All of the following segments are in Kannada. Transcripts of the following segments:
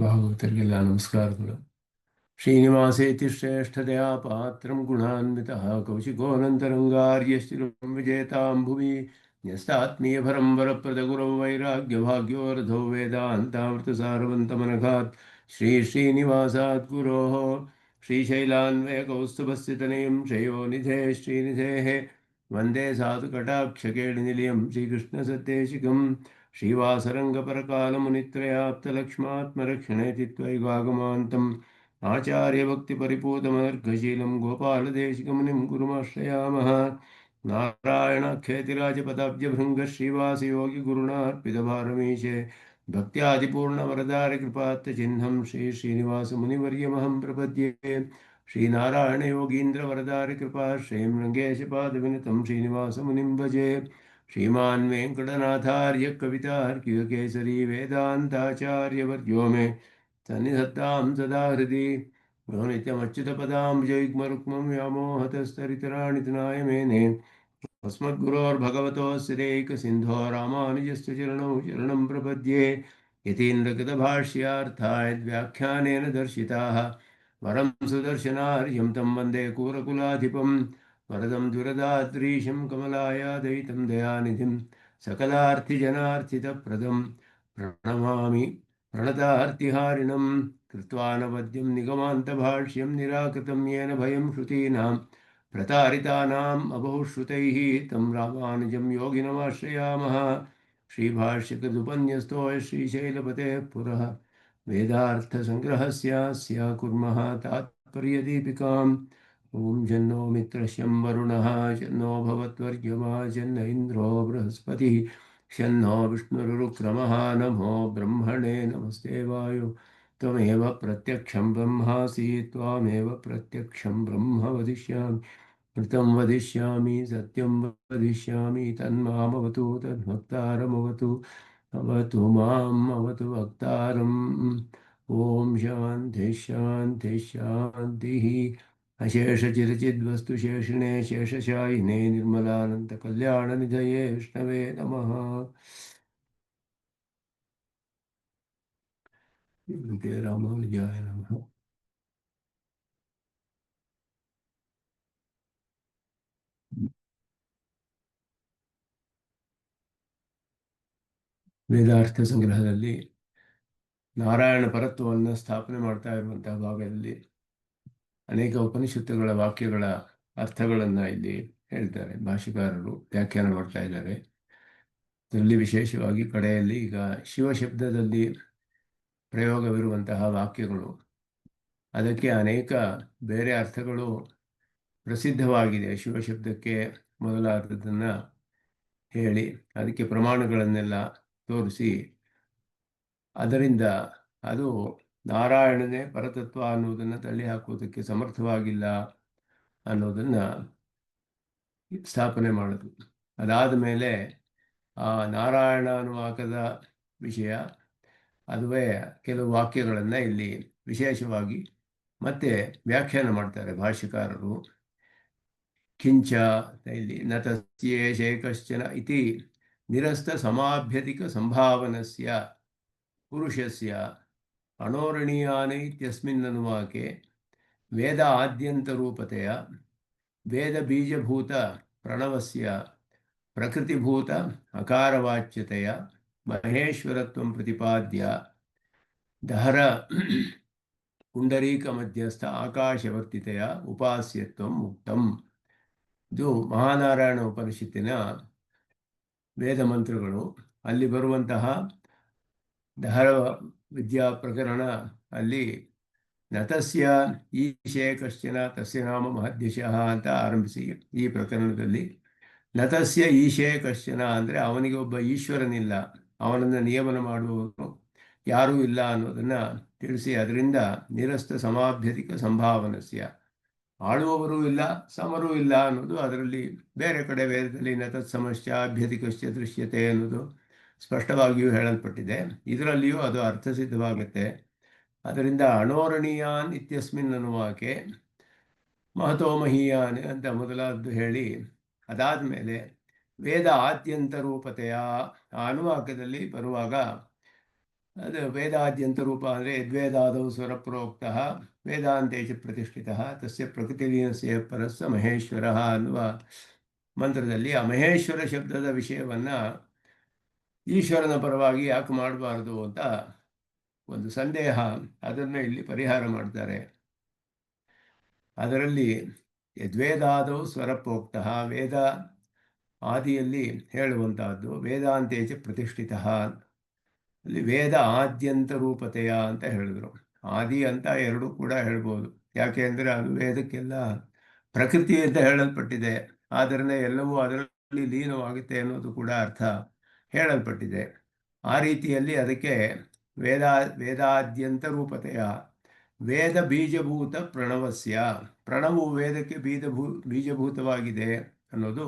ಭಾಗವತರಿಗೆಲ್ಲ ನಮಸ್ಕಾರಗಳು. ಶ್ರೀನಿವಾಸೇತಿ ಶ್ರೇಷ್ಠತೆಯ ಪಾತ್ರಂ ಗುಣಾನ್ವಿತಃ ಕೌಶಿಕೋನಂತರಂಗಾರ್ಯಶ್ಚಿರಂ ವಿಜೇತಾಂ ಭುವಿ ನ್ಯಸ್ತಾತ್ಮೀಯಭರಂ ವರಪ್ರದಗುರೌ ವೈರಾಗ್ಯಭಾಗ್ಯೋ ರಥೋ ವೇದಾಂತಾಮೃತಸಾರವಂತಮನಘಾತ್ ಶ್ರೀನಿವಾಸಾತ್ ಗುರೋಃ ಶ್ರೀಶೈಲಾನ್ವಯಕೌಸ್ತುಭಸ್थितनयं ಶ್ರೇಯೋನಿಧे ಶ್ರೀನಿಧೇಃ ವಂದೇ ಸಾಧುಕಟಾಕ್ಷकेळिनिलयं श्रीकृष्णसत्तेशिकं श्रीवासरङ्गपरकालमुनित्रयाप्तलक्ष्मात्मरक्षणे चित्वैवागमान्तम् आचार्यभक्तिपरिपूतमनर्घशीलं गोपालदेशिकमुनिं गुरुमाश्रयामः। नारायणाख्येतिराजपदाब्जभृङ्गः श्रीवासयोगिगुरुणार्पितभारमीशे भक्त्यादिपूर्णवरदारिकृपात्तचिह्नं श्रीनिवासमुनिवर्यमहं प्रपद्ये। श्रीनारायणयोगीन्द्रवरदारिकृपाश्रयं रङ्गेशपादविनुतं श्रीनिवासमुनिं भजे। श्रीमान् वेङ्कटनाथार्य कवितार्किककेसरी वेदान्ताचार्यवर्यो मे सन्निधत्तां सदा हृदि यो नित्यमच्युतपदाम्बुजयुग्मरुक्मं व्यामोहतस्तरितराणि तृणाय मेने अस्मद्गुरोर्भगवतोऽस्य दैकसिन्धो रामानुजस्य चरणौ शरणं प्रपद्ये। यतीन्द्रकृतभाष्यार्थाय व्याख्यानेन दर्शिताः वरं सुदर्शनार्यं तं वन्दे कूरकुलाधिपं वरदं दुरदाद्रीशं कमलायादयितं दयानिधिं सकलार्थिजनार्थितप्रदं प्रणमामि प्रणतार्तिहारिणं कृत्वानवद्यं निगमान्तभाष्यं निराकृतं येन भयं श्रुतीनां प्रतारितानाम् अबहुश्रुतैः तं रामानुजं योगिनमाश्रयामः। श्रीभाष्यकृदुपन्यस्तो श्रीशैलपतेः पुरः वेदार्थसङ्ग्रहस्यास्य कुर्मः तात्पर्यदीपिकाम्। ॐ जन्नो मित्रश्यं वरुणः जन्नो भवत्वर्यमा जन्न इन्द्रो बृहस्पतिः शन्नो विष्णुरुक्रमः नमो ब्रह्मणे नमस्ते वायु त्वमेव प्रत्यक्षं ब्रह्मासि त्वामेव प्रत्यक्षं ब्रह्म वदिष्यामि ऋतं वदिष्यामि सत्यं वदिष्यामि तन्मामवतु तद्भक्तारमवतु अवतु माम् अवतु वक्तारम्। ॐ शान्ति शान्ति शान्तिः। अशेषचिरचिद्वस्तुशेषिणे शेषशायिने निर्मलानन्दकल्याणनिधये विष्णवे नमः। रामानुजाय नमः। ವೇದಾರ್ಥ ಸಂಗ್ರಹದಲ್ಲಿ ನಾರಾಯಣ ಪರತ್ವವನ್ನು ಸ್ಥಾಪನೆ ಮಾಡ್ತಾ ಇರುವಂತಹ ಭಾಗದಲ್ಲಿ ಅನೇಕ ಉಪನಿಷತ್ತುಗಳ ವಾಕ್ಯಗಳ ಅರ್ಥಗಳನ್ನು ಇಲ್ಲಿ ಹೇಳ್ತಾರೆ, ಭಾಷೆಕಾರರು ವ್ಯಾಖ್ಯಾನ ಮಾಡ್ತಾ ಇದ್ದಾರೆ. ಇದರಲ್ಲಿ ವಿಶೇಷವಾಗಿ ಕಡೆಯಲ್ಲಿ ಈಗ ಶಿವಶಬ್ದದಲ್ಲಿ ಪ್ರಯೋಗವಿರುವಂತಹ ವಾಕ್ಯಗಳು, ಅದಕ್ಕೆ ಅನೇಕ ಬೇರೆ ಅರ್ಥಗಳು ಪ್ರಸಿದ್ಧವಾಗಿದೆ. ಶಿವಶಬ್ದಕ್ಕೆ ಮೊದಲಾದದನ್ನು ಹೇಳಿ ಅದಕ್ಕೆ ಪ್ರಮಾಣಗಳನ್ನೆಲ್ಲ ತೋರಿಸಿ ಅದರಿಂದ ಅದು ನಾರಾಯಣನೇ ಪರತತ್ವ ಅನ್ನೋದನ್ನು ತಳ್ಳಿ ಹಾಕುವುದಕ್ಕೆ ಸಮರ್ಥವಾಗಿಲ್ಲ ಅನ್ನೋದನ್ನು ಸ್ಥಾಪನೆ ಮಾಡಿದ್ರು. ಅದಾದ ಮೇಲೆ ಆ ನಾರಾಯಣ ಅನುವಾಕದ ವಿಷಯ, ಅದುವೇ ಕೆಲವು ವಾಕ್ಯಗಳನ್ನು ಇಲ್ಲಿ ವಿಶೇಷವಾಗಿ ಮತ್ತೆ ವ್ಯಾಖ್ಯಾನ ಮಾಡ್ತಾರೆ ಭಾಷ್ಯಕಾರರು. ಕಿಂಚ ಇಲ್ಲಿ ನ ತಸ್ಯೇಷೇ ಕಶ್ಚನ ಇತಿ ನಿರಸ್ತ ಸಮಾಭ್ಯಧಿಕ ಸಂಭಾವನಸ್ಯ ಪುರುಷಸ್ಯ ಅಣೋರಣೀಯಾನಿ ಇತ್ಯಸ್ಮಿನ್ನನುವಾಕೆ ವೇದ ಆದ್ಯಂತರೂಪತೆಯ ವೇದ ಬೀಜಭೂತ ಪ್ರಣವಸ್ಯ ಪ್ರಕೃತಿಭೂತ ಅಕಾರವಾಚ್ಯತೆಯ ಮಹೇಶ್ವರತ್ವಂ ಪ್ರತಿಪಾದ್ಯ ದಹರ ಪುಂಡರೀಕ ಮಧ್ಯಸ್ಥ ಆಕಾಶವರ್ತಿತೆಯ ಉಪಾಸ್ಯತ್ವಂ ಉಕ್ತಂ. ಇದು ಮಹಾನಾರಾಯಣ ಉಪನಿಷತ್ತಿನ ವೇದ ಮಂತ್ರಗಳು. ಅಲ್ಲಿ ಬರುವಂತಹ ದಹರ ವಿದ್ಯಾ ಪ್ರಕರಣ ಅಲ್ಲಿ ನತಸ್ಯ ಈಶೇ ಕಶ್ಚನ ತಸ್ಯ ನಾಮ ಮಹದ್ಯಶಃ ಅಂತ ಆರಂಭಿಸಿ ಈ ಪ್ರಕರಣದಲ್ಲಿ ನತಸ್ಯ ಈಶೇ ಕಶ್ಚನ ಅಂದರೆ ಅವನಿಗೆ ಒಬ್ಬ ಈಶ್ವರನಿಲ್ಲ, ಅವನನ್ನು ನಿಯಮನ ಮಾಡುವವರು ಯಾರೂ ಇಲ್ಲ ಅನ್ನೋದನ್ನು ತಿಳಿಸಿ, ಅದರಿಂದ ನಿರಸ್ತ ಸಮಾಭ್ಯಧಿಕ ಸಂಭಾವನಸ್ಯ ಆಳುವವರೂ ಇಲ್ಲ ಸಮರೂ ಇಲ್ಲ ಅನ್ನೋದು ಅದರಲ್ಲಿ ಬೇರೆ ಕಡೆ ವೇದದಲ್ಲಿ ನತತ್ಸಮಶ್ಚಾಭ್ಯಧಿಕಶ್ಚ ದೃಶ್ಯತೆ ಅನ್ನೋದು ಸ್ಪಷ್ಟವಾಗಿಯೂ ಹೇಳಲ್ಪಟ್ಟಿದೆ. ಇದರಲ್ಲಿಯೂ ಅದು ಅರ್ಥಸಿದ್ಧವಾಗುತ್ತೆ. ಅದರಿಂದ ಅಣೋರಣೀಯಾನ್ ಇತ್ಯಸ್ಮಿನ್ ಅನ್ನುವಾಕೆ ಮಹತೋ ಮಹೀಯಾನ್ ಅಂತ ಮೊದಲಾದ್ದು ಹೇಳಿ, ಅದಾದ ಮೇಲೆ ವೇದ ಆದ್ಯಂತ ರೂಪತೆಯ ಆ ಅನುವಾಕದಲ್ಲಿ ಬರುವಾಗ ಅದು ವೇದಾದ್ಯಂತ ರೂಪ ಅಂದರೆ ಯದ್ವೇದಾದೌ ಸ್ವರ ಪ್ರೋಕ್ತ ವೇದಾಂತೆ ಚ ಪ್ರತಿಷ್ಠಿತ ತಸ್ಯ ಪ್ರಕೃತಿಲೀನಸ್ಯ ಪರಸ್ಸ ಮಹೇಶ್ವರ ಅನ್ನುವ ಮಂತ್ರದಲ್ಲಿ ಆ ಮಹೇಶ್ವರ ಶಬ್ದದ ವಿಷಯವನ್ನು ಈಶ್ವರನ ಪರವಾಗಿ ಯಾಕೆ ಮಾಡಬಾರದು ಅಂತ ಒಂದು ಸಂದೇಹ, ಅದನ್ನು ಇಲ್ಲಿ ಪರಿಹಾರ ಮಾಡ್ತಾರೆ. ಅದರಲ್ಲಿ ಯದ್ವೇದಾದೌ ಸ್ವರಪ್ರೋಕ್ತ, ವೇದ ಆದಿಯಲ್ಲಿ ಹೇಳುವಂತಹದ್ದು, ವೇದಾಂತೇಚ ಪ್ರತಿಷ್ಠಿತ, ಅಲ್ಲಿ ವೇದ ಆದ್ಯಂತ ರೂಪತೆಯ ಅಂತ ಹೇಳಿದ್ರು. ಆದಿ ಅಂತ ಎರಡು ಕೂಡ ಹೇಳ್ಬೋದು. ಯಾಕೆ ಅಂದರೆ ಅದು ವೇದಕ್ಕೆಲ್ಲ ಪ್ರಕೃತಿ ಅಂತ ಹೇಳಲ್ಪಟ್ಟಿದೆ, ಆದ್ದರಿಂದ ಎಲ್ಲವೂ ಅದರಲ್ಲಿ ಲೀನವಾಗುತ್ತೆ ಅನ್ನೋದು ಕೂಡ ಅರ್ಥ ಹೇಳಲ್ಪಟ್ಟಿದೆ. ಆ ರೀತಿಯಲ್ಲಿ ಅದಕ್ಕೆ ವೇದಾದ್ಯಂತ ರೂಪತೆಯ ವೇದ ಬೀಜಭೂತ ಪ್ರಣವಸ್ಯ, ಪ್ರಣವು ವೇದಕ್ಕೆ ಬೀಜಭೂತವಾಗಿದೆ ಅನ್ನೋದು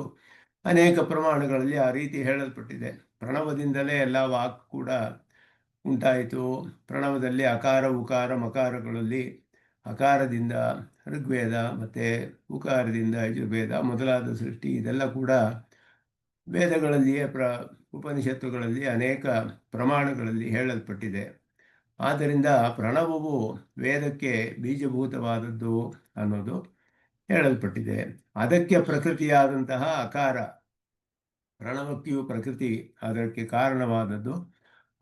ಅನೇಕ ಪ್ರಮಾಣಗಳಲ್ಲಿ ಆ ರೀತಿ ಹೇಳಲ್ಪಟ್ಟಿದೆ. ಪ್ರಣವದಿಂದಲೇ ಎಲ್ಲ ವಾಕ್ ಕೂಡ ಉಂಟಾಯಿತು. ಪ್ರಣವದಲ್ಲಿ ಅಕಾರ ಉಕಾರ ಮಕಾರಗಳಲ್ಲಿ ಅಕಾರದಿಂದ ಋಗ್ವೇದ ಮತ್ತು ಉಕಾರದಿಂದ ಯಜುರ್ವೇದ ಮೊದಲಾದ ಸೃಷ್ಟಿ, ಇದೆಲ್ಲ ಕೂಡ ವೇದಗಳಲ್ಲಿಯೇ ಉಪನಿಷತ್ತುಗಳಲ್ಲಿ ಅನೇಕ ಪ್ರಮಾಣಗಳಲ್ಲಿ ಹೇಳಲ್ಪಟ್ಟಿದೆ. ಆದ್ದರಿಂದ ಪ್ರಣವವು ವೇದಕ್ಕೆ ಬೀಜಭೂತವಾದದ್ದು ಅನ್ನೋದು ಹೇಳಲ್ಪಟ್ಟಿದೆ. ಅದಕ್ಕೆ ಪ್ರಕೃತಿಯಾದಂತಹ ಅಕಾರ, ಪ್ರಣವಕ್ಕಿಯೂ ಪ್ರಕೃತಿ ಅದಕ್ಕೆ ಕಾರಣವಾದದ್ದು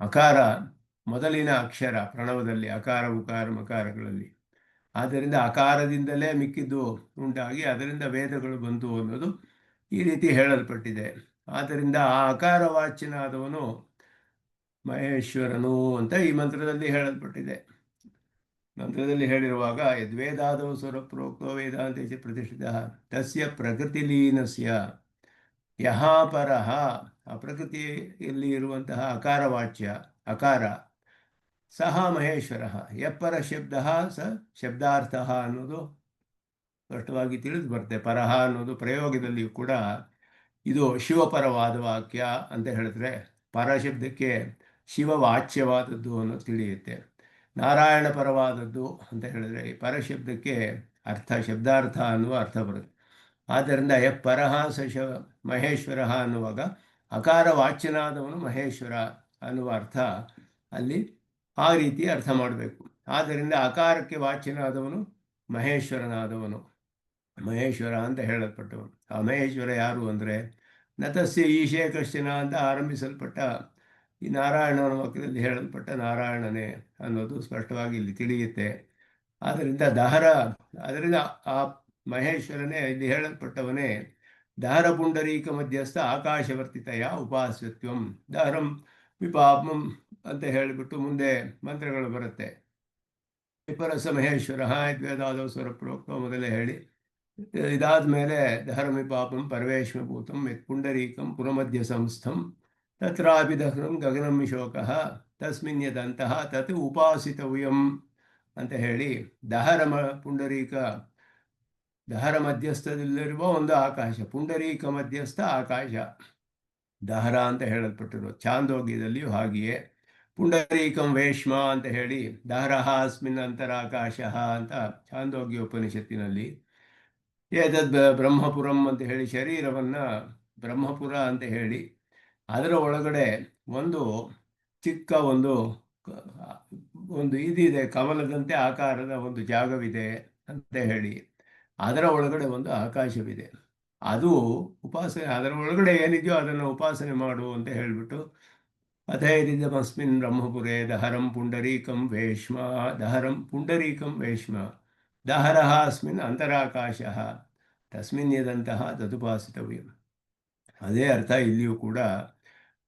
ಅಕಾರ, ಮೊದಲಿನ ಅಕ್ಷರ ಪ್ರಣವದಲ್ಲಿ ಅಕಾರ ಉಕಾರ ಮಕಾರಗಳಲ್ಲಿ. ಆದ್ದರಿಂದ ಅಕಾರದಿಂದಲೇ ಮಿಕ್ಕಿದ್ದು ಉಂಟಾಗಿ ಅದರಿಂದ ವೇದಗಳು ಬಂತು ಅನ್ನೋದು ಈ ರೀತಿ ಹೇಳಲ್ಪಟ್ಟಿದೆ. ಆದ್ದರಿಂದ ಆ ಅಕಾರ ವಾಚ್ಯನಾದವನು ಮಹೇಶ್ವರನು ಅಂತ ಈ ಮಂತ್ರದಲ್ಲಿ ಹೇಳಲ್ಪಟ್ಟಿದೆ. ಮಂತ್ರದಲ್ಲಿ ಹೇಳಿರುವಾಗ ಯದ್ವೇದಾದೌ ಸ್ವರ ಪ್ರೋಕ್ತೋ ವೇದಾಂತೇಚ ಪ್ರತಿಷ್ಠಿತ ತಸ್ಯ ಪ್ರಕೃತಿಲೀನಸ್ಯ ಯಹ ಪರಃ, ಆ ಪ್ರಕೃತಿಯಲ್ಲಿ ಇರುವಂತಹ ಅಕಾರವಾಚ್ಯ ಅಕಾರ, ಸಹ ಮಹೇಶ್ವರ, ಯಪ್ಪರ ಶಬ್ದ ಸ ಶಬ್ದಾರ್ಥ ಅನ್ನೋದು ಸ್ಪಷ್ಟವಾಗಿ ತಿಳಿದು ಬರುತ್ತೆ. ಪರಹ ಅನ್ನೋದು ಪ್ರಯೋಗದಲ್ಲಿಯೂ ಕೂಡ ಇದು ಶಿವಪರವಾದ ವಾಕ್ಯ ಅಂತ ಹೇಳಿದ್ರೆ ಪರ ಶಬ್ದಕ್ಕೆ ಶಿವವಾಚ್ಯವಾದದ್ದು ಅನ್ನೋದು ತಿಳಿಯುತ್ತೆ. ನಾರಾಯಣ ಪರವಾದದ್ದು ಅಂತ ಹೇಳಿದ್ರೆ ಈ ಪರಶಬ್ದಕ್ಕೆ ಶಬ್ದಾರ್ಥ ಅನ್ನುವ ಅರ್ಥ ಬರುತ್ತೆ. ಆದ್ದರಿಂದ ಪರಹ ಸ ಮಹೇಶ್ವರ ಅನ್ನುವಾಗ ಅಕಾರ ವಾಚ್ಯನಾದವನು ಮಹೇಶ್ವರ ಅನ್ನುವ ಅರ್ಥ ಅಲ್ಲಿ ಆ ರೀತಿ ಅರ್ಥ ಮಾಡಬೇಕು. ಆದ್ದರಿಂದ ಅಕಾರಕ್ಕೆ ವಾಚ್ಯನಾದವನು ಮಹೇಶ್ವರನಾದವನು, ಮಹೇಶ್ವರ ಅಂತ ಹೇಳಲ್ಪಟ್ಟವನು. ಆ ಮಹೇಶ್ವರ ಯಾರು ಅಂದರೆ ನತಸ್ಯ ಈಶೇ ಕಶ್ಚನ ಅಂತ ಆರಂಭಿಸಲ್ಪಟ್ಟ ಈ ನಾರಾಯಣನ ವಾಕ್ಯದಲ್ಲಿ ಹೇಳಲ್ಪಟ್ಟ ನಾರಾಯಣನೇ ಅನ್ನೋದು ಸ್ಪಷ್ಟವಾಗಿ ಇಲ್ಲಿ ತಿಳಿಯುತ್ತೆ. ಆದ್ದರಿಂದ ಅದರಿಂದ ಆ ಮಹೇಶ್ವರನೇ ಇಲ್ಲಿ ಹೇಳಲ್ಪಟ್ಟವನೇ ದಹರ ಪುಂಡರೀಕ ಮಧ್ಯಸ್ಥ ಆಕಾಶವರ್ತಿತೆಯ ಉಪಾಸ್ಯತ್ವಂ ದಹರಂ ವಿಪಾಪಂ ಅಂತ ಹೇಳಿಬಿಟ್ಟು ಮುಂದೆ ಮಂತ್ರಗಳು ಬರುತ್ತೆ. ವಿಪರಸ ಮಹೇಶ್ವರ ದ್ವೇದಾದೌ ಸ್ವರ ಪ್ರೋಕ್ತ ಮೊದಲೇ ಹೇಳಿ, ಇದಾದ ಮೇಲೆ ದಹರಮಿ ಪಾಪಂ ಪರವೇಶ್ಮಭೂತಂ ಯತ್ ಪುಂಡರೀಕಂ ಪುರಮಧ್ಯ ಸಂಸ್ಥಂ ತತ್ರಾಪಿ ದಹರಂ ಗಗನಂ ಶೋಕಃ ತಸ್ಮಿನ್ ಯದಂತಹ ತತ್ ಉಪಾಸಿತವ್ಯಂ ಅಂತ ಹೇಳಿ ಪುಂಡರೀಕ ದಹರ ಮಧ್ಯಸ್ಥದಲ್ಲಿರುವ ಒಂದು ಆಕಾಶ, ಪುಂಡರೀಕ ಮಧ್ಯಸ್ಥ ಆಕಾಶ ದಹರ ಅಂತ ಹೇಳಲ್ಪಟ್ಟಿರೋ. ಛಾಂದೋಗ್ಯದಲ್ಲಿಯೂ ಹಾಗೆಯೇ ಪುಂಡರೀಕಂ ವೇಶ್ಮ ಅಂತ ಹೇಳಿ ದಹರಃ ಅಸ್ಮಿನ್ ಅಂತರಾಕಾಶ ಅಂತ ಛಾಂದೋಗ್ಯ ಉಪನಿಷತ್ತಿನಲ್ಲಿ. ಏತದ್ ಬ್ರಹ್ಮಪುರಂ ಅಂತ ಹೇಳಿ ಶರೀರವನ್ನು ಬ್ರಹ್ಮಪುರ ಅಂತ ಹೇಳಿ ಅದರ ಒಳಗಡೆ ಒಂದು ಚಿಕ್ಕ ಒಂದು ಇದಿದೆ, ಕಮಲದಂತೆ ಆಕಾರದ ಒಂದು ಜಾಗವಿದೆ ಅಂತ ಹೇಳಿ ಅದರ ಒಳಗಡೆ ಒಂದು ಆಕಾಶವಿದೆ. ಅದು ಉಪಾಸನೆ, ಅದರ ಒಳಗಡೆ ಏನಿದೆಯೋ ಅದನ್ನು ಉಪಾಸನೆ ಮಾಡು ಅಂತ ಹೇಳಿಬಿಟ್ಟು ಅಥೈರಿದಮಸ್ಮಿನ್ ಬ್ರಹ್ಮಪುರೇ ದಹರಂ ಪುಂಡರೀಕಂ ವೇಶ್ಮ, ದಹರಂ ಪುಂಡರೀಕಂ ವೇಶ್ಮ ದಹರಃ ಅಸ್ಮಿನ್ ಅಂತರಾಕಾಶ ತಸ್ಮಿನ್ ಯದಂತಹ ತದುಪಾಸಿತವ್ಯ. ಅದೇ ಅರ್ಥ ಇಲ್ಲಿಯೂ ಕೂಡ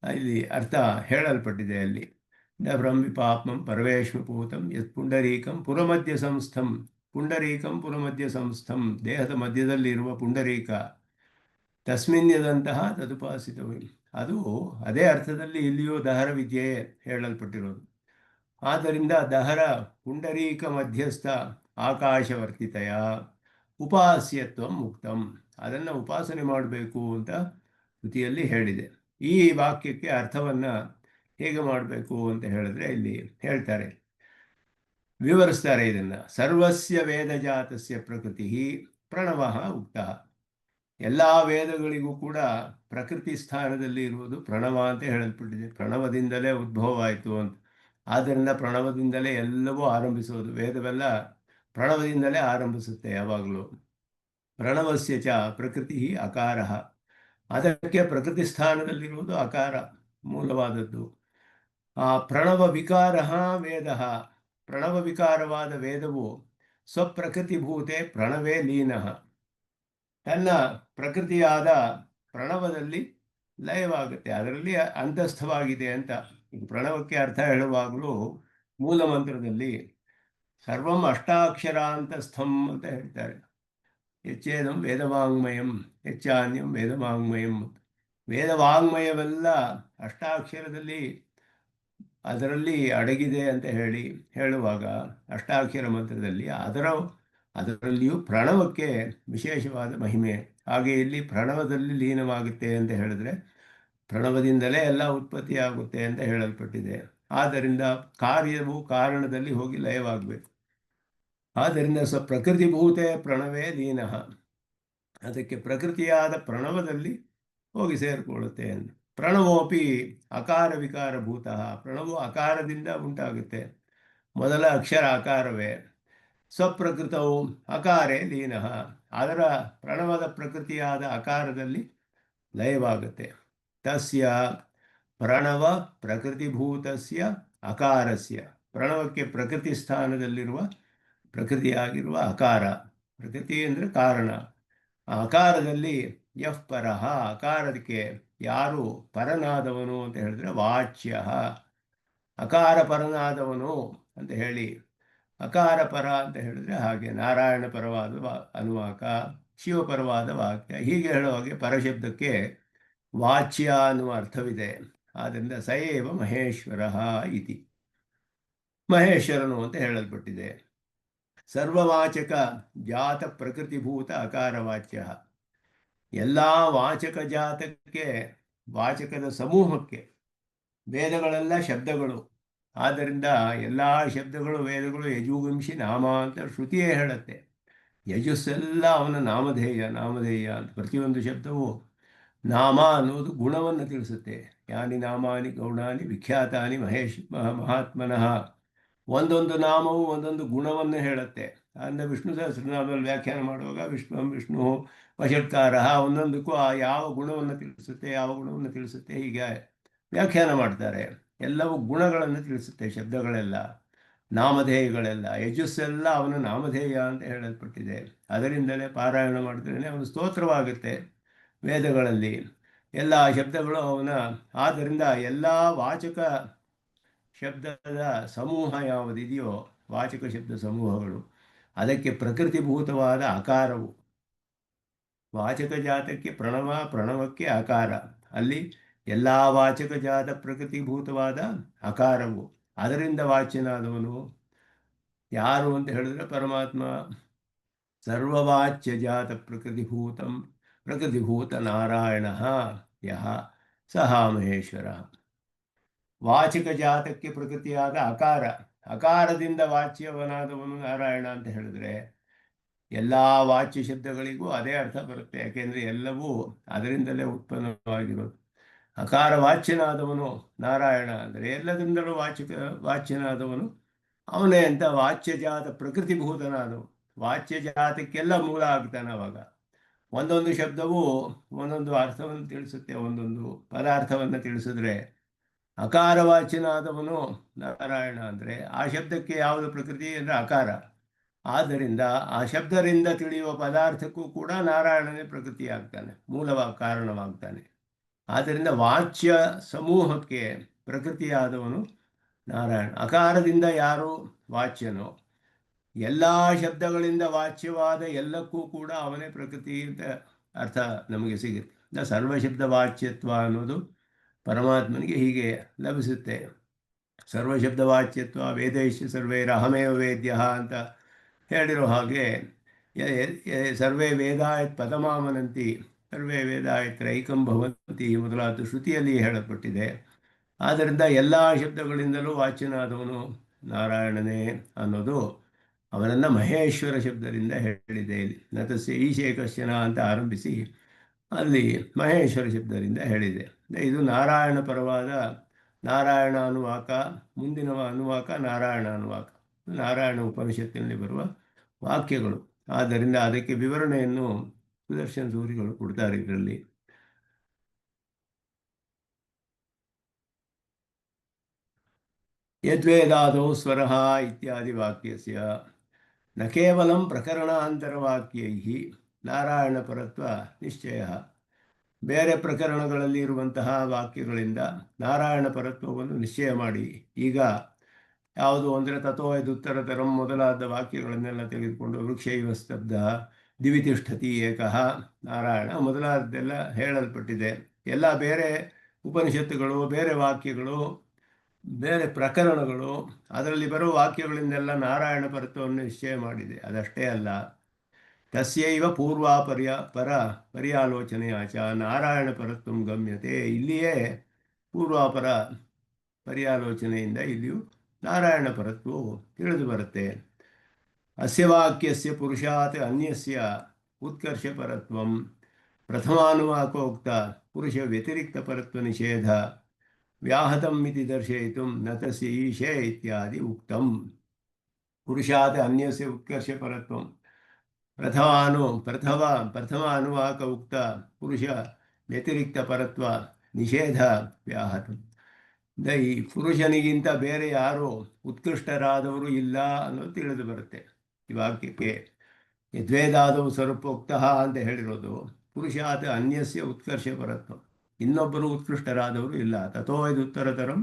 ಇಲ್ಲಿ ಅರ್ಥ ಹೇಳಲ್ಪಟ್ಟಿದೆ. ಅಲ್ಲಿ ದಹರಂ ವಿಪಾಪ್ಮಂ ಪರವೇಶ್ಮಭೂತಂ ಯತ್ ಪುಂಡರೀಕಂ ಪುರಮಧ್ಯ ಸಂಸ್ಥಂ, ಪುಂಡರೀಕಂ ಪುರಮಧ್ಯ ಸಂಸ್ಥಂ ದೇಹದ ಮಧ್ಯದಲ್ಲಿರುವ ಪುಂಡರೀಕ ತಸ್ಮಿನ್ ಯದಂತಹ ತದುಪಾಸಿತವ್ಯ. ಅದು ಅದೇ ಅರ್ಥದಲ್ಲಿ ಇಲ್ಲಿಯೂ ದಹರ ವಿದ್ಯೆಯೇ ಹೇಳಲ್ಪಟ್ಟಿರೋದು. ಆದ್ದರಿಂದ ದಹರ ಪುಂಡರೀಕ ಮಧ್ಯಸ್ಥ ಆಕಾಶವರ್ತಿತೆಯ ಉಪಾಸ್ಯತ್ವ ಮುಕ್ತಂ, ಅದನ್ನು ಉಪಾಸನೆ ಮಾಡಬೇಕು ಅಂತ ಶ್ರುತಿಯಲ್ಲಿ ಹೇಳಿದೆ. ಈ ವಾಕ್ಯಕ್ಕೆ ಅರ್ಥವನ್ನು ಹೇಗೆ ಮಾಡಬೇಕು ಅಂತ ಹೇಳಿದ್ರೆ ಇಲ್ಲಿ ಹೇಳ್ತಾರೆ, ವಿವರಿಸ್ತಾರೆ ಇದನ್ನು. ಸರ್ವಸ್ಯ ವೇದಜಾತಸ್ಯ ಪ್ರಕೃತಿ ಪ್ರಣವ ಉಕ್ತ, ಎಲ್ಲ ವೇದಗಳಿಗೂ ಕೂಡ ಪ್ರಕೃತಿ ಸ್ಥಾನದಲ್ಲಿ ಇರುವುದು ಪ್ರಣವ ಅಂತ ಹೇಳಲ್ಪಟ್ಟಿದೆ. ಪ್ರಣವದಿಂದಲೇ ಉದ್ಭವವಾಯಿತು ಅಂತ. ಆದ್ದರಿಂದ ಪ್ರಣವದಿಂದಲೇ ಎಲ್ಲವೂ ಆರಂಭಿಸುವುದು. ವೇದವೆಲ್ಲ ಪ್ರಣವದಿಂದಲೇ ಆರಂಭಿಸುತ್ತೆ ಯಾವಾಗಲೂ. ಪ್ರಣವಸ್ಯ ಚ ಪ್ರಕೃತಿ ಅಕಾರ, ಅದಕ್ಕೆ ಪ್ರಕೃತಿ ಸ್ಥಾನದಲ್ಲಿರುವುದು ಅಕಾರ ಮೂಲವಾದದ್ದು. ಪ್ರಣವ ವಿಕಾರ ವೇದ, ಪ್ರಣವ ವಿಕಾರವಾದ ವೇದವು ಸ್ವಪ್ರಕೃತಿಭೂತೆ ಪ್ರಣವೇ ಲೀನಃ, ತನ್ನ ಪ್ರಕೃತಿಯಾದ ಪ್ರಣವದಲ್ಲಿ ಲಯವಾಗುತ್ತೆ, ಅದರಲ್ಲಿ ಅಂತಸ್ಥವಾಗಿದೆ ಅಂತ. ಈಗ ಪ್ರಣವಕ್ಕೆ ಅರ್ಥ ಹೇಳುವಾಗಲೂ ಮೂಲ ಮಂತ್ರದಲ್ಲಿ ಸರ್ವಂ ಅಷ್ಟಾಕ್ಷರಾಂತಸ್ಥಂ ಅಂತ ಹೇಳ್ತಾರೆ. ಹೆಚ್ಚೇದಂ ವೇದವಾಂಗ್ಮಯಂ, ಹೆಚ್ಚಾನ್ಯಂ ವೇದವಾಂಗ್ಮಯಂ. ವೇದವಾಂಗ್ಮಯವೆಲ್ಲ ಅಷ್ಟಾಕ್ಷರದಲ್ಲಿ ಅದರಲ್ಲಿ ಅಡಗಿದೆ ಅಂತ ಹೇಳುವಾಗ ಅಷ್ಟಾಕ್ಷರ ಮಂತ್ರದಲ್ಲಿ ಅದರಲ್ಲಿಯೂ ಪ್ರಣವಕ್ಕೆ ವಿಶೇಷವಾದ ಮಹಿಮೆ. ಹಾಗೆ ಇಲ್ಲಿ ಪ್ರಣವದಲ್ಲಿ ಲೀನವಾಗುತ್ತೆ ಅಂತ ಹೇಳಿದ್ರೆ ಪ್ರಣವದಿಂದಲೇ ಎಲ್ಲ ಉತ್ಪತ್ತಿಯಾಗುತ್ತೆ ಅಂತ ಹೇಳಲ್ಪಟ್ಟಿದೆ. ಆದ್ದರಿಂದ ಕಾರ್ಯವು ಕಾರಣದಲ್ಲಿ ಹೋಗಿ ಲಯವಾಗಬೇಕು. ಆದ್ದರಿಂದ ಪ್ರಕೃತಿಭೂತೆ ಪ್ರಣವೇ ಲೀನಃ, ಅದಕ್ಕೆ ಪ್ರಕೃತಿಯಾದ ಪ್ರಣವದಲ್ಲಿ ಹೋಗಿ ಸೇರಿಕೊಳ್ಳುತ್ತೆ ಅಂತ. ಪ್ರಣವೋಪಿ ಅಕಾರ ವಿಕಾರಭೂತಃ, ಪ್ರಣವು ಅಕಾರದಿಂದ ಉಂಟಾಗುತ್ತೆ, ಮೊದಲ ಅಕ್ಷರ ಅಕಾರವೇ. ಸ್ವಪ್ರಕೃತವು ಅಕಾರೇ ಲೀನಃ, ಅದರ ಪ್ರಣವದ ಪ್ರಕೃತಿಯಾದ ಅಕಾರದಲ್ಲಿ ಲಯವಾಗುತ್ತೆ. ತಸ್ಯ ಪ್ರಣವ ಪ್ರಕೃತಿಭೂತಸ್ಯ ಅಕಾರಸ್ಯ, ಪ್ರಣವಕ್ಕೆ ಪ್ರಕೃತಿ ಸ್ಥಾನದಲ್ಲಿರುವ ಪ್ರಕೃತಿಯಾಗಿರುವ ಅಕಾರ, ಪ್ರಕೃತಿ ಅಂದರೆ ಕಾರಣ, ಆ ಅಕಾರದಲ್ಲಿ ಯಃ ಪರಃ, ಅಕಾರಕ್ಕೆ ಯಾರು ಪರನಾದವನು ಅಂತ ಹೇಳಿದ್ರೆ ವಾಚ್ಯ, ಅಕಾರ ಪರನಾದವನು ಅಂತ ಹೇಳಿ. ಅಕಾರ ಪರ ಅಂತ ಹೇಳಿದ್ರೆ ಹಾಗೆ ನಾರಾಯಣ ಪರವಾದ ಅನುವಾಕ, ಶಿವಪರವಾದ ವಾಕ್ಯ, ಹೀಗೆ ಹೇಳುವಾಗೆ ಪರಶಬ್ದಕ್ಕೆ ವಾಚ್ಯ ಅನ್ನುವ ಅರ್ಥವಿದೆ. ಆದ್ದರಿಂದ ಸಯೇವ ಮಹೇಶ್ವರ ಇತಿ, ಮಹೇಶ್ವರನು ಅಂತ ಹೇಳಲ್ಪಟ್ಟಿದೆ. ಸರ್ವವಾಚಕ ಜಾತ ಪ್ರಕೃತಿಭೂತ ಅಕಾರವಾಚ್ಯ, ಎಲ್ಲ ವಾಚಕ ಜಾತಕ್ಕೆ, ವಾಚಕದ ಸಮೂಹಕ್ಕೆ, ವೇದಗಳೆಲ್ಲ ಶಬ್ದಗಳು, ಆದ್ದರಿಂದ ಎಲ್ಲ ಶಬ್ದಗಳು ವೇದಗಳು ಯಜುಗುಂಷಿ ನಾಮ ಅಂತ ಶ್ರುತಿಯೇ ಹೇಳುತ್ತೆ. ಯಜಸ್ಸೆಲ್ಲ ಅವನ ನಾಮಧೇಯ ಅಂತ. ಪ್ರತಿಯೊಂದು ಶಬ್ದವು ನಾಮ ಅನ್ನೋದು ಗುಣವನ್ನು ತಿಳಿಸುತ್ತೆ. ಯಾನಿ ನಾಮಾನಿ ಗೌಣಾನಿ ವಿಖ್ಯಾತಾನಿ ಮಹಾತ್ಮನಃ, ಒಂದೊಂದು ನಾಮವು ಒಂದೊಂದು ಗುಣವನ್ನು ಹೇಳುತ್ತೆ. ಅಂದರೆ ವಿಷ್ಣು ಸಹಸ್ರನಾಮದಲ್ಲಿ ವ್ಯಾಖ್ಯಾನ ಮಾಡುವಾಗ ವಿಷ್ಣು ವಷಟ್ಕಾರ, ಒಂದೊಂದಕ್ಕೂ ಯಾವ ಗುಣವನ್ನು ತಿಳಿಸುತ್ತೆ, ಹೀಗೆ ವ್ಯಾಖ್ಯಾನ ಮಾಡ್ತಾರೆ. ಎಲ್ಲವೂ ಗುಣಗಳನ್ನು ತಿಳಿಸುತ್ತೆ ಶಬ್ದಗಳೆಲ್ಲ, ನಾಮಧೇಯಗಳೆಲ್ಲ. ಯಜಸ್ಸೆಲ್ಲ ಅವನ ನಾಮಧೇಯ ಅಂತ ಹೇಳಲ್ಪಟ್ಟಿದೆ. ಅದರಿಂದಲೇ ಪಾರಾಯಣ ಮಾಡಿದ್ರೇ ಅವನು ಸ್ತೋತ್ರವಾಗುತ್ತೆ ವೇದಗಳಲ್ಲಿ, ಎಲ್ಲ ಶಬ್ದಗಳು ಅವನ. ಆದ್ದರಿಂದ ಎಲ್ಲ ವಾಚಕ ಶಬ್ದದ ಸಮೂಹ ಯಾವುದಿದೆಯೋ, ವಾಚಕ ಶಬ್ದ ಸಮೂಹಗಳು, ಅದಕ್ಕೆ ಪ್ರಕೃತಿಭೂತವಾದ ಅಕಾರವು. ವಾಚಕ ಜಾತಕ್ಕೆ ಪ್ರಣವ, ಪ್ರಣವಕ್ಕೆ ಅಕಾರ, ಅಲ್ಲಿ ಎಲ್ಲ ವಾಚಕ ಜಾತ ಪ್ರಕೃತಿಭೂತವಾದ ಅಕಾರವು, ಅದರಿಂದ ವಾಚ್ಯನಾದವನು ಯಾರು ಅಂತ ಹೇಳಿದ್ರೆ ಪರಮಾತ್ಮ. ಸರ್ವವಾಚ್ಯ ಜಾತ ಪ್ರಕೃತಿಭೂತ ನಾರಾಯಣ ಯಹ ಸಹ ಮಹೇಶ್ವರ. ವಾಚಕ ಜಾತಕ್ಕೆ ಪ್ರಕೃತಿಯಾದ ಅಕಾರ, ಅಕಾರದಿಂದ ವಾಚ್ಯವನಾದವನು ನಾರಾಯಣ ಅಂತ ಹೇಳಿದ್ರೆ ಎಲ್ಲ ವಾಚ್ಯ ಶಬ್ದಗಳಿಗೂ ಅದೇ ಅರ್ಥ ಬರುತ್ತೆ. ಯಾಕೆಂದರೆ ಎಲ್ಲವೂ ಅದರಿಂದಲೇ ಉತ್ಪನ್ನವಾಗಿರೋದು. ಅಕಾರ ವಾಚ್ಯನಾದವನು ನಾರಾಯಣ ಅಂದರೆ ಎಲ್ಲದಿಂದಲೂ ವಾಚ್ಯನಾದವನು ಅವನೇ ಅಂತ. ವಾಚ್ಯ ಜಾತ ಪ್ರಕೃತಿಭೂತನಾದವು, ವಾಚ್ಯ ಜಾತಕ್ಕೆಲ್ಲ ಮೂಲ ಆಗ್ತಾನೆ. ಅವಾಗ ಒಂದೊಂದು ಶಬ್ದವು ಒಂದೊಂದು ಅರ್ಥವನ್ನು ತಿಳಿಸುತ್ತೆ, ಒಂದೊಂದು ಪದಾರ್ಥವನ್ನು ತಿಳಿಸಿದ್ರೆ ಅಕಾರವಾಚ್ಯನಾದವನು ನಾರಾಯಣ ಅಂದರೆ ಆ ಶಬ್ದಕ್ಕೆ ಯಾವುದು ಪ್ರಕೃತಿ ಅಂದರೆ ಅಕಾರ. ಆದ್ದರಿಂದ ಆ ಶಬ್ದದಿಂದ ತಿಳಿಯುವ ಪದಾರ್ಥಕ್ಕೂ ಕೂಡ ನಾರಾಯಣನೇ ಪ್ರಕೃತಿ ಆಗ್ತಾನೆ, ಕಾರಣವಾಗ್ತಾನೆ. ಆದ್ದರಿಂದ ವಾಚ್ಯ ಸಮೂಹಕ್ಕೆ ಪ್ರಕೃತಿಯಾದವನು ನಾರಾಯಣ. ಅಕಾರದಿಂದ ಯಾರು ವಾಚ್ಯನೋ, ಎಲ್ಲ ಶಬ್ದಗಳಿಂದ ವಾಚ್ಯವಾದ ಎಲ್ಲಕ್ಕೂ ಕೂಡ ಅವನೇ ಪ್ರಕೃತಿ ಅಂತ ಅರ್ಥ ನಮಗೆ ಸಿಗುತ್ತೆ. ಸರ್ವಶಬ್ದ ವಾಚ್ಯತ್ವ ಅನ್ನೋದು ಪರಮಾತ್ಮನಿಗೆ ಹೀಗೆ ಲಭಿಸುತ್ತೆ. ಸರ್ವಶಬ್ದ ವಾಚ್ಯತ್ವ ವೇದೈಶ್ಯ ಸರ್ವೈರಹಮೇವ ವೇದ್ಯ ಅಂತ ಹೇಳಿರೋ ಹಾಗೆ, ಸರ್ವೇ ವೇದಾಯತ್ ಪದಮಾಮನಂತಿ ಸರ್ವೇ ವೇದಾಯತ್ರೈಕಂ ಭವಂತಿ ಮೊದಲಾದ ಶ್ರುತಿಯಲ್ಲಿ ಹೇಳಲ್ಪಟ್ಟಿದೆ. ಆದ್ದರಿಂದ ಎಲ್ಲ ಶಬ್ದಗಳಿಂದಲೂ ವಾಚ್ಯನಾದವನು ನಾರಾಯಣನೇ ಅನ್ನೋದು ಅವನನ್ನು ಮಹೇಶ್ವರ ಶಬ್ದದಿಂದ ಹೇಳಿದೆ. ಇಲ್ಲಿ ನತಸ್ಯ ಈಶೇ ಕಶ್ಚನ ಅಂತ ಆರಂಭಿಸಿ ಅಲ್ಲಿ ಮಹೇಶ್ವರ ಶಬ್ದದಿಂದ ಹೇಳಿದೆ. ಇದು ನಾರಾಯಣ ಪರವಾದ ನಾರಾಯಣ ಅನುವಾಕ, ಮುಂದಿನ ಅನುವಾಕ ನಾರಾಯಣ ಅನುವಾಕ, ನಾರಾಯಣ ಉಪನಿಷತ್ತಿನಲ್ಲಿ ಬರುವ ವಾಕ್ಯಗಳು. ಆದ್ದರಿಂದ ಅದಕ್ಕೆ ವಿವರಣೆಯನ್ನು ಸುದರ್ಶನ ಸೂರಿಗಳು ಕೊಡ್ತಾರೆ ಇದರಲ್ಲಿ. ಯದ್ವೇದಾದೌ ಸ್ವರಃ ಇತ್ಯಾದಿ ವಾಕ್ಯಸ್ಯ ನ ಕೇವಲಂ ಪ್ರಕರಣಾಂತರವಾಕ್ಯೈಃ ನಾರಾಯಣಪರತ್ವ ನಿಶ್ಚಯಃ. ಬೇರೆ ಪ್ರಕರಣಗಳಲ್ಲಿ ಇರುವಂತಹ ವಾಕ್ಯಗಳಿಂದ ನಾರಾಯಣ ಪರತ್ವವನ್ನು ನಿಶ್ಚಯ ಮಾಡಿ, ಈಗ ಯಾವುದು ಅಂದರೆ ತಥೋ ಯದುತ್ತರತರಂ ಮೊದಲಾದ ವಾಕ್ಯಗಳನ್ನೆಲ್ಲ ತೆಗೆದುಕೊಂಡು ವೃಕ್ಷೈವ ಸ್ತಬ್ಧ ದಿವಿತಿಷ್ಠತಿ ಏಕಃ ನಾರಾಯಣ ಮೊದಲಾದದ್ದೆಲ್ಲ ಹೇಳಲ್ಪಟ್ಟಿದೆ. ಎಲ್ಲ ಬೇರೆ ಉಪನಿಷತ್ತುಗಳು, ಬೇರೆ ವಾಕ್ಯಗಳು, ಬೇರೆ ಪ್ರಕರಣಗಳು, ಅದರಲ್ಲಿ ಬರುವ ವಾಕ್ಯಗಳಿಂದೆಲ್ಲ ನಾರಾಯಣ ಪರತ್ವವನ್ನು ನಿಶ್ಚಯ ಮಾಡಿದೆ. ಅದಷ್ಟೇ ಅಲ್ಲ, ತಸ್ಯೈವ ಪರ ಪರ್ಯಾಲೋಚನೆಯಾಚ ನಾರಾಯಣ ಪರತ್ವಂ ಗಮ್ಯತೆ. ಇಲ್ಲಿಯೇ ಪೂರ್ವಾಪರ ಪರ್ಯಾಲೋಚನೆಯಿಂದ ಇಲ್ಲಿಯೂ ನಾರಾಯಣ ಪರತ್ವವು ತಿಳಿದು ಬರುತ್ತೆ. ಅಸ್ಯ ವಾಕ್ಯಸ್ಯ ಪುರುಷಾತ್ ಅನ್ಯಸ್ಯ ಉತ್ಕರ್ಷ ಪರತ್ವಂ ಪ್ರಥಮಾನುವಾಕೋಕ್ತ ಪುರುಷ ವ್ಯತಿರಿಕ್ತ ಪರತ್ವ ನಿಷೇಧ ವ್ಯಾಹತಂ ಇತಿ ದರ್ಶಯಿತುಂ ನ ತಸ್ಯ ಈಶೇ ಇತ್ಯಾದಿ ಉಕ್ತಂ. ಪುರುಷಾತ್ ಅನ್ಯಸ್ಯ ಉತ್ಕರ್ಷ ಪರತ್ವಂ ಪ್ರಥಮ ಅನುವಾಕ ಉಕ್ತ ಪುರುಷ ವ್ಯತಿರಿಕ್ತ ಪರತ್ವ ನಿಷೇಧ ವ್ಯಾಹತ. ಈ ಪುರುಷನಿಗಿಂತ ಬೇರೆ ಯಾರು ಉತ್ಕೃಷ್ಟರಾದವರು ಇಲ್ಲ ಅನ್ನೋದು ತಿಳಿದು ಬರುತ್ತೆ ಈ ವಾಕ್ಯಕ್ಕೆ. ಯದ್ವೇದಾದವು ಸ್ವರೂಪೋಕ್ತ ಅಂತ ಹೇಳಿರೋದು ಪುರುಷಾತ್ ಅನ್ಯಸ್ಯ ಉತ್ಕರ್ಷ ಪರತ್ವ, ಇನ್ನೊಬ್ಬರು ಉತ್ಕೃಷ್ಟರಾದವರು ಇಲ್ಲ. ತಥೋ ಇದು ಉತ್ತರತರಂ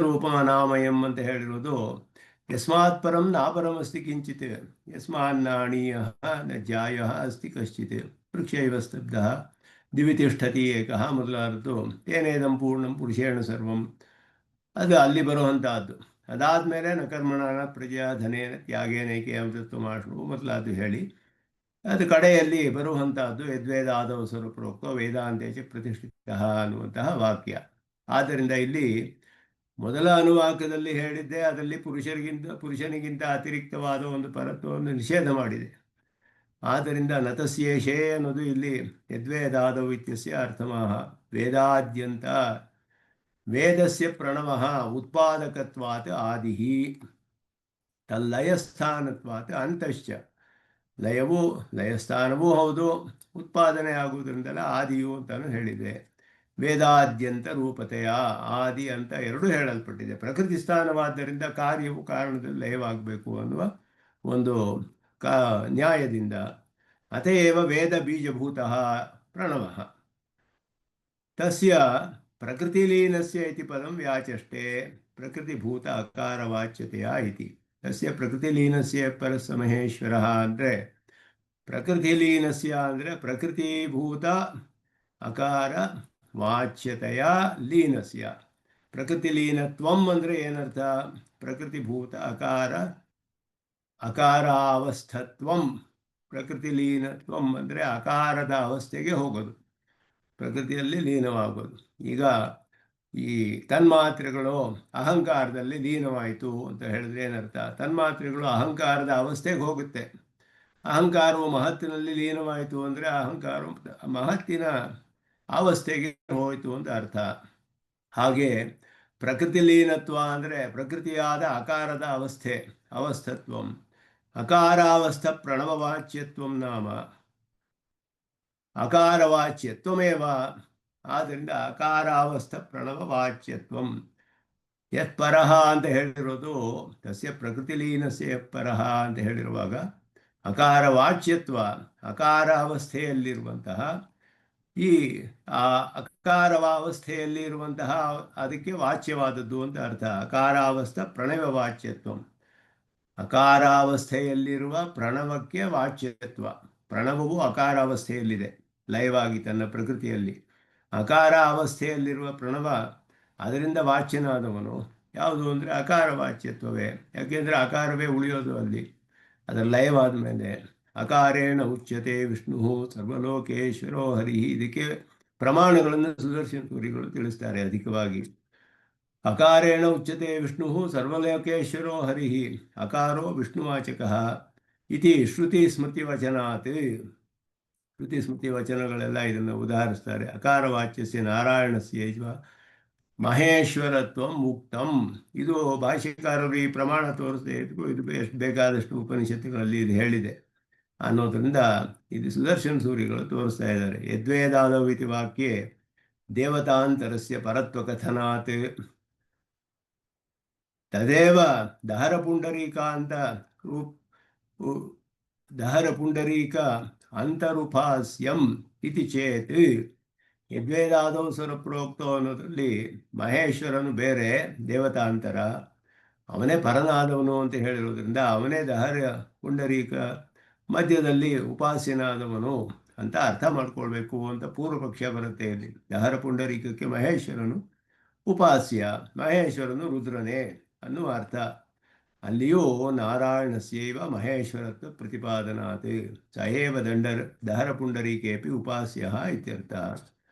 ರೂಪನಾಮಯಂ ಅಂತ ಹೇಳಿರೋದು ಯಸ್ಮಾತ್ ಪರಂ ನಾಪರಮಸ್ತಿ ಕಿಂಚಿತ್ ಯಸ್ಮಾನ್ನಾಣೀಯ ನ ಜಾಯ ಅಸ್ತಿ ಕಶ್ಚಿತ್ ವೃಕ್ಷೈವ ಸ್ತಬ್ಧ ದಿವಿತಿಷ್ಠತಿ ಏಕಃ ಮೊದಲಾದದ್ದು ತೇನೇದಂ ಪೂರ್ಣಂ ಪುರುಷೇಣ ಸರ್ವಂ, ಅದು ಅಲ್ಲಿ ಬರುವಂತಹದ್ದು. ಅದಾದಮೇಲೆ ನ ಕರ್ಮಣ ಪ್ರಜಾ ಧನೇನ ತ್ಯಾಗೇನೈಕೆ ಅಮೃತತ್ವ ಮಾಷ್ಣು ಮೊದಲಾದ್ದು ಹೇಳಿ ಅದು ಕಡೆಯಲ್ಲಿ ಬರುವಂತಹದ್ದು ಯದ್ವೇದಾದವ ಸ್ವರೂಪೋಕ್ತ ವೇದಾಂತೇಚ ಪ್ರತಿಷ್ಠಿತ ಅನ್ನುವಂತಹ ವಾಕ್ಯ. ಆದ್ದರಿಂದ ಇಲ್ಲಿ ಮೊದಲ ಅನುವಾಕದಲ್ಲಿ ಹೇಳಿದ್ದೆ ಅದರಲ್ಲಿ ಪುರುಷನಿಗಿಂತ ಅತಿರಿಕ್ತವಾದ ಒಂದು ಪರತ್ವವನ್ನು ನಿಷೇಧ ಮಾಡಿದೆ. ಆದ್ದರಿಂದ ನತಸ್ಯೇಷೇ ಅನ್ನೋದು ಇಲ್ಲಿ ಯದ್ವೇದಾದವು ಇತ್ಯಸ್ಯ ಅರ್ಥಮಃ. ವೇದಾದ್ಯಂತ ವೇದಸ್ಯ ಪ್ರಣವಃ ಉತ್ಪಾದಕತ್ವಾತ್ ಆದಿಃ ತಲ್ಲಯಸ್ಥಾನತ್ವಾತ್ ಅಂತಶ್ಚ. ಲಯಸ್ಥಾನವೂ ಹೌದು, ಉತ್ಪಾದನೆ ಆಗುವುದರಿಂದಲೇ ಆದಿಯು ಅಂತಾನು ಹೇಳಿದೆ. ವೇದಾದ್ಯಂತ ರೂಪತೆಯ ಆದಿ ಅಂತ ಎರಡೂ ಹೇಳಲ್ಪಟ್ಟಿದೆ. ಪ್ರಕೃತಿ ಸ್ಥಾನವಾದ್ದರಿಂದ ಕಾರ್ಯವು ಕಾರಣದಲ್ಲಿ ಲಯವಾಗಬೇಕು ಅನ್ನುವ ಒಂದು ನ್ಯಾಯದಿಂದ. ಅತಏವ ವೇದ ಬೀಜಭೂತಃ ಪ್ರಣವಃ ತಸ್ಯ ಪ್ರಕೃತಿಲೀನಸ್ಯ ಇತಿ ಪದಂ ವ್ಯಾಚಷ್ಟೆ ಪ್ರಕೃತಿಭೂತ ಅಕಾರವಾಚ್ಯತೆಯ ಇತಿ. ತಸ್ಯ ಪ್ರಕೃತಿಲೀನಸ್ಯ ಪರಸ್ಯ ಮಹೇಶ್ವರಃ ಅಂದರೆ ಪ್ರಕೃತಿಲೀನಸ್ಯ ಅಂದರೆ ಪ್ರಕೃತಿಭೂತ ಅಕಾರ ವಾಚ್ಯತೆಯ ಲೀನಸ್ಯ. ಪ್ರಕೃತಿಲೀನತ್ವಂ ಅಂದರೆ ಏನರ್ಥ? ಪ್ರಕೃತಿಭೂತ ಅಕಾರಾವಸ್ಥತ್ವಂ. ಪ್ರಕೃತಿಲೀನತ್ವಂ ಅಂದರೆ ಅಕಾರದ ಅವಸ್ಥೆಗೆ ಹೋಗೋದು, ಪ್ರಕೃತಿಯಲ್ಲಿ ಲೀನವಾಗೋದು. ಈಗ ಈ ತನ್ಮಾತ್ರೆಗಳು ಅಹಂಕಾರದಲ್ಲಿ ಲೀನವಾಯಿತು ಅಂತ ಹೇಳಿದ್ರೆ ಏನರ್ಥ? ತನ್ಮಾತ್ರೆಗಳು ಅಹಂಕಾರದ ಅವಸ್ಥೆಗೆ ಹೋಗುತ್ತೆ. ಅಹಂಕಾರವು ಮಹತ್ತಿನಲ್ಲಿ ಲೀನವಾಯಿತು ಅಂದರೆ ಅಹಂಕಾರವು ಮಹತ್ತಿನ ಅವಸ್ಥೆಗೆ ಹೋಯಿತು ಅಂತ ಅರ್ಥ. ಹಾಗೆ ಪ್ರಕೃತಿ ಲೀನತ್ವ ಅಂದರೆ ಪ್ರಕೃತಿಯಾದ ಅಕಾರದ ಅವಸ್ಥತ್ವಂ. ಅಕಾರಾವಸ್ಥ ಪ್ರಣವವಾಚ್ಯತ್ವಂ ನಾಮ ಅಕಾರವಾಚ್ಯತ್ವಮೇವ. ಆದ್ದರಿಂದ ಅಕಾರಾವಸ್ಥ ಪ್ರಣವವಾಚ್ಯತ್ವಂ. ಯತ್ ಪರಹ ಅಂತ ಹೇಳಿರೋದು ತಸ್ಯ ಪ್ರಕೃತಿಲೀನಸ್ಯ ಪರಹ ಅಂತ ಹೇಳಿರುವಾಗ ಅಕಾರವಾಚ್ಯತ್ವ, ಅಕಾರ ಅವಸ್ಥೆಯಲ್ಲಿರುವಂತಹ ಈ ಅಕಾರವಾವಸ್ಥೆಯಲ್ಲಿರುವಂತಹ ಅದಕ್ಕೆ ವಾಚ್ಯವಾದದ್ದು ಅಂತ ಅರ್ಥ. ಅಕಾರಾವಸ್ಥ ಪ್ರಣವವಾಚ್ಯತ್ವ, ಅಕಾರಾವಸ್ಥೆಯಲ್ಲಿರುವ ಪ್ರಣವಕ್ಕೆ ವಾಚ್ಯತ್ವ. ಪ್ರಣವವು ಅಕಾರಾವಸ್ಥೆಯಲ್ಲಿದೆ, ಲಯವಾಗಿ ತನ್ನ ಪ್ರಕೃತಿಯಲ್ಲಿ. ಅಕಾರ ಅವಸ್ಥೆಯಲ್ಲಿರುವ ಪ್ರಣವ ಅದರಿಂದ ವಾಚ್ಯನಾದವನು ಯಾವುದು ಅಂದರೆ ಅಕಾರ ವಾಚ್ಯತ್ವವೇ. ಯಾಕೆಂದರೆ ಅಕಾರವೇ ಉಳಿಯೋದು ಅಲ್ಲಿ, ಅದರ ಲಯವಾದ ಮೇಲೆ. ಅಕಾರೇಣ ಉಚ್ಯತೆ ವಿಷ್ಣು ಸರ್ವಲೋಕೇಶ್ವರೋ ಹರಿ. ಇದಕ್ಕೆ ಪ್ರಮಾಣಗಳನ್ನು ಸುದರ್ಶನ ಸೂರಿಗಳು ತಿಳಿಸ್ತಾರೆ ಅಧಿಕವಾಗಿ. ಅಕಾರೇಣ ಉಚ್ಯತೆ ವಿಷ್ಣು ಸರ್ವಲೋಕೇಶ್ವರೋ ಹರಿ ಅಕಾರೋ ವಿಷ್ಣುವಾಚಕಃ ಇತಿ ಶ್ರುತಿ ಸ್ಮೃತಿ ವಚನಾತ್. ಶ್ರುತಿ ಸ್ಮೃತಿ ವಚನಗಳೆಲ್ಲ ಇದನ್ನು ಉದಾಹರಿಸ್ತಾರೆ. ಅಕಾರವಾಚ್ಯಸ್ಯ ನಾರಾಯಣಸ್ಯ ಮಹೇಶ್ವರತ್ವ ಮುಕ್ತಂ. ಇದು ಭಾಷ್ಯಕಾರರು ಈ ಪ್ರಮಾಣ ತೋರಿಸದೇ ಇದ್ರು ಇದು ಎಷ್ಟು ಬೇಕಾದಷ್ಟು ಉಪನಿಷತ್ತುಗಳಲ್ಲಿ ಇದು ಹೇಳಿದೆ ಅನ್ನೋದ್ರಿಂದ ಇದು ಸುದರ್ಶನ ಸೂರಿಗಳು ತೋರಿಸ್ತಾ ಇದ್ದಾರೆ. ಯದ್ವೇದಾದೌ ಇತಿ ವಾಕ್ಯೆ ದೇವತಾಂತರಸ್ಯ ಪರತ್ವ ಕಥನಾತ್ ತದೇವ ದಹರ ಪುಂಡರೀಕಾಂತ ದಹರ ಪುಂಡರೀಕ ಅಂತರುಪಾಸ್ಯಂ ಇತಿ ಚೇತ್ ಯದ್ವೇದಾದೌ ಸ್ವರಪ್ರೋಕ್ತೋ ಅನ್ನೋದ್ರಲ್ಲಿ ಮಹೇಶ್ವರನು ಬೇರೆ ದೇವತಾಂತರ, ಅವನೇ ಪರನಾದವನು ಅಂತ ಹೇಳಿರೋದ್ರಿಂದ ಅವನೇ ದಹರ ಪುಂಡರೀಕ ಮಧ್ಯದಲ್ಲಿ ಉಪಾಸ್ಯನಾದವನು ಅಂತ ಅರ್ಥ ಮಾಡ್ಕೊಳ್ಬೇಕು ಅಂತ ಪೂರ್ವ ಪಕ್ಷ ಬರುತ್ತೆ. ಇಲ್ಲಿ ದಹರ ಪುಂಡರೀಕಕ್ಕೆ ಮಹೇಶ್ವರನು ಉಪಾಸ್ಯ, ಮಹೇಶ್ವರನು ರುದ್ರನೇ ಅನ್ನುವ ಅರ್ಥ. ಅಲ್ಲಿಯೂ ನಾರಾಯಣಸ್ಯೈವ ಮಹೇಶ್ವರತ್ವ ಪ್ರತಿಪಾದನಾತ್ ಸಹೇವ ದಹರ ಪುಂಡರೀಕೇಪಿ ಉಪಾಸ್ಯ ಇತ್ಯರ್ಥ.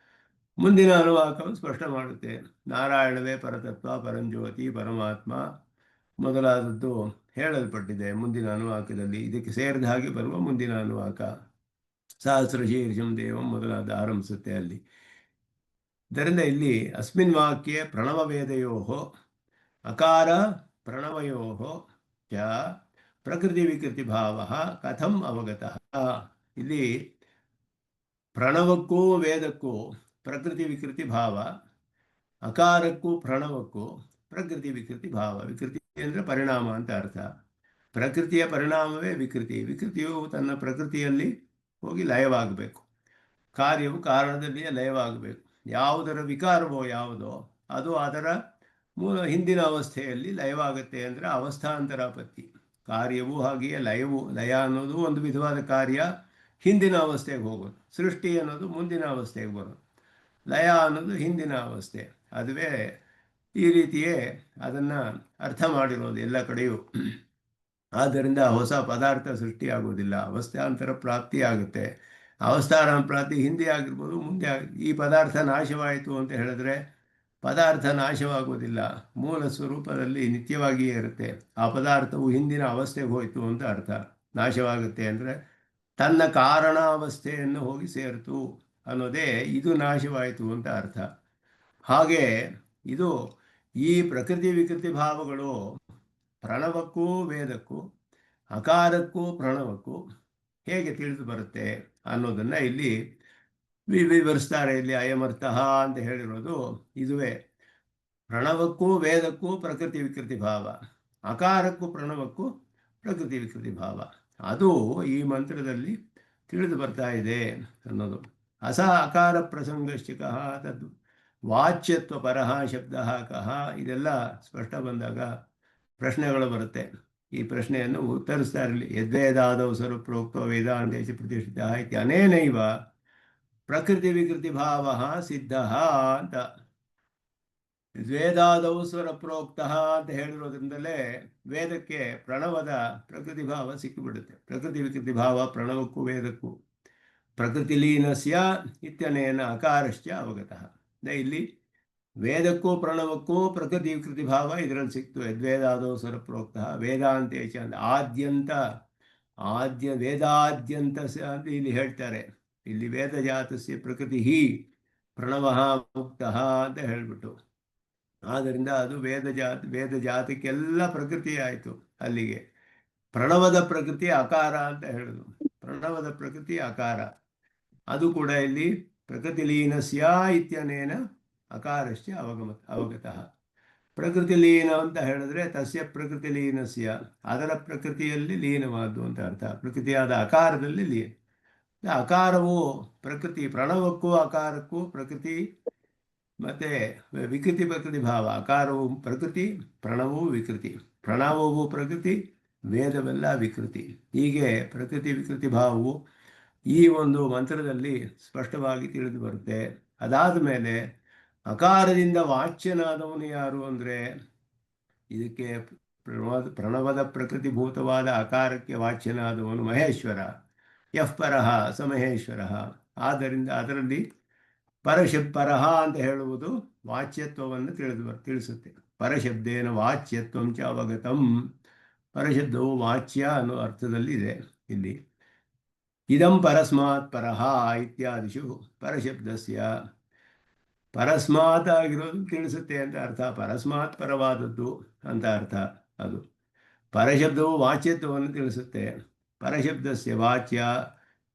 ಮುಂದಿನ ಅನುವಾಕವು ಸ್ಪಷ್ಟ ಮಾಡುತ್ತೆ. ನಾರಾಯಣವೇ ಪರತತ್ವ, ಪರಂಜ್ಯೋತಿ, ಪರಮಾತ್ಮ ಮೊದಲಾದದ್ದು ಹೇಳಲ್ಪಟ್ಟಿದೆ ಮುಂದಿನ ಅನುವಾಕದಲ್ಲಿ. ಇದಕ್ಕೆ ಸೇರಿದ ಹಾಗೆ ಬರುವ ಮುಂದಿನ ಅನುವಾಕ ಸಹಸ್ರಶೀರ್ಷಂ ದೇವಂ ಮೊದಲಾದ ಆರಂಭಿಸುತ್ತೆ ಅಲ್ಲಿ. ಇದರಿಂದ ಇಲ್ಲಿ ಅಸ್ಮಿನ್ ವಾಕ್ಯೆ ಪ್ರಣವವೇದಯೋ ಅಕಾರ ಪ್ರಣವಯೋ ಚ ಪ್ರಕೃತಿ ವಿಕೃತಿ ಭಾವ ಕಥಂ ಅವಗತಃ. ಇಲ್ಲಿ ಪ್ರಣವಕ್ಕೂ ವೇದಕ್ಕೂ ಪ್ರಕೃತಿ ವಿಕೃತಿ ಭಾವ, ಅಕಾರಕ್ಕೂ ಪ್ರಣವಕ್ಕೂ ಪ್ರಕೃತಿ ವಿಕೃತಿ ಭಾವ. ವಿಕೃತಿ ಅಂದರೆ ಪರಿಣಾಮ ಅಂತ ಅರ್ಥ. ಪ್ರಕೃತಿಯ ಪರಿಣಾಮವೇ ವಿಕೃತಿ. ವಿಕೃತಿಯು ತನ್ನ ಪ್ರಕೃತಿಯಲ್ಲಿ ಹೋಗಿ ಲಯವಾಗಬೇಕು, ಕಾರ್ಯವು ಕಾರಣದಲ್ಲಿಯೇ ಲಯವಾಗಬೇಕು. ಯಾವುದರ ವಿಕಾರವೋ ಯಾವುದೋ ಅದು ಅದರ ಮೂಲ ಹಿಂದಿನ ಅವಸ್ಥೆಯಲ್ಲಿ ಲಯವಾಗುತ್ತೆ ಅಂದರೆ ಅವಸ್ಥಾಂತರಾಪತ್ತಿ. ಕಾರ್ಯವೂ ಹಾಗೆಯೇ ಲಯ ಅನ್ನೋದು ಒಂದು ವಿಧವಾದ ಕಾರ್ಯ ಹಿಂದಿನ ಅವಸ್ಥೆಗೆ ಹೋಗೋದು. ಸೃಷ್ಟಿ ಅನ್ನೋದು ಮುಂದಿನ ಅವಸ್ಥೆಗೆ ಬರೋದು. ಲಯ ಅನ್ನೋದು ಹಿಂದಿನ ಅವಸ್ಥೆ. ಅದುವೇ ಈ ರೀತಿಯೇ ಅದನ್ನು ಅರ್ಥ ಮಾಡಿರೋದು ಎಲ್ಲ ಕಡೆಯೂ. ಆದ್ದರಿಂದ ಹೊಸ ಪದಾರ್ಥ ಸೃಷ್ಟಿಯಾಗೋದಿಲ್ಲ, ಅವಸ್ಥಾಂತರ ಪ್ರಾಪ್ತಿ ಆಗುತ್ತೆ. ಅವಸ್ಥಾನ ಪ್ರಾಪ್ತಿ ಹಿಂದೆ ಆಗಿರ್ಬೋದು, ಮುಂದೆ ಈ ಪದಾರ್ಥ ನಾಶವಾಯಿತು ಅಂತ ಹೇಳಿದ್ರೆ ಪದಾರ್ಥ ನಾಶವಾಗುವುದಿಲ್ಲ, ಮೂಲ ಸ್ವರೂಪದಲ್ಲಿ ನಿತ್ಯವಾಗಿಯೇ ಇರುತ್ತೆ. ಆ ಪದಾರ್ಥವು ಹಿಂದಿನ ಅವಸ್ಥೆಗೆ ಹೋಯಿತು ಅಂತ ಅರ್ಥ. ನಾಶವಾಗುತ್ತೆ ಅಂದರೆ ತನ್ನ ಕಾರಣಾವಸ್ಥೆಯನ್ನು ಹೋಗಿ ಸೇರಿತು ಅನ್ನೋದೇ ಇದು ನಾಶವಾಯಿತು ಅಂತ ಅರ್ಥ. ಹಾಗೆ ಇದು ಈ ಪ್ರಕೃತಿ ವಿಕೃತಿ ಭಾವಗಳು ಪ್ರಣವಕ್ಕೂ ವೇದಕ್ಕೂ ಅಕಾರಕ್ಕೂ ಪ್ರಣವಕ್ಕೂ ಹೇಗೆ ತಿಳಿದು ಬರುತ್ತೆ ಅನ್ನೋದನ್ನು ಇಲ್ಲಿ ವಿವರಿಸ್ತಾರೆ. ಇಲ್ಲಿ ಅಯಮರ್ಥಃ ಅಂತ ಹೇಳಿರೋದು ಇದುವೇ. ಪ್ರಣವಕ್ಕೂ ವೇದಕ್ಕೂ ಪ್ರಕೃತಿ ವಿಕೃತಿ ಭಾವ, ಅಕಾರಕ್ಕೂ ಪ್ರಣವಕ್ಕೂ ಪ್ರಕೃತಿ ವಿಕೃತಿ ಭಾವ, ಅದು ಈ ಮಂತ್ರದಲ್ಲಿ ತಿಳಿದು ಬರ್ತಾ ಇದೆ ಅನ್ನೋದು. ಅಸ ಅಕಾರ ಪ್ರಸಂಗಶ್ಚ ಕಃ ತದ್ ವಾಚ್ಯತ್ವ ಪರಃ ಶಬ್ದ ಕಃ. ಇದೆಲ್ಲ ಸ್ಪಷ್ಟ ಬಂದಾಗ ಪ್ರಶ್ನೆಗಳು ಬರುತ್ತೆ. ಈ ಪ್ರಶ್ನೆಯನ್ನು ಉತ್ತರಿಸ್ತಾ ಇರಲಿ. ಯದ್ವೇದಾದೌ ಸ್ವರೂಪ್ರೋಕ್ತೋ ವೇದಾಂತೇಶ ಪ್ರತಿಷ್ಠಿತ ಇತಿ ಅನೇನೈವ ಪ್ರಕೃತಿ ವಿಕೃತಿ ಭಾವ ಸಿದ್ಧ ಅಂತ. ವೇದಾದೌ ಸ್ವರ ಪ್ರೋಕ್ತ ಅಂತ ಹೇಳಿರೋದ್ರಿಂದಲೇ ವೇದಕ್ಕೆ ಪ್ರಣವದ ಪ್ರಕೃತಿ ಭಾವ ಸಿಕ್ಕಿಬಿಡುತ್ತೆ. ಪ್ರಕೃತಿ ವಿಕೃತಿ ಭಾವ ಪ್ರಣವಕ್ಕೂ ವೇದಕ್ಕೂ. ಪ್ರಕೃತಿ ಲೀನಸ್ಯ ಇತ್ಯನೇನ ಅಕಾರಶ್ಚ ಅವಗತಃ. ಇಲ್ಲಿ ವೇದಕ್ಕೂ ಪ್ರಣವಕ್ಕೂ ಪ್ರಕೃತಿ ವಿಕೃತಿ ಭಾವ ಇದರಲ್ಲಿ ಸಿಕ್ತು. ಯದ್ವೇದಾದೌ ಸ್ವರ ಪ್ರೋಕ್ತ ವೇದಾಂತೇಶ ವೇದಾದ್ಯಂತ ಅಂತ ಇಲ್ಲಿ ಹೇಳ್ತಾರೆ. ಇಲ್ಲಿ ವೇದಜಾತಸ್ಯ ಪ್ರಕೃತಿ ಪ್ರಣವ ಮುಕ್ತ ಅಂತ ಹೇಳ್ಬಿಟ್ಟು, ಆದ್ದರಿಂದ ಅದು ವೇದಜಾತಕ್ಕೆಲ್ಲ ಪ್ರಕೃತಿ ಆಯಿತು. ಅಲ್ಲಿಗೆ ಪ್ರಣವದ ಪ್ರಕೃತಿ ಅಕಾರ ಅಂತ ಹೇಳುದು. ಪ್ರಣವದ ಪ್ರಕೃತಿ ಅಕಾರ, ಅದು ಕೂಡ ಇಲ್ಲಿ ಪ್ರಕೃತಿ ಲೀನಸ್ಯ ಇತ್ಯನೇನ ಅಕಾರಶ್ಚ ಅವಗತಃ. ಪ್ರಕೃತಿ ಲೀನ ಅಂತ ಹೇಳಿದ್ರೆ ತಸ್ಯ ಪ್ರಕೃತಿ ಲೀನಸ್ಯ, ಅದರ ಪ್ರಕೃತಿಯಲ್ಲಿ ಲೀನವಾದ್ದು ಅಂತ ಅರ್ಥ. ಪ್ರಕೃತಿಯಾದ ಅಕಾರದಲ್ಲಿ ಲೀನ. ಅಕಾರವು ಪ್ರಕೃತಿ, ಪ್ರಣವಕ್ಕೂ ಅಕಾರಕ್ಕೂ ಪ್ರಕೃತಿ ಮತ್ತೆ ವಿಕೃತಿ ಪ್ರಕೃತಿ ಭಾವ. ಅಕಾರವು ಪ್ರಕೃತಿ, ಪ್ರಣವೂ ವಿಕೃತಿ, ಪ್ರಣವವು ಪ್ರಕೃತಿ, ವೇದವೆಲ್ಲ ವಿಕೃತಿ. ಹೀಗೆ ಪ್ರಕೃತಿ ವಿಕೃತಿ ಭಾವವು ಈ ಒಂದು ಮಂತ್ರದಲ್ಲಿ ಸ್ಪಷ್ಟವಾಗಿ ತಿಳಿದು ಬರುತ್ತೆ. ಅದಾದ ಮೇಲೆ ಅಕಾರದಿಂದ ವಾಚ್ಯನಾದವನು ಯಾರು ಅಂದರೆ, ಇದಕ್ಕೆ ಪ್ರಣವದ ಪ್ರಕೃತಿಭೂತವಾದ ಅಕಾರಕ್ಕೆ ವಾಚ್ಯನಾದವನು ಮಹೇಶ್ವರ. ಯಃ ಪರಃ ಸ ಮಹೇಶ್ವರ. ಆದ್ದರಿಂದ ಅದರಲ್ಲಿ ಪರಃ ಅಂತ ಹೇಳುವುದು ವಾಚ್ಯತ್ವವನ್ನು ತಿಳಿಸುತ್ತೆ. ಪರಶಬ್ದೇನ ವಾಚ್ಯತ್ವಂ ಚ ಅವಗತಂ. ಪರಶಬ್ದವು ವಾಚ್ಯ ಅನ್ನೋ ಅರ್ಥದಲ್ಲಿ ಇದೆ. ಇಲ್ಲಿ ಇದಂ ಪರಸ್ಮಾತ್ ಪರಃ ಇತ್ಯಾದಿಷು ಪರಶಬ್ದಸ್ಯ ಪರಸ್ಮಾತ್ ಆಗಿರೋದು ತಿಳಿಸುತ್ತೆ ಅಂತ ಅರ್ಥ. ಪರಸ್ಮಾತ್ ಪರವಾದದ್ದು ಅಂತ ಅರ್ಥ. ಅದು ಪರಶಬ್ದವು ವಾಚ್ಯತ್ವವನ್ನು ತಿಳಿಸುತ್ತೆ. ಪರಶಬ್ದಸ್ಯ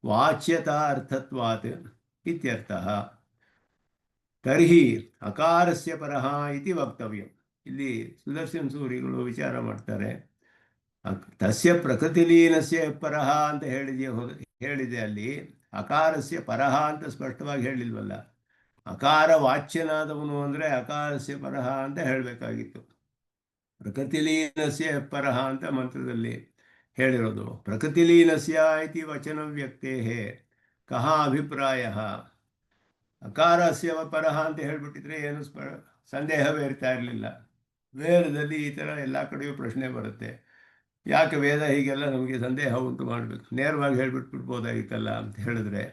ವಾಚ್ಯತಾ ಅರ್ಥತ್ವಾತ್ ಇತ್ಯರ್ಥಃ. ತರ್ಹಿ ಅಕಾರಸ್ಯ ಪರಃ ಇತಿ ವಕ್ತವ್ಯ. ಇಲ್ಲಿ ಸುದರ್ಶನ್ ಸೂರಿಗಳು ವಿಚಾರ ಮಾಡ್ತಾರೆ. ತಸ್ಯ ಪ್ರಕೃತಿಲೀನಸ್ಯ ಪರಃ ಅಂತ ಹೇಳಿದೆ ಅಲ್ಲಿ. ಅಕಾರಸ್ಯ ಪರಃ ಅಂತ ಸ್ಪಷ್ಟವಾಗಿ ಹೇಳಿಲ್ವಲ್ಲ. ಅಕಾರ ವಾಚ್ಯನಾದವನು ಅಂದರೆ ಅಕಾರಸ್ಯ ಪರಃ ಅಂತ ಹೇಳಬೇಕಾಗಿತ್ತು. ಪ್ರಕೃತಿಲೀನಸ್ಯ ಪರಃ ಅಂತ ಮಂತ್ರದಲ್ಲಿ ಹೇಳಿರೋದು. ಪ್ರಕೃತಿಲೀನಸ್ಯ ಇತಿ ವಚನ ವ್ಯಕ್ತೇ ಕಹ ಅಭಿಪ್ರಾಯ. ಅಕಾರಸ್ಯ ಪರಃ ಅಂತ ಹೇಳಿಬಿಟ್ಟಿದ್ರೆ ಏನು ಸಂದೇಹವೇ ಇರ್ತಾ ಇರಲಿಲ್ಲ. ವೇದದಲ್ಲಿ ಈ ಥರ ಎಲ್ಲ ಕಡೆಯೂ ಪ್ರಶ್ನೆ ಬರುತ್ತೆ. ಯಾಕೆ ವೇದ ಹೀಗೆಲ್ಲ ನಮಗೆ ಸಂದೇಹ ಉಂಟು ಮಾಡಬೇಕು? ನೇರವಾಗಿ ಹೇಳಿಬಿಟ್ಬಿಡ್ಬೋದಾಗಿತ್ತಲ್ಲ ಅಂತ ಹೇಳಿದ್ರೆ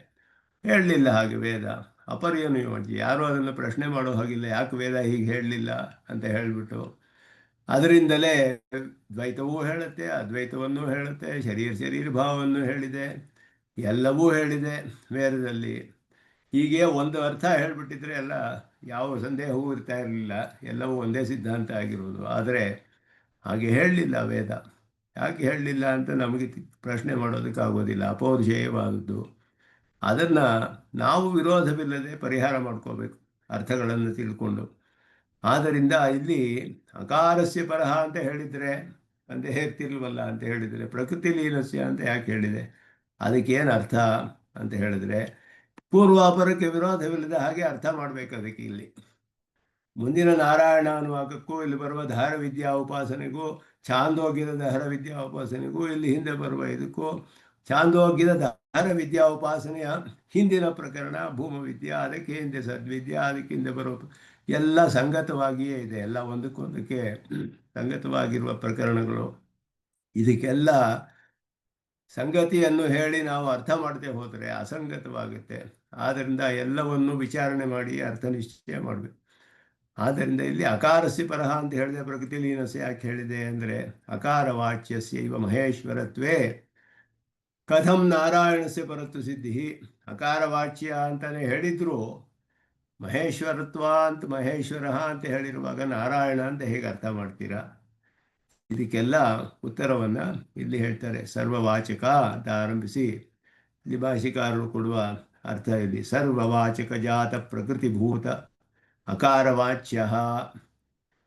ಹೇಳಲಿಲ್ಲ ಹಾಗೆ ವೇದ. ಅಪರ್ಯನು ಯೋಜಿ, ಯಾರೂ ಅದನ್ನು ಪ್ರಶ್ನೆ ಮಾಡೋ ಹಾಗಿಲ್ಲ. ಯಾಕೆ ವೇದ ಹೀಗೆ ಹೇಳಲಿಲ್ಲ ಅಂತ ಹೇಳಿಬಿಟ್ಟು ಅದರಿಂದಲೇ ದ್ವೈತವೂ ಹೇಳುತ್ತೆ, ಅದ್ವೈತವನ್ನೂ ಹೇಳುತ್ತೆ, ಶರೀರ ಭಾವವನ್ನು ಹೇಳಿದೆ, ಎಲ್ಲವೂ ಹೇಳಿದೆ ವೇದದಲ್ಲಿ. ಹೀಗೆ ಒಂದು ಅರ್ಥ ಹೇಳಿಬಿಟ್ಟಿದ್ರೆ ಎಲ್ಲ ಯಾವ ಸಂದೇಹವೂ ಇರ್ತಾ ಇರಲಿಲ್ಲ, ಎಲ್ಲವೂ ಒಂದೇ ಸಿದ್ಧಾಂತ ಆಗಿರೋದು. ಆದರೆ ಹಾಗೆ ಹೇಳಲಿಲ್ಲ ವೇದ. ಯಾಕೆ ಹೇಳಲಿಲ್ಲ ಅಂತ ನಮಗೆ ಪ್ರಶ್ನೆ ಮಾಡೋದಕ್ಕಾಗೋದಿಲ್ಲ. ಅಪೌರುಷೇಯವಾದದ್ದು. ಅದನ್ನು ನಾವು ವಿರೋಧವಿಲ್ಲದೆ ಪರಿಹಾರ ಮಾಡ್ಕೋಬೇಕು ಅರ್ಥಗಳನ್ನು ತಿಳ್ಕೊಂಡು. ಆದ್ದರಿಂದ ಇಲ್ಲಿ ಅಕಾರಸ್ಯ ಪರಹ ಅಂತ ಹೇಳಿದರೆ ಸಂದೇಹ ಇರ್ತಿಲ್ವಲ್ಲ ಅಂತ ಹೇಳಿದರೆ, ಪ್ರಕೃತಿ ಲೀನಸ್ಯ ಅಂತ ಯಾಕೆ ಹೇಳಿದೆ, ಅದಕ್ಕೇನು ಅರ್ಥ ಅಂತ ಹೇಳಿದ್ರೆ ಪೂರ್ವಾಪರಕ್ಕೆ ವಿರೋಧವಿಲ್ಲದ ಹಾಗೆ ಅರ್ಥ ಮಾಡಬೇಕು ಅದಕ್ಕೆ. ಇಲ್ಲಿ ಮುಂದಿನ ನಾರಾಯಣ ಅನ್ನುವಾಗಕ್ಕೂ ಇಲ್ಲಿ ಬರುವ ಧಾರ ವಿದ್ಯಾ ಉಪಾಸನೆಗೂ, ಛಾಂದೋಗ್ಯದ ದಹರ ವಿದ್ಯಾ ಉಪಾಸನೆಗೂ, ಇಲ್ಲಿ ಹಿಂದೆ ಬರುವ ಇದಕ್ಕೂ, ಛಾಂದೋಗ್ಯದ ದಹರ ವಿದ್ಯಾ ಉಪಾಸನೆಯ ಹಿಂದಿನ ಪ್ರಕರಣ ಭೂಮವಿದ್ಯಾ, ಅದಕ್ಕೆ ಹಿಂದೆ ಸದ್ವಿದ್ಯಾ, ಅದಕ್ಕೆ ಹಿಂದೆ ಬರುವ ಎಲ್ಲ ಸಂಗತವಾಗಿಯೇ ಇದೆ. ಎಲ್ಲ ಒಂದಕ್ಕೊಂದಕ್ಕೆ ಸಂಗತವಾಗಿರುವ ಪ್ರಕರಣಗಳು. ಇದಕ್ಕೆಲ್ಲ ಸಂಗತಿಯನ್ನು ಹೇಳಿ ನಾವು ಅರ್ಥ ಮಾಡದೆ ಹೋದರೆ ಅಸಂಗತವಾಗುತ್ತೆ. ಆದ್ದರಿಂದ ಎಲ್ಲವನ್ನು ವಿಚಾರಣೆ ಮಾಡಿ ಅರ್ಥ ನಿಶ್ಚಯ ಮಾಡಬೇಕು. ಆದ್ದರಿಂದ ಇಲ್ಲಿ ಅಕಾರಸ್ಯ ಪರಹ ಅಂತ ಹೇಳಿದೆ. ಪ್ರಕೃತಿ ಲೀನಸ್ಯ ಯಾಕೆ ಹೇಳಿದೆ ಅಂದರೆ ಅಕಾರ ವಾಚ್ಯಸ್ಯ ಇವ ಮಹೇಶ್ವರತ್ವೇ ಕಥಂ ನಾರಾಯಣಸ್ಯ ಪರತ್ವ ಸಿದ್ಧಿ. ಅಕಾರ ವಾಚ್ಯ ಅಂತಲೇ ಹೇಳಿದ್ರು ಮಹೇಶ್ವರತ್ವ ಅಂತ ಮಹೇಶ್ವರ ಅಂತ ಹೇಳಿರುವಾಗ ನಾರಾಯಣ ಅಂತ ಹೇಗೆ ಅರ್ಥ ಮಾಡ್ತೀರಾ? ಇದಕ್ಕೆಲ್ಲ ಉತ್ತರವನ್ನು ಇಲ್ಲಿ ಹೇಳ್ತಾರೆ. ಸರ್ವವಾಚಕ ಅಂತ ಆರಂಭಿಸಿ ಇಲ್ಲಿ ಭಾಷಿಕಾರರು ಕೊಡುವ ಅರ್ಥ ಇಲ್ಲಿ ಸರ್ವವಾಚಕ ಜಾತ ಪ್ರಕೃತಿಭೂತ ಅಕಾರವಾಚ್ಯ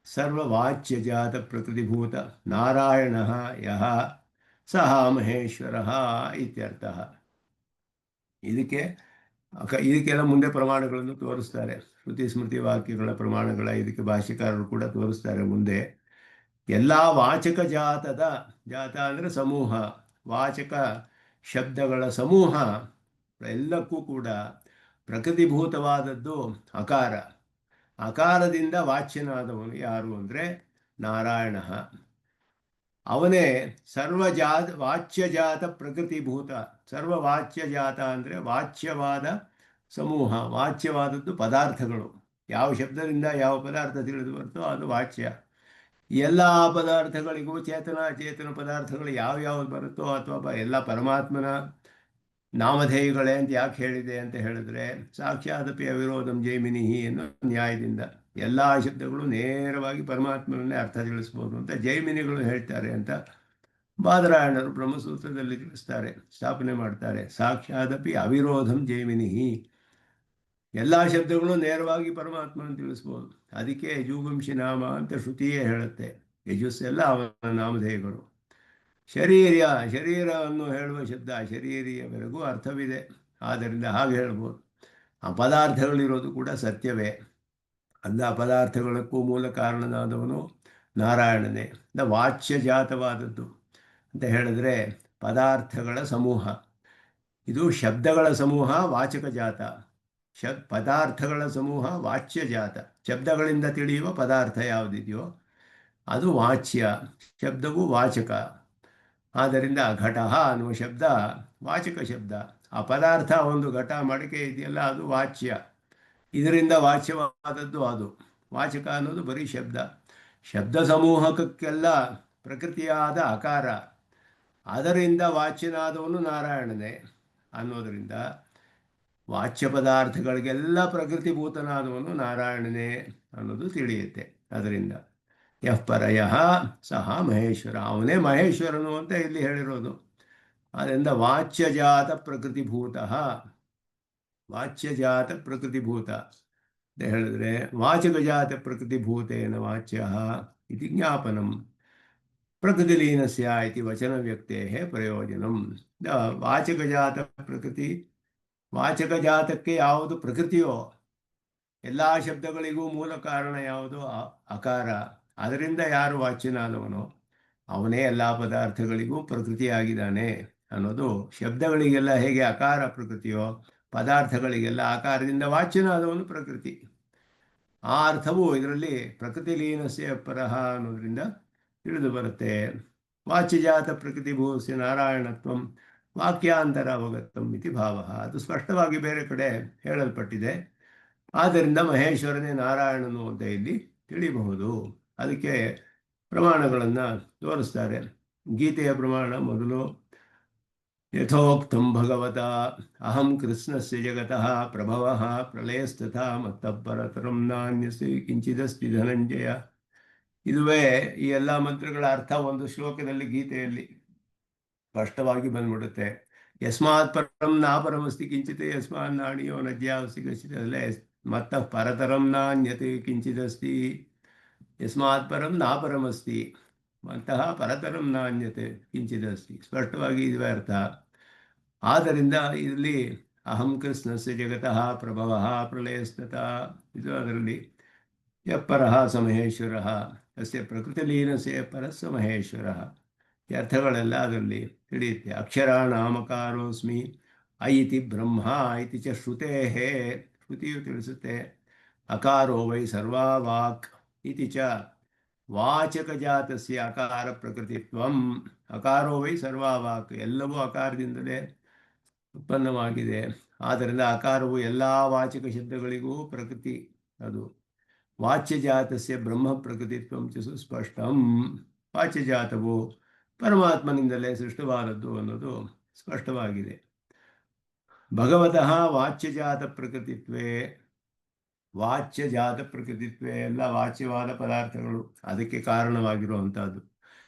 ಸರ್ವವಾಚ್ಯ ಜಾತ ಪ್ರಕೃತಿಭೂತ ನಾರಾಯಣ ಯಹ ಸಹ ಮಹೇಶ್ವರ ಇತ್ಯರ್ಥ. ಇದಕ್ಕೆಲ್ಲ ಮುಂದೆ ಪ್ರಮಾಣಗಳನ್ನು ತೋರಿಸ್ತಾರೆ. ಶ್ರುತಿ ಸ್ಮೃತಿ ವಾಕ್ಯಗಳ ಪ್ರಮಾಣಗಳ ಇದಕ್ಕೆ ಭಾಷಿಕಾರರು ಕೂಡ ತೋರಿಸ್ತಾರೆ ಮುಂದೆ. ಎಲ್ಲ ವಾಚಕ ಜಾತ ಅಂದರೆ ಸಮೂಹ, ವಾಚಕ ಶಬ್ದಗಳ ಸಮೂಹ ಎಲ್ಲಕ್ಕೂ ಕೂಡ ಪ್ರಕೃತಿಭೂತವಾದದ್ದು ಅಕಾರ. ಅಕಾರದಿಂದ ವಾಚ್ಯನಾದವನು ಯಾರು ಅಂದರೆ ನಾರಾಯಣ. ಅವನೇ ವಾಚ್ಯಜಾತ ಪ್ರಕೃತಿಭೂತ. ಸರ್ವವಾಚ್ಯಜಾತ ಅಂದರೆ ವಾಚ್ಯವಾದ ಸಮೂಹ. ವಾಚ್ಯವಾದದ್ದು ಪದಾರ್ಥಗಳು. ಯಾವ ಶಬ್ದದಿಂದ ಯಾವ ಪದಾರ್ಥ ತಿಳಿದು ಬರ್ತೋ ಅದು ವಾಚ್ಯ. ಎಲ್ಲ ಪದಾರ್ಥಗಳಿಗೂ ಚೇತನ ಪದಾರ್ಥಗಳು ಯಾವ್ಯಾವ್ದು ಬರುತ್ತೋ ಅಥವಾ ಎಲ್ಲ ಪರಮಾತ್ಮನ ನಾಮಧೇಯಗಳೇ ಅಂತ ಯಾಕೆ ಹೇಳಿದೆ ಅಂತ ಹೇಳಿದ್ರೆ ಸಾಕ್ಷಾದಪಿ ಅವಿರೋಧಂ ಜೈಮಿನಿಹಿ ಅನ್ನೋ ನ್ಯಾಯದಿಂದ ಎಲ್ಲ ಶಬ್ದಗಳು ನೇರವಾಗಿ ಪರಮಾತ್ಮನನ್ನೇ ಅರ್ಥ ತಿಳಿಸ್ಬೋದು ಅಂತ ಜೈಮಿನಿಗಳು ಹೇಳ್ತಾರೆ ಅಂತ ಬಾದರಾಯಣರು ಬ್ರಹ್ಮಸೂತ್ರದಲ್ಲಿ ತಿಳಿಸ್ತಾರೆ, ಸ್ಥಾಪನೆ ಮಾಡ್ತಾರೆ. ಸಾಕ್ಷಾದಪಿ ಅವಿರೋಧಂ ಜೈಮಿನಿಹಿ, ಎಲ್ಲ ಶಬ್ದಗಳು ನೇರವಾಗಿ ಪರಮಾತ್ಮನ ತಿಳಿಸ್ಬೋದು. ಅದಕ್ಕೆ ಯಜುವಂಶಿ ನಾಮ ಅಂತ ಶ್ರುತಿಯೇ ಹೇಳುತ್ತೆ. ಯಜಸ್ಸೆಲ್ಲ ಅವನ ನಾಮಧೇಯಗಳು. ಶರೀರವನ್ನು ಹೇಳುವ ಶಬ್ದ ಶರೀರಿಯವರೆಗೂ ಅರ್ಥವಿದೆ. ಆದ್ದರಿಂದ ಹಾಗೆ ಹೇಳ್ಬೋದು. ಆ ಪದಾರ್ಥಗಳಿರೋದು ಕೂಡ ಸತ್ಯವೇ. ಎಲ್ಲ ಪದಾರ್ಥಗಳಕ್ಕೂ ಮೂಲ ಕಾರಣನಾದವನು ನಾರಾಯಣನೇ. ವಾಚ್ಯಜಾತವಾದದ್ದು ಅಂತ ಹೇಳಿದ್ರೆ ಪದಾರ್ಥಗಳ ಸಮೂಹ. ಇದು ಶಬ್ದಗಳ ಸಮೂಹ ವಾಚಕ ಜಾತ, ಪದಾರ್ಥಗಳ ಸಮೂಹ ವಾಚ್ಯ ಜಾತ. ಶಬ್ದಗಳಿಂದ ತಿಳಿಯುವ ಪದಾರ್ಥ ಯಾವುದಿದೆಯೋ ಅದು ವಾಚ್ಯ, ಶಬ್ದವು ವಾಚಕ. ಆದ್ದರಿಂದ ಘಟ ಅನ್ನುವ ಶಬ್ದ ವಾಚಕ ಶಬ್ದ. ಆ ಪದಾರ್ಥ ಒಂದು ಘಟ ಮಡಿಕೆ ಇದೆಯಲ್ಲ ಅದು ವಾಚ್ಯ, ಇದರಿಂದ ವಾಚ್ಯವಾದದ್ದು ಅದು. ವಾಚಕ ಅನ್ನೋದು ಬರೀ ಶಬ್ದ ಸಮೂಹಕ್ಕೆಲ್ಲ ಪ್ರಕೃತಿಯಾದ ಅಕಾರ, ಅದರಿಂದ ವಾಚ್ಯನಾದವನು ನಾರಾಯಣನೇ ಅನ್ನೋದರಿಂದ ವಾಚ್ಯ ಪದಾರ್ಥಗಳಿಗೆಲ್ಲ ಪ್ರಕೃತಿಭೂತನಾದವನು ನಾರಾಯಣನೇ ಅನ್ನೋದು ತಿಳಿಯುತ್ತೆ. ಅದರಿಂದ ಯಃ ಪರಯಃ ಸಹ ಮಹೇಶ್ವರ, ಅವನೇ ಮಹೇಶ್ವರನು ಅಂತ ಇಲ್ಲಿ ಹೇಳಿರೋದು. ಅದರಿಂದ ವಾಚ್ಯಜಾತ ಪ್ರಕೃತಿಭೂತ, ವಾಚ್ಯಜಾತ ಪ್ರಕೃತಿಭೂತ ಅಂತ ಹೇಳಿದ್ರೆ ವಾಚಕಜಾತ ಪ್ರಕೃತಿಭೂತೇನ ವಾಚ್ಯ ಇತಿ ಜ್ಞಾಪನಂ ಪ್ರಕೃತಿಲೀನಸ್ಯ ಇತಿ ವಚನವ್ಯಕ್ತೇಃ ಪ್ರಯೋಜನಂ. ವಾಚಕಜಾತ ಪ್ರಕೃತಿ, ವಾಚಕಜಾತಕ್ಕೆ ಯಾವುದು ಪ್ರಕೃತಿಯೋ, ಎಲ್ಲ ಶಬ್ದಗಳಿಗೂ ಮೂಲ ಕಾರಣ ಯಾವುದು? ಅಕಾರ. ಅದರಿಂದ ಯಾರು ವಾಚ್ಯನಾದವನೋ ಅವನೇ ಎಲ್ಲ ಪದಾರ್ಥಗಳಿಗೂ ಪ್ರಕೃತಿಯಾಗಿದ್ದಾನೆ ಅನ್ನೋದು. ಶಬ್ದಗಳಿಗೆಲ್ಲ ಹೇಗೆ ಅಕಾರ ಪ್ರಕೃತಿಯೋ, ಪದಾರ್ಥಗಳಿಗೆಲ್ಲ ಆಕಾರದಿಂದ ವಾಚ್ಯನಾದವನು ಪ್ರಕೃತಿ. ಆ ಅರ್ಥವು ಇದರಲ್ಲಿ ಪ್ರಕೃತಿ ಲೀನಸ್ಯ ಪರಹ ಅನ್ನೋದ್ರಿಂದ ತಿಳಿದು ಬರುತ್ತೆ. ವಾಚ್ಯಜಾತ ಪ್ರಕೃತಿಭೂಸ್ಯ ನಾರಾಯಣತ್ವಂ ವಾಕ್ಯಾಂತರ ಅವಗತಂ ಇತಿ ಭಾವ. ಅದು ಸ್ಪಷ್ಟವಾಗಿ ಬೇರೆ ಕಡೆ ಹೇಳಲ್ಪಟ್ಟಿದೆ. ಆದ್ದರಿಂದ ಮಹೇಶ್ವರನೇ ನಾರಾಯಣನು ಅಂತ ಇಲ್ಲಿ ತಿಳಿಬಹುದು. ಅದಕ್ಕೆ ಪ್ರಮಾಣಗಳನ್ನು ತೋರಿಸ್ತಾರೆ. ಗೀತೆಯ ಪ್ರಮಾಣ ಮೊದಲು ಯಥೋಕ್ತಂ ಭಗವತ ಅಹಂ ಕೃಷ್ಣಸ್ಯ ಜಗತಃ ಪ್ರಭವಃ ಪ್ರಳಯಸ್ತಥಾ ಮತ್ತಃ ಪರತರಂ ನಾನ್ಯಸ್ತಿ ಕಿಂಚಿದಸ್ತಿ ಧನಂಜಯ. ಇದುವೇ ಈ ಎಲ್ಲ ಮಂತ್ರಗಳ ಅರ್ಥ ಒಂದು ಶ್ಲೋಕದಲ್ಲಿ ಗೀತೆಯಲ್ಲಿ ಸ್ಪಷ್ಟವಾಗಿ ಬಂದ್ಬಿಡುತ್ತೆ. ಯಸ್ಮಾತ್ ಪರಂ ನಾಪರಮಸ್ತಿ ಕಿಂಚಿತ್ ಯಸ್ಮಾನ್ ನಾಣಿಯೋ ನಜ್ಯಾವಸ್ತಿ ಕಶ್ಚಿತ್. ಅಲ್ಲೇ ಮತ್ತಃ ಪರತರಂ ನಾನ್ಯತೆ ಕಿಂಚಿದಸ್ತಿ, ಯಸ್ಮಾತ್ ಪರಂ ನಾಪರಮಸ್ತಿ ಮತ್ತಃ ಪರತರಂ ನಾನ್ಯತೆ ಕಿಂಚಿದಸ್ತಿ, ಸ್ಪಷ್ಟವಾಗಿ ಇದುವೇ ಅರ್ಥ. ಆದ್ದರಿಂದ ಇಲ್ಲಿ ಅಹಂ ಕೃಷ್ಣಸ್ಯ ಜಗತಃ ಪ್ರಭವಃ ಪ್ರಳಯಸ್ತಥಾ, ಇದು ಅದರಲ್ಲಿ ಯಪ್ಪರಃ ಸ ಮಹೇಶ್ವರಃ ಅಸ್ಯ ಪ್ರಕೃತಿಲೀನಸ್ಯ ಪರಃ ಸ ಮಹೇಶ್ವರಃ ಈ ಅರ್ಥಗಳೆಲ್ಲ ಅದರಲ್ಲಿ ತಿಳಿಯುತ್ತೆ. ಅಕ್ಷರಾಣಾಮಕಾರೋಸ್ಮಿ ಐತಿ ಬ್ರಹ್ಮ ಐತಿ ಚ ಶ್ರುತೇಃ, ಶ್ರುತಿಯು ತಿಳಿಸುತ್ತೆ. ಅಕಾರೋ ವೈ ಸರ್ವಾ ವಾಕ್ ಇತಿ ಚ ವಾಚಕಜಾತಸ್ಯ ಅಕಾರ ಪ್ರಕೃತಿತ್ವಂ. ಅಕಾರೋ ವೈ ಸರ್ವಾ ವಾಕ್, ಎಲ್ಲವೂ ಅಕಾರದಿಂದಲೇ ಉತ್ಪನ್ನವಾಗಿದೆ. ಆದ್ದರಿಂದ ಅಕಾರವು ಎಲ್ಲ ವಾಚಕ ಶಬ್ದಗಳಿಗೂ ಪ್ರಕೃತಿ. ಅದು ವಾಚ್ಯಜಾತಸ್ಯ ಬ್ರಹ್ಮ ಪ್ರಕೃತಿತ್ವಂ ಚ ಸುಸ್ಪಷ್ಟಂ. ವಾಚ್ಯಜಾತವು ಪರಮಾತ್ಮನಿಂದಲೇ ಸೃಷ್ಟವಾದದ್ದು ಅನ್ನೋದು ಸ್ಪಷ್ಟವಾಗಿದೆ. ಭಗವತಃ ವಾಚ್ಯಜಾತ ಪ್ರಕೃತಿತ್ವೇ, ವಾಚ್ಯಜಾತ ಪ್ರಕೃತಿತ್ವೇ ಎಲ್ಲ ವಾಚ್ಯವಾದ ಪದಾರ್ಥಗಳು ಅದಕ್ಕೆ ಕಾರಣವಾಗಿರುವಂಥದ್ದು.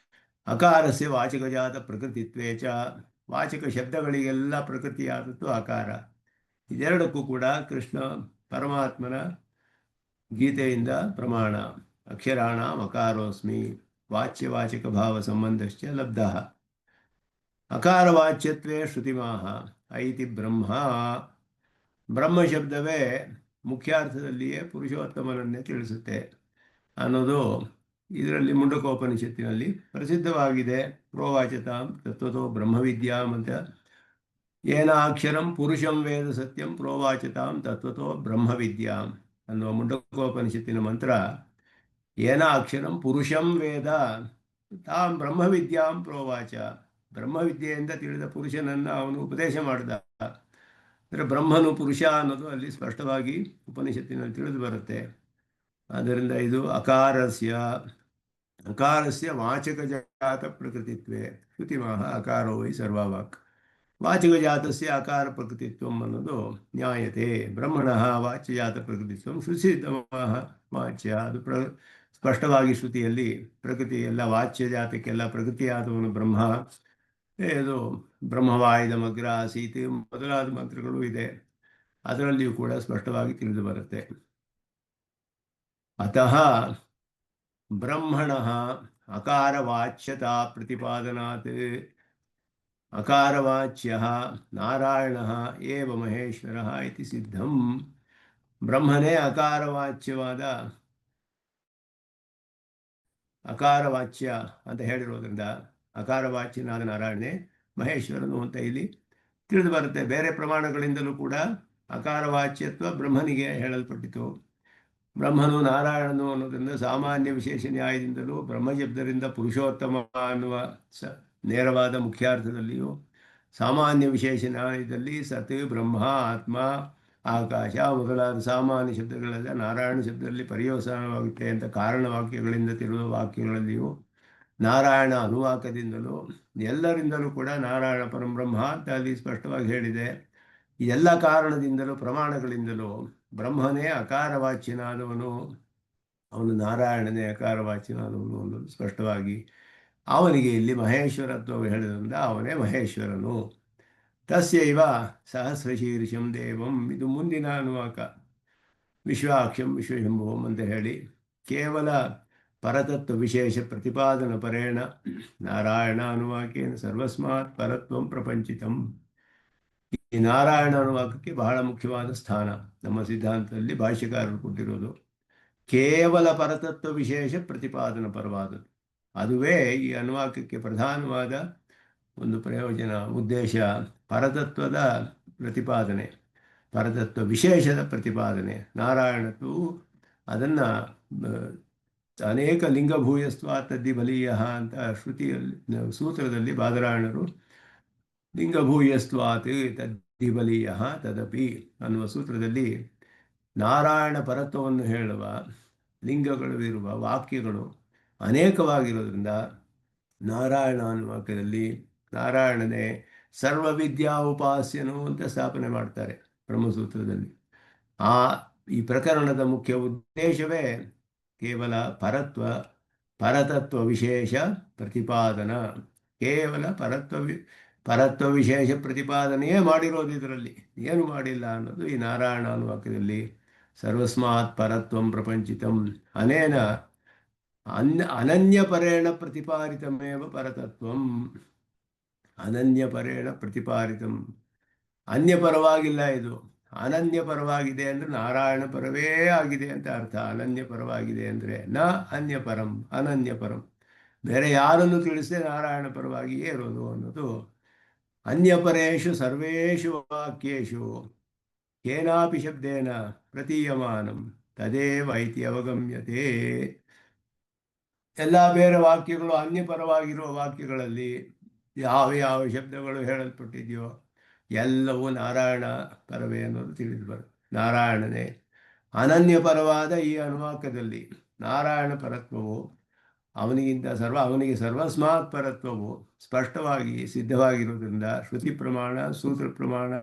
ಅಕಾರಸ್ಯ ವಾಚಕಜಾತ ಪ್ರಕೃತಿತ್ವೇ ಚ, ವಾಚಕ ಶಬ್ದಗಳಿಗೆಲ್ಲ ಪ್ರಕೃತಿಯಾದದ್ದು ಅಕಾರ. ಇದೆರಡಕ್ಕೂ ಕೂಡ ಕೃಷ್ಣ ಪರಮಾತ್ಮನ ಗೀತೆಯಿಂದ ಪ್ರಮಾಣ. ಅಕ್ಷರಾಣಾಂ ಅಕಾರೋಸ್ಮಿ ವಾಚ್ಯವಾಚಕ ಭಾವ ಸಂಬಂಧಶ್ಚ ಲಬ್ಧಃ. ಅಕಾರವಾಚ್ಯತ್ವೇ ಶ್ರುತಿಮಾಹ ಐತಿ ಬ್ರಹ್ಮ. ಬ್ರಹ್ಮ ಶಬ್ದವೇ ಮುಖ್ಯಾರ್ಥದಲ್ಲಿಯೇ ಪುರುಷೋತ್ತಮನನ್ನೇ ತಿಳಿಸುತ್ತೆ ಅನ್ನೋದು ಇದರಲ್ಲಿ ಮುಂಡಕೋಪನಿಷತ್ತಿನಲ್ಲಿ ಪ್ರಸಿದ್ಧವಾಗಿದೆ. ಪ್ರೋವಾಚತಾಂ ತತ್ವತೋ ಬ್ರಹ್ಮವಿದ್ಯಾಂ ಅಂತ. ಏನಾಕ್ಷರಂ ಪುರುಷಂ ವೇದ ಸತ್ಯಂ ಪ್ರೋವಾಚತಾಂ ತತ್ವತೋ ಬ್ರಹ್ಮವಿದ್ಯಾಂ ಅನ್ನುವ ಮುಂಡಕೋಪನಿಷತ್ತಿನ ಮಂತ್ರ. ಏನಾಕ್ಷರಂ ಪುರುಷಂ ವೇದ ತಾಂ ಬ್ರಹ್ಮವಿದ್ಯಾಂ ಪ್ರೋವಾಚ. ಬ್ರಹ್ಮವಿದ್ಯೆಯಿಂದ ತಿಳಿದ ಪುರುಷನನ್ನು ಅವನು ಉಪದೇಶ ಮಾಡಿದ. ಅಂದರೆ ಬ್ರಹ್ಮನು ಪುರುಷ ಅನ್ನೋದು ಅಲ್ಲಿ ಸ್ಪಷ್ಟವಾಗಿ ಉಪನಿಷತ್ತಿನಲ್ಲಿ ತಿಳಿದು ಬರುತ್ತೆ. ಆದ್ದರಿಂದ ಇದು ಅಕಾರಸ್ಯ ವಾಚಕಜಾತ ಪ್ರಕೃತಿತ್ವೇ ಶ್ರುತಿಮಾಹ ಅಕಾರೋ ವೈ ಸರ್ವವಾಕ್. ವಾಚಕಜಾತಸ್ಯ ಅಕಾರ ಪ್ರಕೃತಿತ್ವಂ ಅನ್ನೋದು ನ್ಯಾಯತೆ. ಬ್ರಹ್ಮಣಃ ವಾಚ್ಯಜಾತ ಪ್ರಕೃತಿತ್ವಂ ಶ್ರುತಿಸಿದ್ಧಮಾಹ ವಾಚ್ಯ. ಅದು ಸ್ಪಷ್ಟವಾಗಿ ಶ್ರುತಿಯಲ್ಲಿ ಪ್ರಕೃತಿ ಎಲ್ಲ ವಾಚ್ಯಜಾತಕ್ಕೆಲ್ಲ ಪ್ರಕೃತಿಯಾದವನು ಬ್ರಹ್ಮ. ಇದು ಬ್ರಹ್ಮವಾಯುಧಮಗ್ರ ಆಸೀತ್ ಮೊದಲಾದ ಮಂತ್ರಗಳು ಇದೆ, ಅದರಲ್ಲಿಯೂ ಕೂಡ ಸ್ಪಷ್ಟವಾಗಿ ತಿಳಿದು ಬರುತ್ತೆ. ಅತಃ ಬ್ರಹ್ಮಣಃ ಅಕಾರವಾಚ್ಯತಾ ಪ್ರತಿಪಾದನಾತ್ ಅಕಾರವಾಚ್ಯಃ ನಾರಾಯಣಃ ಏವ ಮಹೇಶ್ವರಃ ಇತಿ ಸಿದ್ಧಂ. ಬ್ರಹ್ಮನೇ ಅಕಾರವಾಚ್ಯ ಅಂತ ಹೇಳಿರೋದ್ರಿಂದ ಅಕಾರವಾಚ್ಯನಾದ ನಾರಾಯಣನೇ ಮಹೇಶ್ವರನು ಅಂತ ಇಲ್ಲಿ ತಿಳಿದು ಬರುತ್ತೆ. ಬೇರೆ ಪ್ರಮಾಣಗಳಿಂದಲೂ ಕೂಡ ಅಕಾರವಾಚ್ಯತ್ವ ಬ್ರಹ್ಮನಿಗೆ ಹೇಳಲ್ಪಟ್ಟಿತು. ಬ್ರಹ್ಮನು ನಾರಾಯಣನು ಅನ್ನೋದರಿಂದ ಸಾಮಾನ್ಯ ವಿಶೇಷ ನ್ಯಾಯದಿಂದಲೂ ಬ್ರಹ್ಮಶಬ್ದದಿಂದ ಪುರುಷೋತ್ತಮ ಅನ್ನುವ ನೇರವಾದ ಮುಖ್ಯಾರ್ಥದಲ್ಲಿಯೂ, ಸಾಮಾನ್ಯ ವಿಶೇಷ ನ್ಯಾಯದಲ್ಲಿ ಸತ್ ಬ್ರಹ್ಮ ಆತ್ಮ ಆಕಾಶ ಮೊದಲಾದ ಸಾಮಾನ್ಯ ಶಬ್ದಗಳೆಲ್ಲ ನಾರಾಯಣ ಶಬ್ದದಲ್ಲಿ ಪರ್ಯವಸಾನವಾಗುತ್ತೆ ಅಂತ ಕಾರಣವಾಕ್ಯಗಳಿಂದ ತಿರುವ ವಾಕ್ಯಗಳಲ್ಲಿಯೂ, ನಾರಾಯಣ ಅನುವಾಕದಿಂದಲೂ ಎಲ್ಲರಿಂದಲೂ ಕೂಡ ನಾರಾಯಣ ಪರಬ್ರಹ್ಮ ಅಂತ ಅಲ್ಲಿ ಸ್ಪಷ್ಟವಾಗಿ ಹೇಳಿದೆ. ಈ ಎಲ್ಲ ಕಾರಣದಿಂದಲೂ ಪ್ರಮಾಣಗಳಿಂದಲೂ ಬ್ರಹ್ಮನೇ ಅಕಾರವಾಚ್ಯನಾದವನು, ಅವನು ನಾರಾಯಣನೇ ಅಕಾರವಾಚ್ಯನಾದವನು ಅನ್ನೋದು ಸ್ಪಷ್ಟವಾಗಿ ಅವನಿಗೆ ಇಲ್ಲಿ ಮಹೇಶ್ವರತ್ವವು ಹೇಳಿದ್ರಿಂದ ಅವನೇ ಮಹೇಶ್ವರನು. ತಸ್ಯೈವ ಸಹಸ್ರಶೀರ್ಷಂ ದೇವಂ, ಇದು ಮುಂದಿನ ಅನುವಾಕ. ವಿಶ್ವಾಕ್ಷಂ ವಿಶ್ವಶಂಭುವಂ ಅಂತ ಹೇಳಿ ಕೇವಲ ಪರತತ್ವ ವಿಶೇಷ ಪ್ರತಿಪಾದನ ಪರೇಣ ನಾರಾಯಣ ಅನುವಾಕೇನ ಸರ್ವಸ್ಮಾತ್ ಪರತ್ವಂ ಪ್ರಪಂಚಿತಂ. ಈ ನಾರಾಯಣ ಅನುವಾಕಕ್ಕೆ ಬಹಳ ಮುಖ್ಯವಾದ ಸ್ಥಾನ ನಮ್ಮ ಸಿದ್ಧಾಂತದಲ್ಲಿ ಭಾಷ್ಯಕಾರರು ಕೊಟ್ಟಿರೋದು. ಕೇವಲ ಪರತತ್ವ ವಿಶೇಷ ಪ್ರತಿಪಾದನ ಪರವಾದದ್ದು, ಅದುವೇ ಈ ಅನುವಾಕಕ್ಕೆ ಪ್ರಧಾನವಾದ ಒಂದು ಪ್ರಯೋಜನ, ಉದ್ದೇಶ. ಪರತತ್ವದ ಪ್ರತಿಪಾದನೆ, ಪರತತ್ವ ವಿಶೇಷದ ಪ್ರತಿಪಾದನೆ. ನಾರಾಯಣತ್ವವು ಅದನ್ನು ಅನೇಕ ಲಿಂಗಭೂಯಸ್ತ್ವ ತದ್ದಿಬಲೀಯ ಅಂತ ಶ್ರುತಿಯಲ್ಲಿ ಸೂತ್ರದಲ್ಲಿ ಬಾದರಾಯಣರು ಲಿಂಗಭೂಯಸ್ತ್ವಾತ್ ತದ್ದಿಬಲೀಯ ತದಪಿ ಅನ್ನುವ ಸೂತ್ರದಲ್ಲಿ ನಾರಾಯಣ ಪರತ್ವವನ್ನು ಹೇಳುವ ಲಿಂಗಗಳು ಇರುವ ವಾಕ್ಯಗಳು ಅನೇಕವಾಗಿರೋದ್ರಿಂದ ನಾರಾಯಣ ಅನ್ನುವ ವಾಕ್ಯದಲ್ಲಿ ನಾರಾಯಣನೇ ಸರ್ವವಿದ್ಯಾ ಉಪಾಸ್ಯನು ಅಂತ ಸ್ಥಾಪನೆ ಮಾಡ್ತಾರೆ ಬ್ರಹ್ಮಸೂತ್ರದಲ್ಲಿ. ಈ ಪ್ರಕರಣದ ಮುಖ್ಯ ಉದ್ದೇಶವೇ ಕೇವಲ ಪರತತ್ವ ವಿಶೇಷ ಪ್ರತಿಪಾದನ. ಕೇವಲ ಪರತ್ವ ವಿಶೇಷ ಪ್ರತಿಪಾದನೆಯೇ ಮಾಡಿರೋದು, ಇದರಲ್ಲಿ ಏನು ಮಾಡಿಲ್ಲ ಅನ್ನೋದು ಈ ನಾರಾಯಣ ಅನ್ನುವ ವಾಕ್ಯದಲ್ಲಿ. ಸರ್ವಸ್ಮಾತ್ ಪರತ್ವಂ ಪ್ರಪಂಚಿತಂ ಅನೇನ ಅನನ್ಯಪರೇಣ ಪ್ರತಿಪಾದಿತಮೇವ ಪರತತ್ವಂ. ಅನನ್ಯಪರೇಣ ಪ್ರತಿಪಾದಿತಂ, ಅನ್ಯಪರವಾಗಿಲ್ಲ ಇದು. ಅನನ್ಯಪರವಾಗಿದೆ ಅಂದರೆ ನಾರಾಯಣ ಪರವೇ ಆಗಿದೆ ಅಂತ ಅರ್ಥ. ಅನನ್ಯಪರವಾಗಿದೆ ಅಂದರೆ ನ ಅನ್ಯಪರಂ, ಅನನ್ಯಪರಂ, ಬೇರೆ ಯಾರನ್ನು ತಿಳಿಸದೆ ನಾರಾಯಣ ಪರವಾಗಿಯೇ ಇರೋದು ಅನ್ನೋದು. ಅನ್ಯಪರೇಷು ಸರ್ವೇಷು ವಾಕ್ಯೇಷು ಕೇನಾಪಿ ಶಬ್ದೇನ ಪ್ರತೀಯಮಾನಂ ತದೇವ ಇತಿ ಅವಗಮ್ಯತೆ. ಎಲ್ಲ ಬೇರೆ ವಾಕ್ಯಗಳು ಅನ್ಯಪರವಾಗಿರುವ ವಾಕ್ಯಗಳಲ್ಲಿ ಯಾವ ಯಾವ ಶಬ್ದಗಳು ಹೇಳಲ್ಪಟ್ಟಿದೆಯೋ ಎಲ್ಲವೂ ನಾರಾಯಣ ಪರವೇ ಅನ್ನೋದು ತಿಳಿದು ಬರುತ್ತೆ. ನಾರಾಯಣನೇ ಅನನ್ಯಪರವಾದ ಈ ಅನುವಾಕದಲ್ಲಿ ನಾರಾಯಣ ಪರತ್ವವು ಅವನಿಗೆ ಸರ್ವಸ್ಮಾತ್ ಪರತ್ವವು ಸ್ಪಷ್ಟವಾಗಿ ಸಿದ್ಧವಾಗಿರುವುದರಿಂದ ಶ್ರುತಿ ಪ್ರಮಾಣ, ಸೂತ್ರ ಪ್ರಮಾಣ,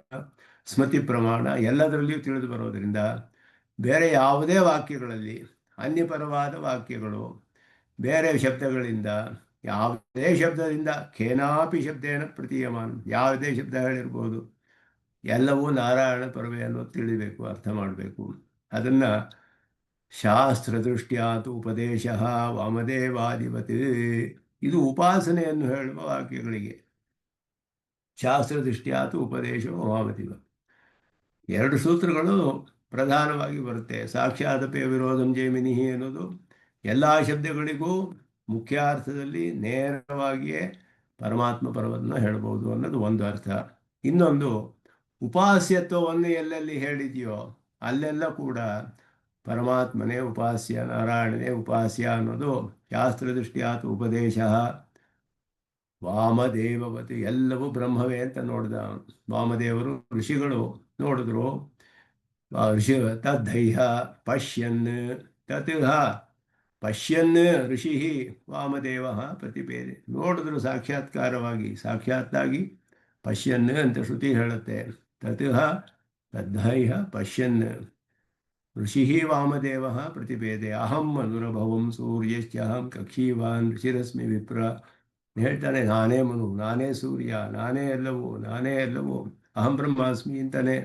ಸ್ಮೃತಿ ಪ್ರಮಾಣ ಎಲ್ಲದರಲ್ಲಿಯೂ ತಿಳಿದು ಬರೋದರಿಂದ ಬೇರೆ ಯಾವುದೇ ವಾಕ್ಯಗಳಲ್ಲಿ ಅನ್ಯಪರವಾದ ವಾಕ್ಯಗಳು ಬೇರೆ ಶಬ್ದಗಳಿಂದ, ಯಾವುದೇ ಶಬ್ದದಿಂದ ಕೇನಾಪಿ ಶಬ್ದೇನ ಪ್ರತೀಯಮಾನ, ಯಾವುದೇ ಶಬ್ದ ಹೇಳಿರ್ಬೋದು, ಎಲ್ಲವೂ ನಾರಾಯಣ ಪರವೇ ಅನ್ನೋದು ತಿಳಿಬೇಕು, ಅರ್ಥ ಮಾಡಬೇಕು. ಅದನ್ನು ಶಾಸ್ತ್ರದೃಷ್ಟ್ಯಾತ್ ಉಪದೇಶ ವಾಮದೇವಾದಿವತ್, ಇದು ಉಪಾಸನೆಯನ್ನು ಹೇಳುವ ವಾಕ್ಯಗಳಿಗೆ ಶಾಸ್ತ್ರದೃಷ್ಟ್ಯಾತ್ ಉಪದೇಶ ವಾಮದೇವ ಎರಡು ಸೂತ್ರಗಳು ಪ್ರಧಾನವಾಗಿ ಬರುತ್ತೆ. ಸಾಕ್ಷಾದಪೇ ವಿರೋಧಂ ಜೈಮಿನಿಹಿ ಅನ್ನೋದು ಎಲ್ಲ ಶಬ್ದಗಳಿಗೂ ಮುಖ್ಯಾರ್ಥದಲ್ಲಿ ನೇರವಾಗಿಯೇ ಪರಮಾತ್ಮ ಪರವನ್ನು ಹೇಳ್ಬೋದು ಅನ್ನೋದು ಒಂದು ಅರ್ಥ. ಇನ್ನೊಂದು, ಉಪಾಸ್ಯತ್ವವನ್ನು ಎಲ್ಲೆಲ್ಲಿ ಹೇಳಿದೆಯೋ ಅಲ್ಲೆಲ್ಲ ಕೂಡ ಪರಮಾತ್ಮನೇ ಉಪಾಸ್ಯ, ನಾರಾಯಣನೇ ಉಪಾಸ್ಯ ಅನ್ನೋದು ಶಾಸ್ತ್ರದೃಷ್ಟ್ಯಾತ್ ಉಪದೇಶ ವಾಮದೇವವತಿ, ಎಲ್ಲವೂ ಬ್ರಹ್ಮವೇ ಅಂತ ನೋಡಿದ ವಾಮದೇವರು. ಋಷಿಗಳು ನೋಡಿದ್ರು, ಋಷಿ ತದ್ಧೈಹ ಪಶ್ಯನ್ ತತ್ಹ ಪಶ್ಯನ್ ಋಷಿ ವಾಮದೇವ ಪ್ರತಿಪೇದೆ, ನೋಡಿದ್ರು ಸಾಕ್ಷಾತ್ಕಾರವಾಗಿ, ಸಾಕ್ಷಾತ್ತಾಗಿ ಪಶ್ಯನ್ ಅಂತ ಶ್ರುತಿ ಹೇಳುತ್ತೆ. ತತ್ಹ ತದ್ಧೈಹ ಪಶ್ಯನ್ ಋಷಿ ವಾಮದೇವ ಪ್ರತಿಪೇದೆ. ಅಹಂ ಅನುರಭವಂ ಸೂರ್ಯಶ್ಚಹಂ ಕಕ್ಷೀವಾನ್ ಋಷಿರಶ್ಮಿ ವಿಪ್ರ ಹೇಳ್ತಾನೆ. ನಾನೇ ಮನು, ನಾನೇ ಸೂರ್ಯ, ನಾನೇ ಎಲ್ಲವೂ, ನಾನೇ ಎಲ್ಲವೂ, ಅಹಂ ಬ್ರಹ್ಮಾಸ್ಮಿ ಅಂತಾನೆ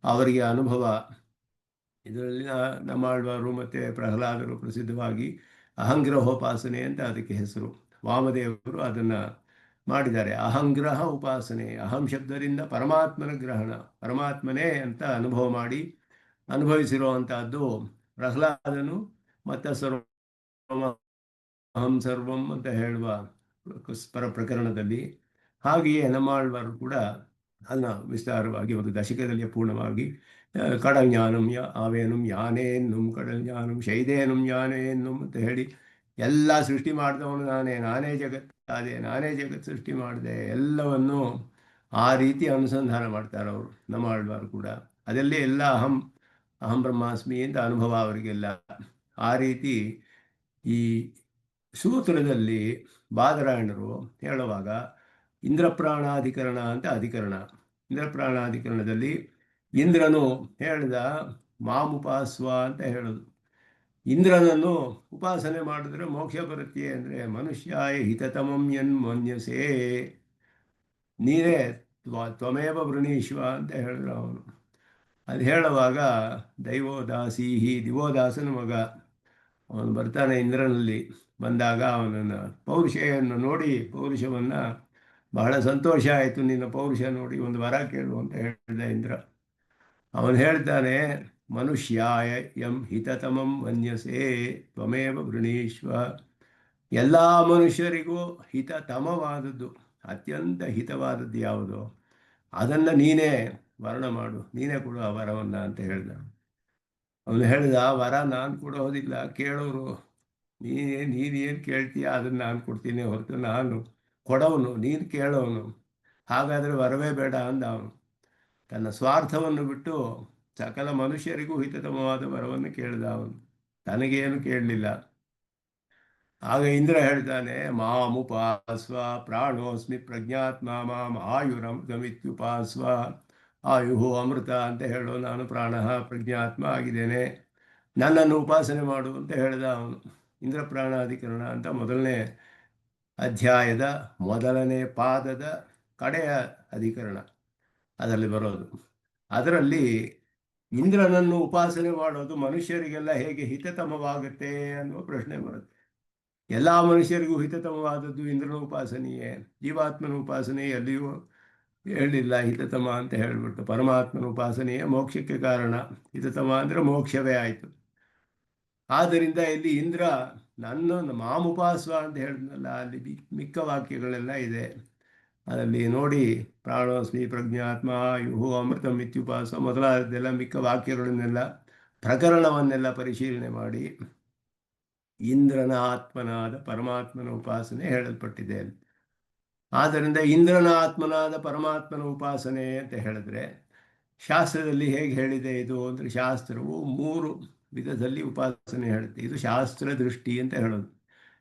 ಅವರಿಗೆ ಅನುಭವ. ಇದರಲ್ಲಿ ನಮ್ಮಾಳ್ವಾರು ಮತ್ತು ಪ್ರಹ್ಲಾದರು ಪ್ರಸಿದ್ಧವಾಗಿ ಅಹಂಗ್ರಹೋಪಾಸನೆ ಅಂತ ಅದಕ್ಕೆ ಹೆಸರು. ವಾಮದೇವರು ಅದನ್ನು ಮಾಡಿದ್ದಾರೆ. ಅಹಂಗ್ರಹ ಉಪಾಸನೆ, ಅಹಂ ಶಬ್ದದಿಂದ ಪರಮಾತ್ಮನ ಗ್ರಹಣ, ಪರಮಾತ್ಮನೇ ಅಂತ ಅನುಭವ ಮಾಡಿ ಅನುಭವಿಸಿರುವಂತಹದ್ದು ಪ್ರಹ್ಲಾದನು. ಮತ್ತು ಅಹಂ ಸರ್ವಂ ಅಂತ ಹೇಳುವ ಪ್ರಕರಣದಲ್ಲಿ. ಹಾಗೆಯೇ ನಮ್ಮಾಳ್ವಾರು ಕೂಡ ಅದನ್ನು ವಿಸ್ತಾರವಾಗಿ ಒಂದು ದಶಕದಲ್ಲಿ ಪೂರ್ಣವಾಗಿ ಕಡಜ್ಞಾನಂ ಆವೇನಂ ಯಾನೇನ್ನುಂ ಕಡಜ್ಞಾನಂ ಶೈದೇನಂ ಯಾನೇನ್ನುಂ ಅಂತ ಹೇಳಿ ಎಲ್ಲ ಸೃಷ್ಟಿ ಮಾಡಿದವನು ನಾನೇ, ನಾನೇ ಜಗತ್ತಾದೆ, ನಾನೇ ಜಗತ್ತು ಸೃಷ್ಟಿ ಮಾಡಿದೆ, ಎಲ್ಲವನ್ನು ಆ ರೀತಿ ಅನುಸಂಧಾನ ಮಾಡ್ತಾರೆ ಅವರು ನಮ್ಮಾಳ್ವಾರು ಕೂಡ. ಅದೆಲ್ಲೇ ಎಲ್ಲ ಅಹಂ ಬ್ರಹ್ಮಾಸ್ಮಿ ಅಂತ ಅನುಭವ ಅವರಿಗೆಲ್ಲ. ಆ ರೀತಿ ಈ ಸೂತ್ರದಲ್ಲಿ ಬಾದರಾಯಣರು ಹೇಳುವಾಗ ಇಂದ್ರಪ್ರಾಣಾಧಿಕರಣ ಅಂತ ಅಧಿಕರಣ, ಇಂದ್ರಪ್ರಾಣಾಧಿಕರಣದಲ್ಲಿ ಇಂದ್ರನು ಹೇಳಿದ ಮಾಮುಪಾಸ್ವ ಅಂತ ಹೇಳೋದು. ಇಂದ್ರನನ್ನು ಉಪಾಸನೆ ಮಾಡಿದ್ರೆ ಮೋಕ್ಷ ಬರುತ್ತೆ ಅಂದರೆ ಮನುಷ್ಯಾಯ ಹಿತತಮಂ ಮನ್ಯಸೇ, ನೀನೇ ತ್ವಮೇವ ವೃಣೀಶ್ವ ಅಂತ ಹೇಳಿದ್ರು ಅವನು. ಅದು ಹೇಳುವಾಗ ದೈವೋದಾಸೀಹಿ, ದಿವೋದಾಸನ ಮಗ ಅವನು ಬರ್ತಾನೆ ಇಂದ್ರನಲ್ಲಿ. ಬಂದಾಗ ಅವನನ್ನು ಪೌರುಷೆಯನ್ನು ನೋಡಿ, ಪೌರುಷವನ್ನು ಬಹಳ ಸಂತೋಷ ಆಯಿತು, ನಿನ್ನ ಪೌರುಷ ನೋಡಿ ಒಂದು ವರ ಕೇಳು ಅಂತ ಹೇಳಿದ ಇಂದ್ರ. ಅವನು ಹೇಳ್ತಾನೆ ಮನುಷ್ಯಾಯ ಯಂ ಹಿತತಮಂ ಮನ್ಯಸೇ ತ್ವಮೇವ ವೃಣೀಶ್ವ. ಎಲ್ಲ ಮನುಷ್ಯರಿಗೂ ಹಿತತಮವಾದದ್ದು, ಅತ್ಯಂತ ಹಿತವಾದದ್ದು ಯಾವುದೋ ಅದನ್ನು ನೀನೇ ವರ್ಣ ಮಾಡು, ನೀನೇ ಕೊಡು ಆ ವರವನ್ನು ಅಂತ ಹೇಳ್ದ. ಅವನು ಹೇಳಿದ ಆ ವರ ನಾನು ಕೊಡೋದಿಲ್ಲ, ಕೇಳೋರು. ನೀನೇನು ಕೇಳ್ತೀಯ ಅದನ್ನು ನಾನು ಕೊಡ್ತೀನಿ ಹೊರತು ನಾನು ಕೊಡೋನು, ನೀನು ಕೇಳೋನು. ಹಾಗಾದರೆ ವರವೇ ಬೇಡ ಅಂದ ಅವನು. ತನ್ನ ಸ್ವಾರ್ಥವನ್ನು ಬಿಟ್ಟು ಸಕಲ ಮನುಷ್ಯರಿಗೂ ಹಿತತಮವಾದ ವರವನ್ನು ಕೇಳಿದ ಅವನು, ತನಗೇನು ಕೇಳಲಿಲ್ಲ. ಆಗ ಇಂದ್ರ ಹೇಳ್ತಾನೆ ಮಾಮುಪಾಸ್ವ ಪ್ರಾಣೋಸ್ಮಿ ಪ್ರಜ್ಞಾತ್ಮ ಮಾಂ ಆಯುರಮೃತಮಿತ್ಯುಪಾಸ್ವ. ಆಯುಹು ಅಮೃತ ಅಂತ ಹೇಳು, ನಾನು ಪ್ರಾಣ ಪ್ರಜ್ಞಾತ್ಮ ಆಗಿದ್ದೇನೆ, ನನ್ನನ್ನು ಉಪಾಸನೆ ಮಾಡು ಅಂತ ಹೇಳಿದ ಅವನು. ಇಂದ್ರ ಪ್ರಾಣಾಧಿಕರಣ ಅಂತ ಮೊದಲನೇ ಅಧ್ಯಾಯದ ಮೊದಲನೇ ಪಾದದ ಕಡೆಯ ಅಧಿಕರಣ ಅದರಲ್ಲಿ ಬರೋದು. ಅದರಲ್ಲಿ ಇಂದ್ರನನ್ನು ಉಪಾಸನೆ ಮಾಡೋದು ಮನುಷ್ಯರಿಗೆಲ್ಲ ಹೇಗೆ ಹಿತತಮವಾಗುತ್ತೆ ಅನ್ನುವ ಪ್ರಶ್ನೆ ಬರುತ್ತೆ. ಎಲ್ಲ ಮನುಷ್ಯರಿಗೂ ಹಿತತಮವಾದದ್ದು ಇಂದ್ರನ ಉಪಾಸನೆಯೇ. ಜೀವಾತ್ಮನ ಉಪಾಸನೆ ಎಲ್ಲಿಯೂ ಹೇಳಿಲ್ಲ ಹಿತತಮ ಅಂತ ಹೇಳಿಬಿಟ್ಟು. ಪರಮಾತ್ಮನ ಉಪಾಸನೆಯೇ ಮೋಕ್ಷಕ್ಕೆ ಕಾರಣ. ಹಿತತಮ ಅಂದರೆ ಮೋಕ್ಷವೇ ಆಯಿತು. ಆದ್ದರಿಂದ ಇಲ್ಲಿ ಇಂದ್ರ ನನ್ನನ್ನು ಮಾಮುಪಾಸ್ವ ಅಂತ ಹೇಳಿದ್ನಲ್ಲ, ಅಲ್ಲಿ ಮಿಕ್ಕ ವಾಕ್ಯಗಳೆಲ್ಲ ಇದೆ. ಅದರಲ್ಲಿ ನೋಡಿ ಪ್ರಾಣೋಸ್ಮಿ ಪ್ರಜ್ಞಾತ್ಮ ಯುಹು ಅಮೃತಂ ಇತ್ಯುಪಾಸ್ವ ಮೊದಲಾದೆಲ್ಲ ಮಿಕ್ಕ ವಾಕ್ಯಗಳನ್ನೆಲ್ಲ ಪ್ರಕರಣವನ್ನೆಲ್ಲ ಪರಿಶೀಲನೆ ಮಾಡಿ ಇಂದ್ರನ ಆತ್ಮನಾದ ಪರಮಾತ್ಮನ ಉಪಾಸನೆ ಹೇಳಲ್ಪಟ್ಟಿದೆ. ಆದ್ದರಿಂದ ಇಂದ್ರನ ಆತ್ಮನಾದ ಪರಮಾತ್ಮನ ಉಪಾಸನೆ ಅಂತ ಹೇಳಿದ್ರೆ ಶಾಸ್ತ್ರದಲ್ಲಿ ಹೇಗೆ ಹೇಳಿದೆ ಇದು ಅಂದರೆ, ಶಾಸ್ತ್ರವು 3 ವಿಧದಲ್ಲಿ ಉಪಾಸನೆ ಹೇಳುತ್ತೆ. ಇದು ಶಾಸ್ತ್ರ ದೃಷ್ಟಿ ಅಂತ ಹೇಳೋದು.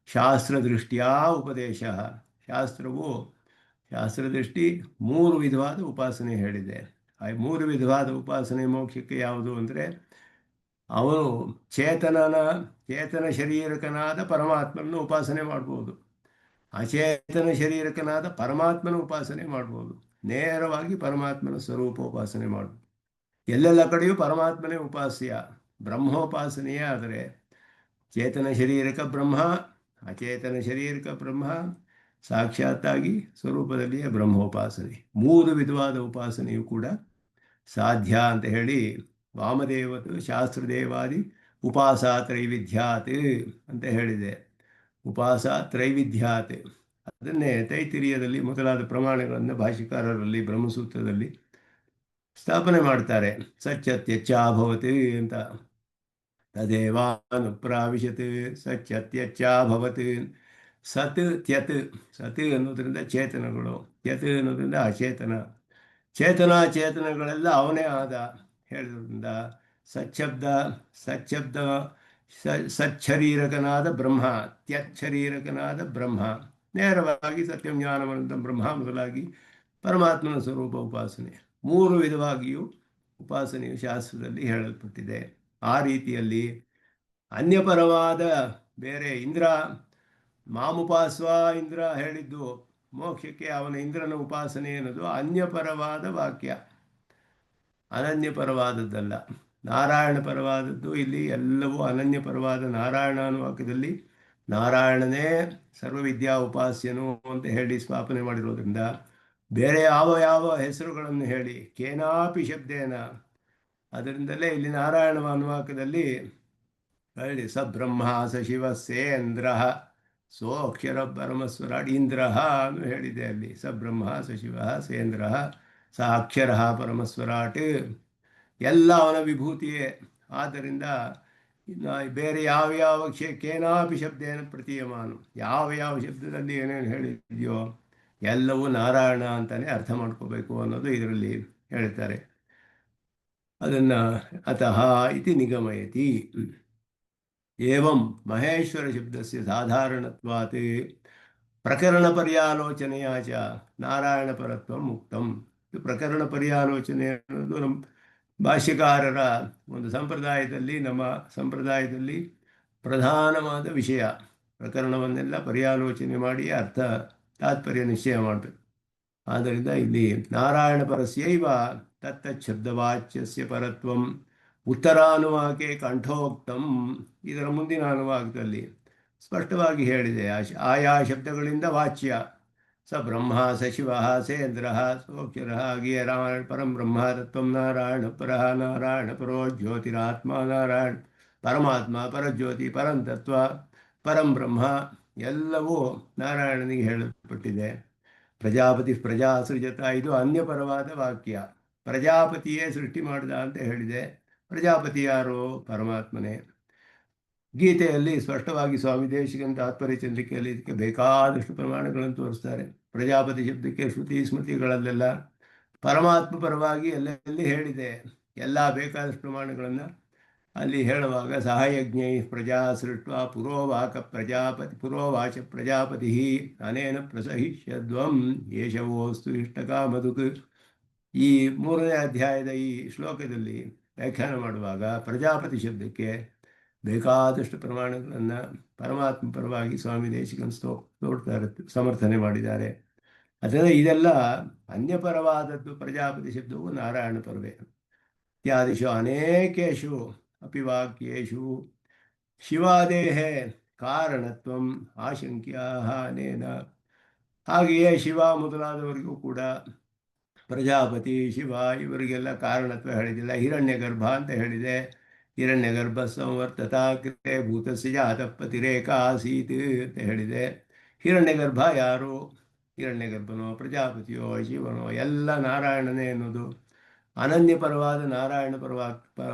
ಶಾಸ್ತ್ರ ದೃಷ್ಟಿಯ ಉಪದೇಶ. ಶಾಸ್ತ್ರದೃಷ್ಟಿ 3 ವಿಧವಾದ ಉಪಾಸನೆ ಹೇಳಿದೆ. ಆ 3 ವಿಧವಾದ ಉಪಾಸನೆ ಮೋಕ್ಷಕ್ಕೆ ಯಾವುದು ಅಂದರೆ, ಅವನು ಚೇತನ ಶರೀರಕನಾದ ಪರಮಾತ್ಮನ ಉಪಾಸನೆ ಮಾಡ್ಬೋದು, ಅಚೇತನ ಶರೀರಕನಾದ ಪರಮಾತ್ಮನ ಉಪಾಸನೆ ಮಾಡ್ಬೋದು, ನೇರವಾಗಿ ಪರಮಾತ್ಮನ ಸ್ವರೂಪ ಉಪಾಸನೆ ಮಾಡ್ಬೋದು. ಎಲ್ಲೆಲ್ಲ ಕಡೆಯೂ ಪರಮಾತ್ಮನೇ ಉಪಾಸ್ಯ. ಬ್ರಹ್ಮೋಪಾಸನೆಯೇ ಆದರೆ ಚೇತನ ಶರೀರಕ ಬ್ರಹ್ಮ, ಅಚೇತನ ಶರೀರಕ ಬ್ರಹ್ಮ, ಸಾಕ್ಷಾತ್ತಾಗಿ ಸ್ವರೂಪದಲ್ಲಿಯೇ ಬ್ರಹ್ಮೋಪಾಸನೆ. 3 ವಿಧವಾದ ಉಪಾಸನೆಯು ಕೂಡ ಸಾಧ್ಯ ಅಂತ ಹೇಳಿ ವಾಮದೇವತು ಶಾಸ್ತ್ರದೇವಾದಿ ಉಪಾಸ ತ್ರೈವಿಧ್ಯಾತ್ ಅಂತ ಹೇಳಿದೆ. ಉಪಾಸ ತ್ರೈವಿಧ್ಯಾತ್ ಅದನ್ನೇ ತೈತಿರಿಯದಲ್ಲಿ ಮೊದಲಾದ ಪ್ರಮಾಣಗಳನ್ನು ಭಾಷ್ಯಕಾರರಲ್ಲಿ ಬ್ರಹ್ಮಸೂತ್ರದಲ್ಲಿ ಸ್ಥಾಪನೆ ಮಾಡ್ತಾರೆ. ಸಚ್ಯತ್ಯಚ್ಚಾಭವತ್ ಅಂತ, ತದೇವಾನುಪ್ರಾವಿಶತ್ ಸಚ್ಯತ್ಯಚ್ಚಾಭವತ್. ಸತ್ ತ್ಯತ್, ಸತ್ ಅನ್ನೋದ್ರಿಂದ ಚೇತನಗಳು, ತ್ಯತ್ ಅನ್ನೋದ್ರಿಂದ ಅಚೇತನ. ಚೇತನಾಚೇತನಗಳೆಲ್ಲ ಅವನೇ ಆದ ಹೇಳಿದ್ರಿಂದ ಸಚ್ಛಬ್ದ ಸಚ್ಛರೀರಕನಾದ ಬ್ರಹ್ಮ, ತ್ಯಚ್ಛರೀರಕನಾದ ಬ್ರಹ್ಮ, ನೇರವಾಗಿ ಸತ್ಯಂ ಜ್ಞಾನವಂತ ಬ್ರಹ್ಮ ಮೊದಲಾಗಿ ಪರಮಾತ್ಮನ ಸ್ವರೂಪ ಉಪಾಸನೆ 3 ವಿಧವಾಗಿಯೂ ಉಪಾಸನೆಯು ಶಾಸ್ತ್ರದಲ್ಲಿ ಹೇಳಲ್ಪಟ್ಟಿದೆ. ಆ ರೀತಿಯಲ್ಲಿ ಅನ್ಯಪರವಾದ ಬೇರೆ ಇಂದ್ರ ಮಾಮುಪಾಸ್ವ ಇಂದ್ರ ಹೇಳಿದ್ದು ಮೋಕ್ಷಕ್ಕೆ ಅವನ ಇಂದ್ರನ ಉಪಾಸನೆ ಅನ್ನೋದು ಅನ್ಯಪರವಾದ ವಾಕ್ಯ, ಅನನ್ಯಪರವಾದದ್ದಲ್ಲ. ನಾರಾಯಣ ಪರವಾದದ್ದು. ಇಲ್ಲಿ ಎಲ್ಲವೂ ಅನನ್ಯಪರವಾದ ನಾರಾಯಣ ಅನ್ನೋ ವಾಕ್ಯದಲ್ಲಿ ನಾರಾಯಣನೇ ಸರ್ವವಿದ್ಯಾ ಉಪಾಸ್ಯನು ಅಂತ ಹೇಳಿ ಸ್ಥಾಪನೆ ಮಾಡಿರೋದ್ರಿಂದ ಬೇರೆ ಯಾವ ಹೆಸರುಗಳನ್ನು ಹೇಳಿ ಕೇನಾಪಿ ಶಬ್ದೇನ, ಅದರಿಂದಲೇ ಇಲ್ಲಿ ನಾರಾಯಣ ಅನ್ನುವಾಕ್ಯದಲ್ಲಿ ಹೇಳಿ ಸ ಬ್ರಹ್ಮ ಸ ಶಿವ ಸೇಂದ್ರ ಸೋಕ್ಷರ ಪರಮಸ್ವರ ಇಂದ್ರ ಅನ್ನು ಹೇಳಿದೆ. ಅಲ್ಲಿ ಸ ಬ್ರಹ್ಮ ಸ ಶಿವ ಸೇಂದ್ರ ಸ ಅಕ್ಷರ ಪರಮಸ್ವರಾಟ್, ಎಲ್ಲ ಅವನ ವಿಭೂತಿಯೇ. ಆದ್ದರಿಂದ ಬೇರೆ ಯಾವ ಕೇನಾಪಿ ಶಬ್ದೇನ ಪ್ರತೀಯಮಾನ, ಯಾವ ಶಬ್ದದಲ್ಲಿ ಏನೇನು ಹೇಳಿದೆಯೋ ಎಲ್ಲವೂ ನಾರಾಯಣ ಅಂತಲೇ ಅರ್ಥ ಮಾಡ್ಕೋಬೇಕು ಅನ್ನೋದು ಇದರಲ್ಲಿ ಹೇಳ್ತಾರೆ. ಅದನ್ನು ಅತಃ ಇತಿ ನಿಗಮಯತಿ. ಏವಂ ಮಹೇಶ್ವರ ಶಬ್ದಸ್ಯ ಸಾಧಾರಣತ್ವಾತ್ ಪ್ರಕರಣ ಪರ್ಯಾಲೋಚನೆಯ ಚ ನಾರಾಯಣ ಪರತ್ವಂ ಮುಕ್ತಂ. ಪ್ರಕರಣ ಪರ್ಯಾಲೋಚನೆ ಅನ್ನೋದು ನಮ್ಮ ಭಾಷ್ಯಕಾರರ ಒಂದು ಸಂಪ್ರದಾಯದಲ್ಲಿ, ನಮ್ಮ ಸಂಪ್ರದಾಯದಲ್ಲಿ ಪ್ರಧಾನವಾದ ವಿಷಯ. ಪ್ರಕರಣವನ್ನೆಲ್ಲ ಪರ್ಯಾಲೋಚನೆ ಮಾಡಿ ಅರ್ಥ ತಾತ್ಪರ್ಯ ನಿಶ್ಚಯ ಮಾಡಬೇಕು. ಆದ್ದರಿಂದ ಇಲ್ಲಿ ನಾರಾಯಣ ಪರಸ್ಯೈವ ತತ್ತಚ್ಛಬ್ದವಾಚ್ಯಸ್ಯ ಪರತ್ವಂ ಉತ್ತರಾನುವಾಕೆ ಕಂಠೋಕ್ತಂ. ಇದರ ಮುಂದಿನ ಅನುವಾಕದಲ್ಲಿ ಸ್ಪಷ್ಟವಾಗಿ ಹೇಳಿದೆ. ಆಯಾ ಶಬ್ದಗಳಿಂದ ವಾಚ್ಯ ಸ ಬ್ರಹ್ಮ ಸ ಶಿವ ಸೇಂದ್ರ ಸೋಕ್ಷರ ಹಾಗೆಯೇ ರಾಮಾಯಣ ಪರಂ ಬ್ರಹ್ಮ ತತ್ವಂ ನಾರಾಯಣ ಪರಃ ನಾರಾಯಣ ಪರೋ ಜ್ಯೋತಿರಾತ್ಮ ನಾರಾಯಣ ಪರಮಾತ್ಮ ಪರಜ್ಯೋತಿ ಪರಂತತ್ವ ಪರಂ ಬ್ರಹ್ಮ ಎಲ್ಲವೂ ನಾರಾಯಣನಿಗೆ ಹೇಳಲ್ಪಟ್ಟಿದೆ. ಪ್ರಜಾಪತಿ ಪ್ರಜಾ ಸೃಜತ, ಇದು ಅನ್ಯಪರವಾದ ವಾಕ್ಯ. ಪ್ರಜಾಪತಿಯೇ ಸೃಷ್ಟಿ ಮಾಡಿದ ಅಂತ ಹೇಳಿದೆ. ಪ್ರಜಾಪತಿ ಯಾರು? ಪರಮಾತ್ಮನೇ. ಗೀತೆಯಲ್ಲಿ ಸ್ಪಷ್ಟವಾಗಿ ಸ್ವಾಮಿ ದೇಶಿಕನ ತಾತ್ಪರ್ಯ ಚಂದ್ರಿಕೆಯಲ್ಲಿ ಇದಕ್ಕೆ ಬೇಕಾದಷ್ಟು ಪ್ರಮಾಣಗಳನ್ನು ತೋರಿಸ್ತಾರೆ. ಪ್ರಜಾಪತಿ ಶಬ್ದಕ್ಕೆ ಶ್ರುತಿ ಸ್ಮೃತಿಗಳಲ್ಲೆಲ್ಲ ಪರಮಾತ್ಮ ಪರವಾಗಿ ಎಲ್ಲೆಲ್ಲಿ ಹೇಳಿದೆ. ಎಲ್ಲ ಬೇಕಾದಷ್ಟು ಪ್ರಮಾಣಗಳನ್ನು ಅಲ್ಲಿ ಹೇಳುವಾಗ ಸಹಯಜ್ಞೈ ಪ್ರಜಾ ಸೃಷ್ಟ್ವಾ ಪುರೋವಾಚ ಪ್ರಜಾಪತಿ ಅನೇನ ಪ್ರಸಹಿಷ್ಯದ್ವಂ ಯೇಷವೋಸ್ತು ಇಷ್ಟಕಾಮದುಕ್. ಈ 3ನೇ ಅಧ್ಯಾಯದ ಈ ಶ್ಲೋಕದಲ್ಲಿ ವ್ಯಾಖ್ಯಾನ ಮಾಡುವಾಗ ಪ್ರಜಾಪತಿ ಶಬ್ದಕ್ಕೆ ಬೇಕಾದಷ್ಟು ಪ್ರಮಾಣಗಳನ್ನು ಪರಮಾತ್ಮ ಪರವಾಗಿ ಸ್ವಾಮಿ ದೇಶಿಕನ್ ತೋಡ್ತಾರೆ, ಸಮರ್ಥನೆ ಮಾಡಿದ್ದಾರೆ. ಅದರಿಂದ ಇದೆಲ್ಲ ಅನ್ಯಪರವಾದದ್ದು. ಪ್ರಜಾಪತಿ ಶಬ್ದವು ನಾರಾಯಣ ಪರವೇ. ಇತ್ಯಾದಿಷು ಅನೇಕೇಷು ಅಪಿ ವಾಕ್ಯೇಷು ಶಿವಾದೇಹ ಕಾರಣತ್ವಂ ಆಶಂಕ್ಯಾಹ ಅನೇನ. ಹಾಗೆಯೇ ಶಿವ ಮೊದಲಾದವರಿಗೂ ಕೂಡ ಪ್ರಜಾಪತಿ ಶಿವ ಇವರಿಗೆಲ್ಲ ಕಾರಣತ್ವ ಹೇಳಿದಿಲ್ಲ. ಹಿರಣ್ಯಗರ್ಭ ಅಂತ ಹೇಳಿದೆ. ಹಿರಣ್ಯಗರ್ಭ ಸಂವರ್ತತಾಗ್ರೆ ಭೂತಸ್ಯ ಜಾತಪತಿರೇಕ ಆಸೀತ್ ಅಂತ ಹೇಳಿದೆ. ಹಿರಣ್ಯಗರ್ಭ ಯಾರು? ಹಿರಣ್ಯಗರ್ಭನೋ ಪ್ರಜಾಪತಿಯೋ ಶಿವನೋ ಎಲ್ಲ ನಾರಾಯಣನೇ ಅನ್ನೋದು ಅನನ್ಯಪರವಾದ ನಾರಾಯಣ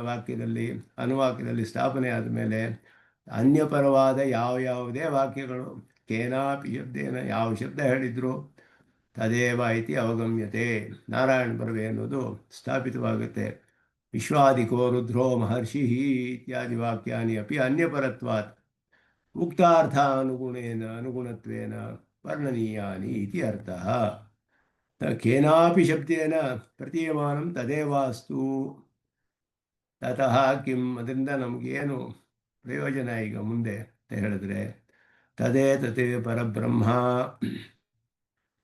ವಾಕ್ಯದಲ್ಲಿ ಅನುವಾಕ್ಯದಲ್ಲಿ ಸ್ಥಾಪನೆ ಆದ ಮೇಲೆ ಅನ್ಯಪರವಾದ ಯಾವುದೇ ವಾಕ್ಯಗಳು ಕೇನಾಪಿ ಶಬ್ದೇನ ಯಾವ ಶಬ್ದ ಹೇಳಿದ್ರು ತದೇವ ಇತಿ ಅವಗಮ್ಯತೆ, ನಾರಾಯಣ ಪರವೇ ಅನ್ನೋದು ಸ್ಥಾಪಿತವಾಗುತ್ತೆ. ವಿಶ್ವಾದಿಕೋ ರುದ್ರೋ ಮಹರ್ಷಿ ಇತ್ಯಾದಿ ವಾಕ್ಯಾನಿ ಅಪಿ ಅನ್ಯಪರತ್ವಾತ್ ಅನುಗುಣತ್ವೇನ ವರ್ಣನೀಯಾನಿ ಇತಿ ಅರ್ಥಃ. ಕೇನಾಪಿ ಶಬ್ದೇನ ಪ್ರತೀಯಮಾನಂ ತದೇವಾಸ್ತು ತತಃ ಕಿಂ. ಅದರಿಂದ ನಮಗೇನು ಪ್ರಯೋಜನ ಈಗ ಮುಂದೆ ಅಂತ ಹೇಳಿದ್ರೆ ತದೇ ತತ್ ಪರಬ್ರಹ್ಮ.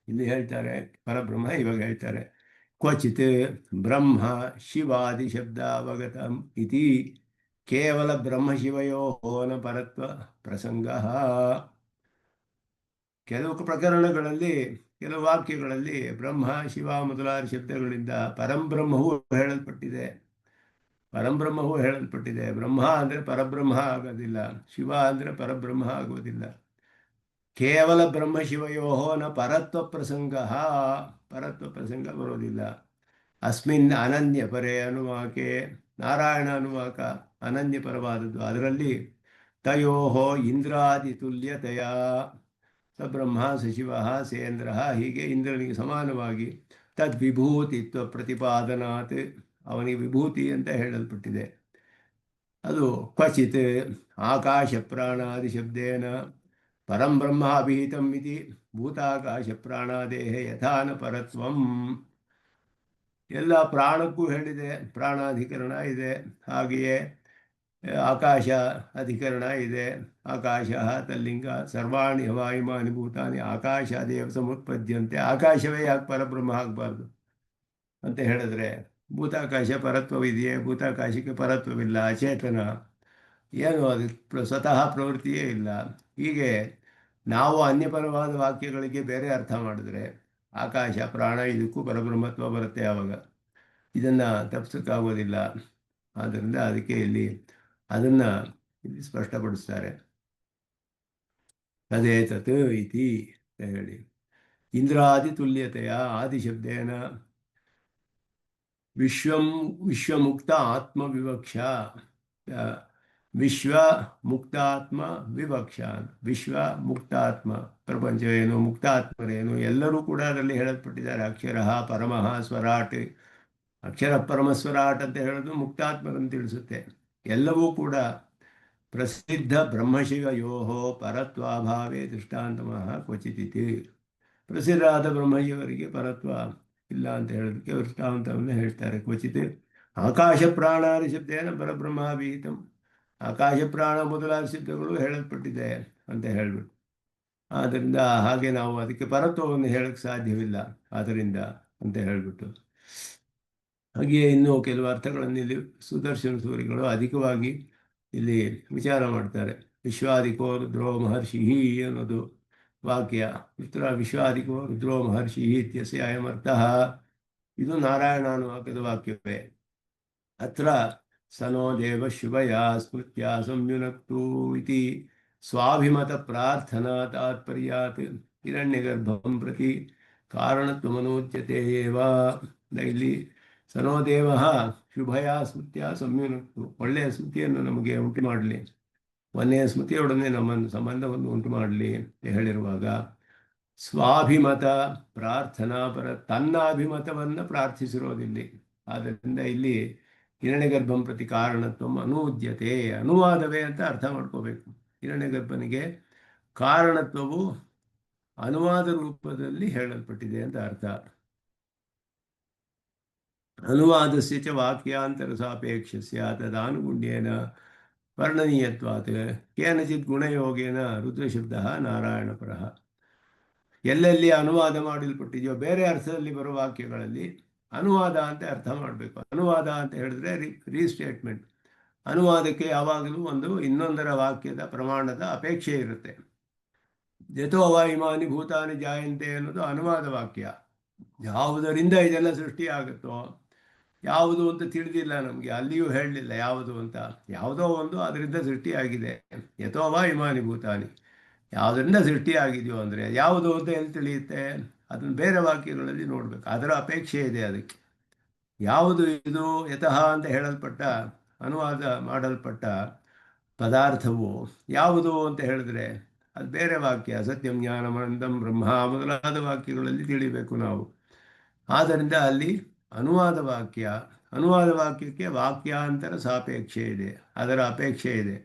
ಇಲ್ಲಿ ಹೇಳ್ತಾರೆ ಪರಬ್ರಹ್ಮ, ಇವಾಗ ಹೇಳ್ತಾರೆ ಕ್ವಚಿತ್ ಬ್ರಹ್ಮ ಶಿವಾದಿ ಶಬ್ದ ಅವಗತಂ ಇತಿ ಕೇವಲ ಬ್ರಹ್ಮ ಶಿವಯೋಃ ನ ಪರತ್ವ ಪ್ರಸಂಗ. ಕೆಲವು ಪ್ರಕರಣಗಳಲ್ಲಿ ಕೆಲವು ವಾಕ್ಯಗಳಲ್ಲಿ ಬ್ರಹ್ಮ ಶಿವ ಮೊದಲಾದ ಶಬ್ದಗಳಿಂದ ಪರಂಬ್ರಹ್ಮವೂ ಹೇಳಲ್ಪಟ್ಟಿದೆ. ಪರಂಬ್ರಹ್ಮವೂ ಹೇಳಲ್ಪಟ್ಟಿದೆ. ಬ್ರಹ್ಮ ಅಂದರೆ ಪರಬ್ರಹ್ಮ ಆಗೋದಿಲ್ಲ, ಶಿವ ಅಂದರೆ ಪರಬ್ರಹ್ಮ ಆಗೋದಿಲ್ಲ. ಕೇವಲ ಬ್ರಹ್ಮ ಶಿವಯೋಃ ನ ಪರತ್ವ ಪ್ರಸಂಗ ಬರೋದಿಲ್ಲ. ಅಸ್ಮಿನ್ ಅನನ್ಯ ಪರೇ ಅನುವಾಕೆ, ನಾರಾಯಣ ಅನುವಾಕ ಅನನ್ಯ ಪರವಾದದ್ದು. ಅದರಲ್ಲಿ ತಯೋಃ ಇಂದ್ರಾದಿ ತುಲ್ಯತೆಯ ಸ ಬ್ರಹ್ಮ ಸ ಶಿವ ಸೇಂದ್ರ, ಹೀಗೆ ಇಂದ್ರನಿಗೆ ಸಮಾನವಾಗಿ ತದ್ವಿಭೂತಿತ್ವ ಪ್ರತಿಪಾದನಾತ್, ಅವನಿಗೆ ವಿಭೂತಿ ಅಂತ ಹೇಳಲ್ಪಟ್ಟಿದೆ. ಅದು ಕ್ವಚಿತ್ ಆಕಾಶ ಪ್ರಾಣಾದಿ ಶಬ್ದೇನ ಪರಂ ಬ್ರಹ್ಮ ಅಭಿಹಿತಂ ಇತಿ ಭೂತಾಕಾಶ ಪ್ರಾಣಾದೇಹ ಯಥಾನ ಪರತ್ವಂ. ಎಲ್ಲ ಪ್ರಾಣಕ್ಕೂ ಹೇಳಿದೆ, ಪ್ರಾಣಾಧಿಕರಣ ಇದೆ. ಹಾಗೆಯೇ ಆಕಾಶ ಅಧಿಕರಣ ಇದೆ. ಆಕಾಶ ತಲ್ಲಿಂಗ ಸರ್ವಾಣಿ ಹವಾಯಿಮಾನಿ ಭೂತಾನಿ ಆಕಾಶಾದೇವ ಸಮುತ್ಪದ್ಯಂತೆ. ಆಕಾಶವೇ ಯಾಕೆ ಪರಬ್ರಹ್ಮ ಆಗಬಾರ್ದು ಅಂತ ಹೇಳಿದ್ರೆ ಭೂತಾಕಾಶ ಪರತ್ವವಿದೆಯೇ? ಭೂತಾಕಾಶಕ್ಕೆ ಪರತ್ವವಿಲ್ಲ, ಅಚೇತನ, ಏನು ಅದು ಸ್ವತಃ ಪ್ರವೃತ್ತಿಯೇ ಇಲ್ಲ. ಹೀಗೆ ನಾವು ಅನ್ಯಪರವಾದ ವಾಕ್ಯಗಳಿಗೆ ಬೇರೆ ಅರ್ಥ ಮಾಡಿದ್ರೆ ಆಕಾಶ ಪ್ರಾಣ ಇದಕ್ಕೂ ಪರಬ್ರಹ್ಮತ್ವ ಬರುತ್ತೆ. ಆವಾಗ ಇದನ್ನು ತಪ್ಪಿಸೋಕ್ಕಾಗೋದಿಲ್ಲ. ಆದ್ದರಿಂದ ಅದಕ್ಕೆ ಇಲ್ಲಿ ಅದನ್ನು ಇಲ್ಲಿ ಸ್ಪಷ್ಟಪಡಿಸ್ತಾರೆ. ತದೇ ತತ್ ಇತಿ ಅಂತ ಹೇಳಿ. ಇಂದ್ರಾದಿ ತುಲ್ಯತೆಯ ಆದಿಶಬ್ದೇನ ವಿಶ್ವಮುಕ್ತ ಆತ್ಮ ವಿವಕ್ಷ. ವಿಶ್ವ ಮುಕ್ತಾತ್ಮ ವಿವಕ್ಷ. ವಿಶ್ವ ಮುಕ್ತಾತ್ಮ, ಪ್ರಪಂಚವೇನು ಮುಕ್ತಾತ್ಮರೇನು ಎಲ್ಲರೂ ಕೂಡ ಅದರಲ್ಲಿ ಹೇಳಲ್ಪಟ್ಟಿದ್ದಾರೆ. ಅಕ್ಷರ ಪರಮಃ ಸ್ವರಾಟ್, ಅಕ್ಷರ ಪರಮಸ್ವರಾಟ್ ಅಂತ ಹೇಳೋದು ಮುಕ್ತಾತ್ಮರನ್ನು ತಿಳಿಸುತ್ತೆ. ಎಲ್ಲವೂ ಕೂಡ ಪ್ರಸಿದ್ಧ ಬ್ರಹ್ಮಶಿವಯೋಃ ಪರತ್ವಾಭಾವೇ ದೃಷ್ಟಾಂತಮಃ ಕ್ವಚಿತಿತಿ. ಪ್ರಸಿದ್ಧರಾದ ಬ್ರಹ್ಮಶಿವರಿಗೆ ಪರತ್ವ ಇಲ್ಲ ಅಂತ ಹೇಳೋದಕ್ಕೆ ವೃತ್ತಾಂತವನ್ನು ಹೇಳ್ತಾರೆ. ಕ್ವಚಿತ್ ಆಕಾಶ ಪ್ರಾಣಾದಿ ಶಬ್ದೇನ ಪರಬ್ರಹ್ಮಾಭೀತಂ, ಆಕಾಶ ಪ್ರಾಣ ಮೊದಲಾದ ಶಬ್ದಗಳು ಹೇಳಲ್ಪಟ್ಟಿದೆ ಅಂತ ಹೇಳ್ಬಿಟ್ಟು, ಆದ್ದರಿಂದ ಹಾಗೆ ನಾವು ಅದಕ್ಕೆ ಪರತ್ವವನ್ನು ಹೇಳಕ್ಕೆ ಸಾಧ್ಯವಿಲ್ಲ ಆದ್ದರಿಂದ ಅಂತ ಹೇಳಿಬಿಟ್ಟು, ಹಾಗೆಯೇ ಇನ್ನೂ ಕೆಲವು ಅರ್ಥಗಳನ್ನು ಇಲ್ಲಿ ಸುದರ್ಶನ ಸೂರಿಗಳು ಅಧಿಕವಾಗಿ ಇಲ್ಲಿ ವಿಚಾರ ಮಾಡ್ತಾರೆ. ವಿಶ್ವಾದಿಕೋ ರುದ್ರೋ ಮಹರ್ಷಿ ಅನ್ನೋದು ವಾಕ್ಯ, ವಿಶ್ವಾದಿಕೋ ರುದ್ರೋ ಮಹರ್ಷಿ ಇತ್ಯಸ್ಯ ಅಯಮರ್ಥಃ, ಇದು ನಾರಾಯಣಾನುವಾಕ್ಯದ ವಾಕ್ಯವೇ. ಅತ್ರ ಸನೋ ದೇವ ಶುಭಯಾ ಸ್ಮೃತ್ಯಾ ಸಂಯುನಕ್ತು ಇತಿ ಸ್ವಾಭಿಮತ ಪ್ರಾರ್ಥನಾ ತಾತ್ಪರ್ಯಾತ್ ಹಿರಣ್ಯಗರ್ಭಂ ಪ್ರತಿ ಕಾರಣತ್ವಮನೋಚ್ಯತೆ ಏವ. ಇಲ್ಲಿ ಸನೋದೇವ ಶುಭಯ ಸ್ಮೃತಿಯ ಸಂಯುನಕ್ತು, ಒಳ್ಳೆಯ ಸ್ಮೃತಿಯನ್ನು ನಮಗೆ ಉಂಟು ಮಾಡಲಿ, ಒಂದೇ ಸ್ಮೃತಿಯೊಡನೆ ನಮ್ಮನ್ನು ಸಂಬಂಧವನ್ನು ಉಂಟು ಮಾಡಲಿ ಅಂತ ಹೇಳಿರುವಾಗ, ಸ್ವಾಭಿಮತ ಪ್ರಾರ್ಥನಾ ಪರ, ತನ್ನ ಅಭಿಮತವನ್ನು ಪ್ರಾರ್ಥಿಸಿರೋದಿಲ್ಲಿ. ಆದ್ದರಿಂದ ಇಲ್ಲಿ ಹಿರಣ್ಯಗರ್ಭಂ ಪ್ರತಿ ಕಾರಣತ್ವ ಅನೂದ್ಯತೆ, ಅನುವಾದವೇ ಅಂತ ಅರ್ಥ ಮಾಡ್ಕೋಬೇಕು. ಹಿರಣ್ಯಗರ್ಭನಿಗೆ ಕಾರಣತ್ವವು ಅನುವಾದ ರೂಪದಲ್ಲಿ ಹೇಳಲ್ಪಟ್ಟಿದೆ ಅಂತ ಅರ್ಥ. ಅನುವಾದಸ್ಯ ಚ ವಾಕ್ಯಾಂತರ ಸಾಪೇಕ್ಷಸ್ಯ ತದಾನುಗುಣ್ಯೇನ ವರ್ಣನೀಯತ್ವಾತ್ ಕೇನಚಿತ್ ಗುಣಯೋಗೇನ ರುದ್ರಶಬ್ದ ನಾರಾಯಣಪರಃ. ಎಲ್ಲೆಲ್ಲಿ ಅನುವಾದ ಮಾಡಲ್ಪಟ್ಟಿದೆಯೋ ಬೇರೆ ಅರ್ಥದಲ್ಲಿ ಬರುವ ವಾಕ್ಯಗಳಲ್ಲಿ ಅನುವಾದ ಅಂತ ಅರ್ಥ ಮಾಡಬೇಕು. ಅನುವಾದ ಅಂತ ಹೇಳಿದ್ರೆ ರೀಸ್ಟೇಟ್ಮೆಂಟ್. ಅನುವಾದಕ್ಕೆ ಯಾವಾಗಲೂ ಒಂದು ಇನ್ನೊಂದರ ವಾಕ್ಯದ ಪ್ರಮಾಣದ ಅಪೇಕ್ಷೆ ಇರುತ್ತೆ. ಯಥೋ ವಾ ಇಮಾನಿ ಭೂತಾನಿ ಜಾಯಂತೆ ಅನ್ನೋದು ಅನುವಾದ ವಾಕ್ಯ. ಯಾವುದರಿಂದ ಇದೆಲ್ಲ ಸೃಷ್ಟಿಯಾಗುತ್ತೋ, ಯಾವುದು ಅಂತ ತಿಳಿದಿಲ್ಲ ನಮಗೆ, ಅಲ್ಲಿಯೂ ಹೇಳಲಿಲ್ಲ ಯಾವುದು ಅಂತ. ಯಾವುದೋ ಒಂದು ಅದರಿಂದ ಸೃಷ್ಟಿಯಾಗಿದೆ. ಯಥೋ ವಾ ಇಮಾನಿ ಭೂತಾನಿ, ಯಾವುದರಿಂದ ಸೃಷ್ಟಿಯಾಗಿದೆಯೋ ಅಂದರೆ ಯಾವುದು ಅಂತ ಎಲ್ಲಿ ತಿಳಿಯುತ್ತೆ? ಅದನ್ನು ಬೇರೆ ವಾಕ್ಯಗಳಲ್ಲಿ ನೋಡಬೇಕು. ಅದರ ಅಪೇಕ್ಷೆ ಇದೆ ಅದಕ್ಕೆ. ಯಾವುದು ಇದು ಯತಃ ಅಂತ ಹೇಳಲ್ಪಟ್ಟ, ಅನುವಾದ ಮಾಡಲ್ಪಟ್ಟ ಪದಾರ್ಥವು ಯಾವುದು ಅಂತ ಹೇಳಿದ್ರೆ ಅದು ಬೇರೆ ವಾಕ್ಯ. ಸತ್ಯಂ ಜ್ಞಾನಮನಂತಂ ಬ್ರಹ್ಮ ಮೊದಲಾದ ವಾಕ್ಯಗಳಲ್ಲಿ ತಿಳಿಬೇಕು ನಾವು. ಆದ್ದರಿಂದ ಅಲ್ಲಿ ಅನುವಾದ ವಾಕ್ಯಕ್ಕೆ ವಾಕ್ಯಾಂತರ ಸಾಪೇಕ್ಷೆ ಇದೆ, ಅದರ ಅಪೇಕ್ಷೆ ಇದೆ.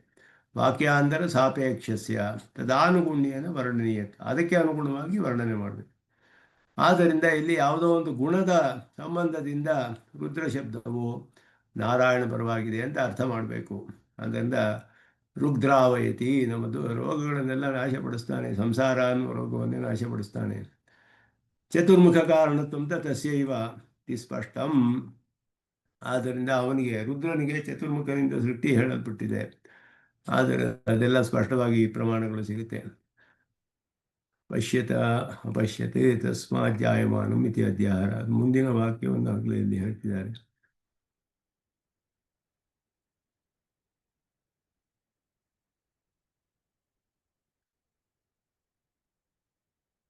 ವಾಕ್ಯಾಂತರ ಸಾಪೇಕ್ಷಸ್ಯ ತದಾನುಗುಣ್ಯನ ವರ್ಣನೀಯತೆ, ಅದಕ್ಕೆ ಅನುಗುಣವಾಗಿ ವರ್ಣನೆ ಮಾಡಬೇಕು. ಆದ್ದರಿಂದ ಇಲ್ಲಿ ಯಾವುದೋ ಒಂದು ಗುಣದ ಸಂಬಂಧದಿಂದ ರುದ್ರ ಶಬ್ದವು ನಾರಾಯಣ ಪರವಾಗಿದೆ ಅಂತ ಅರ್ಥ ಮಾಡಬೇಕು. ಅದರಿಂದ ರುದ್ರಾವಯತಿ, ನಮ್ಮದು ರೋಗಗಳನ್ನೆಲ್ಲ ನಾಶಪಡಿಸ್ತಾನೆ, ಸಂಸಾರ ಅನ್ನುವ ರೋಗವನ್ನೇ ನಾಶಪಡಿಸ್ತಾನೆ. ಚತುರ್ಮುಖ ಕಾರಣತ್ವಂತ ತಸ್ಯೈವ ಇತಿ ಸ್ಪಷ್ಟಂ. ಆದ್ದರಿಂದ ಅವನಿಗೆ, ರುದ್ರನಿಗೆ ಚತುರ್ಮುಖನಿಂದ ಸೃಷ್ಟಿ ಹೇಳಲ್ಪಟ್ಟಿದೆ. ಆದರೆ ಅದೆಲ್ಲ ಸ್ಪಷ್ಟವಾಗಿ ಈ ಪ್ರಮಾಣಗಳು ಸಿಗುತ್ತೆ. ಪಶ್ಯತ ಅಪಶ್ಯತೆ ತಸ್ಮಾತ್ ಜಾಯಮಾನಂ ಇತಿ ಅಧ್ಯಾಹಾರ. ಮುಂದಿನ ವಾಕ್ಯವನ್ನು ಆಗಲೇ ಇಲ್ಲಿ ಹೇಳ್ತಿದ್ದಾರೆ.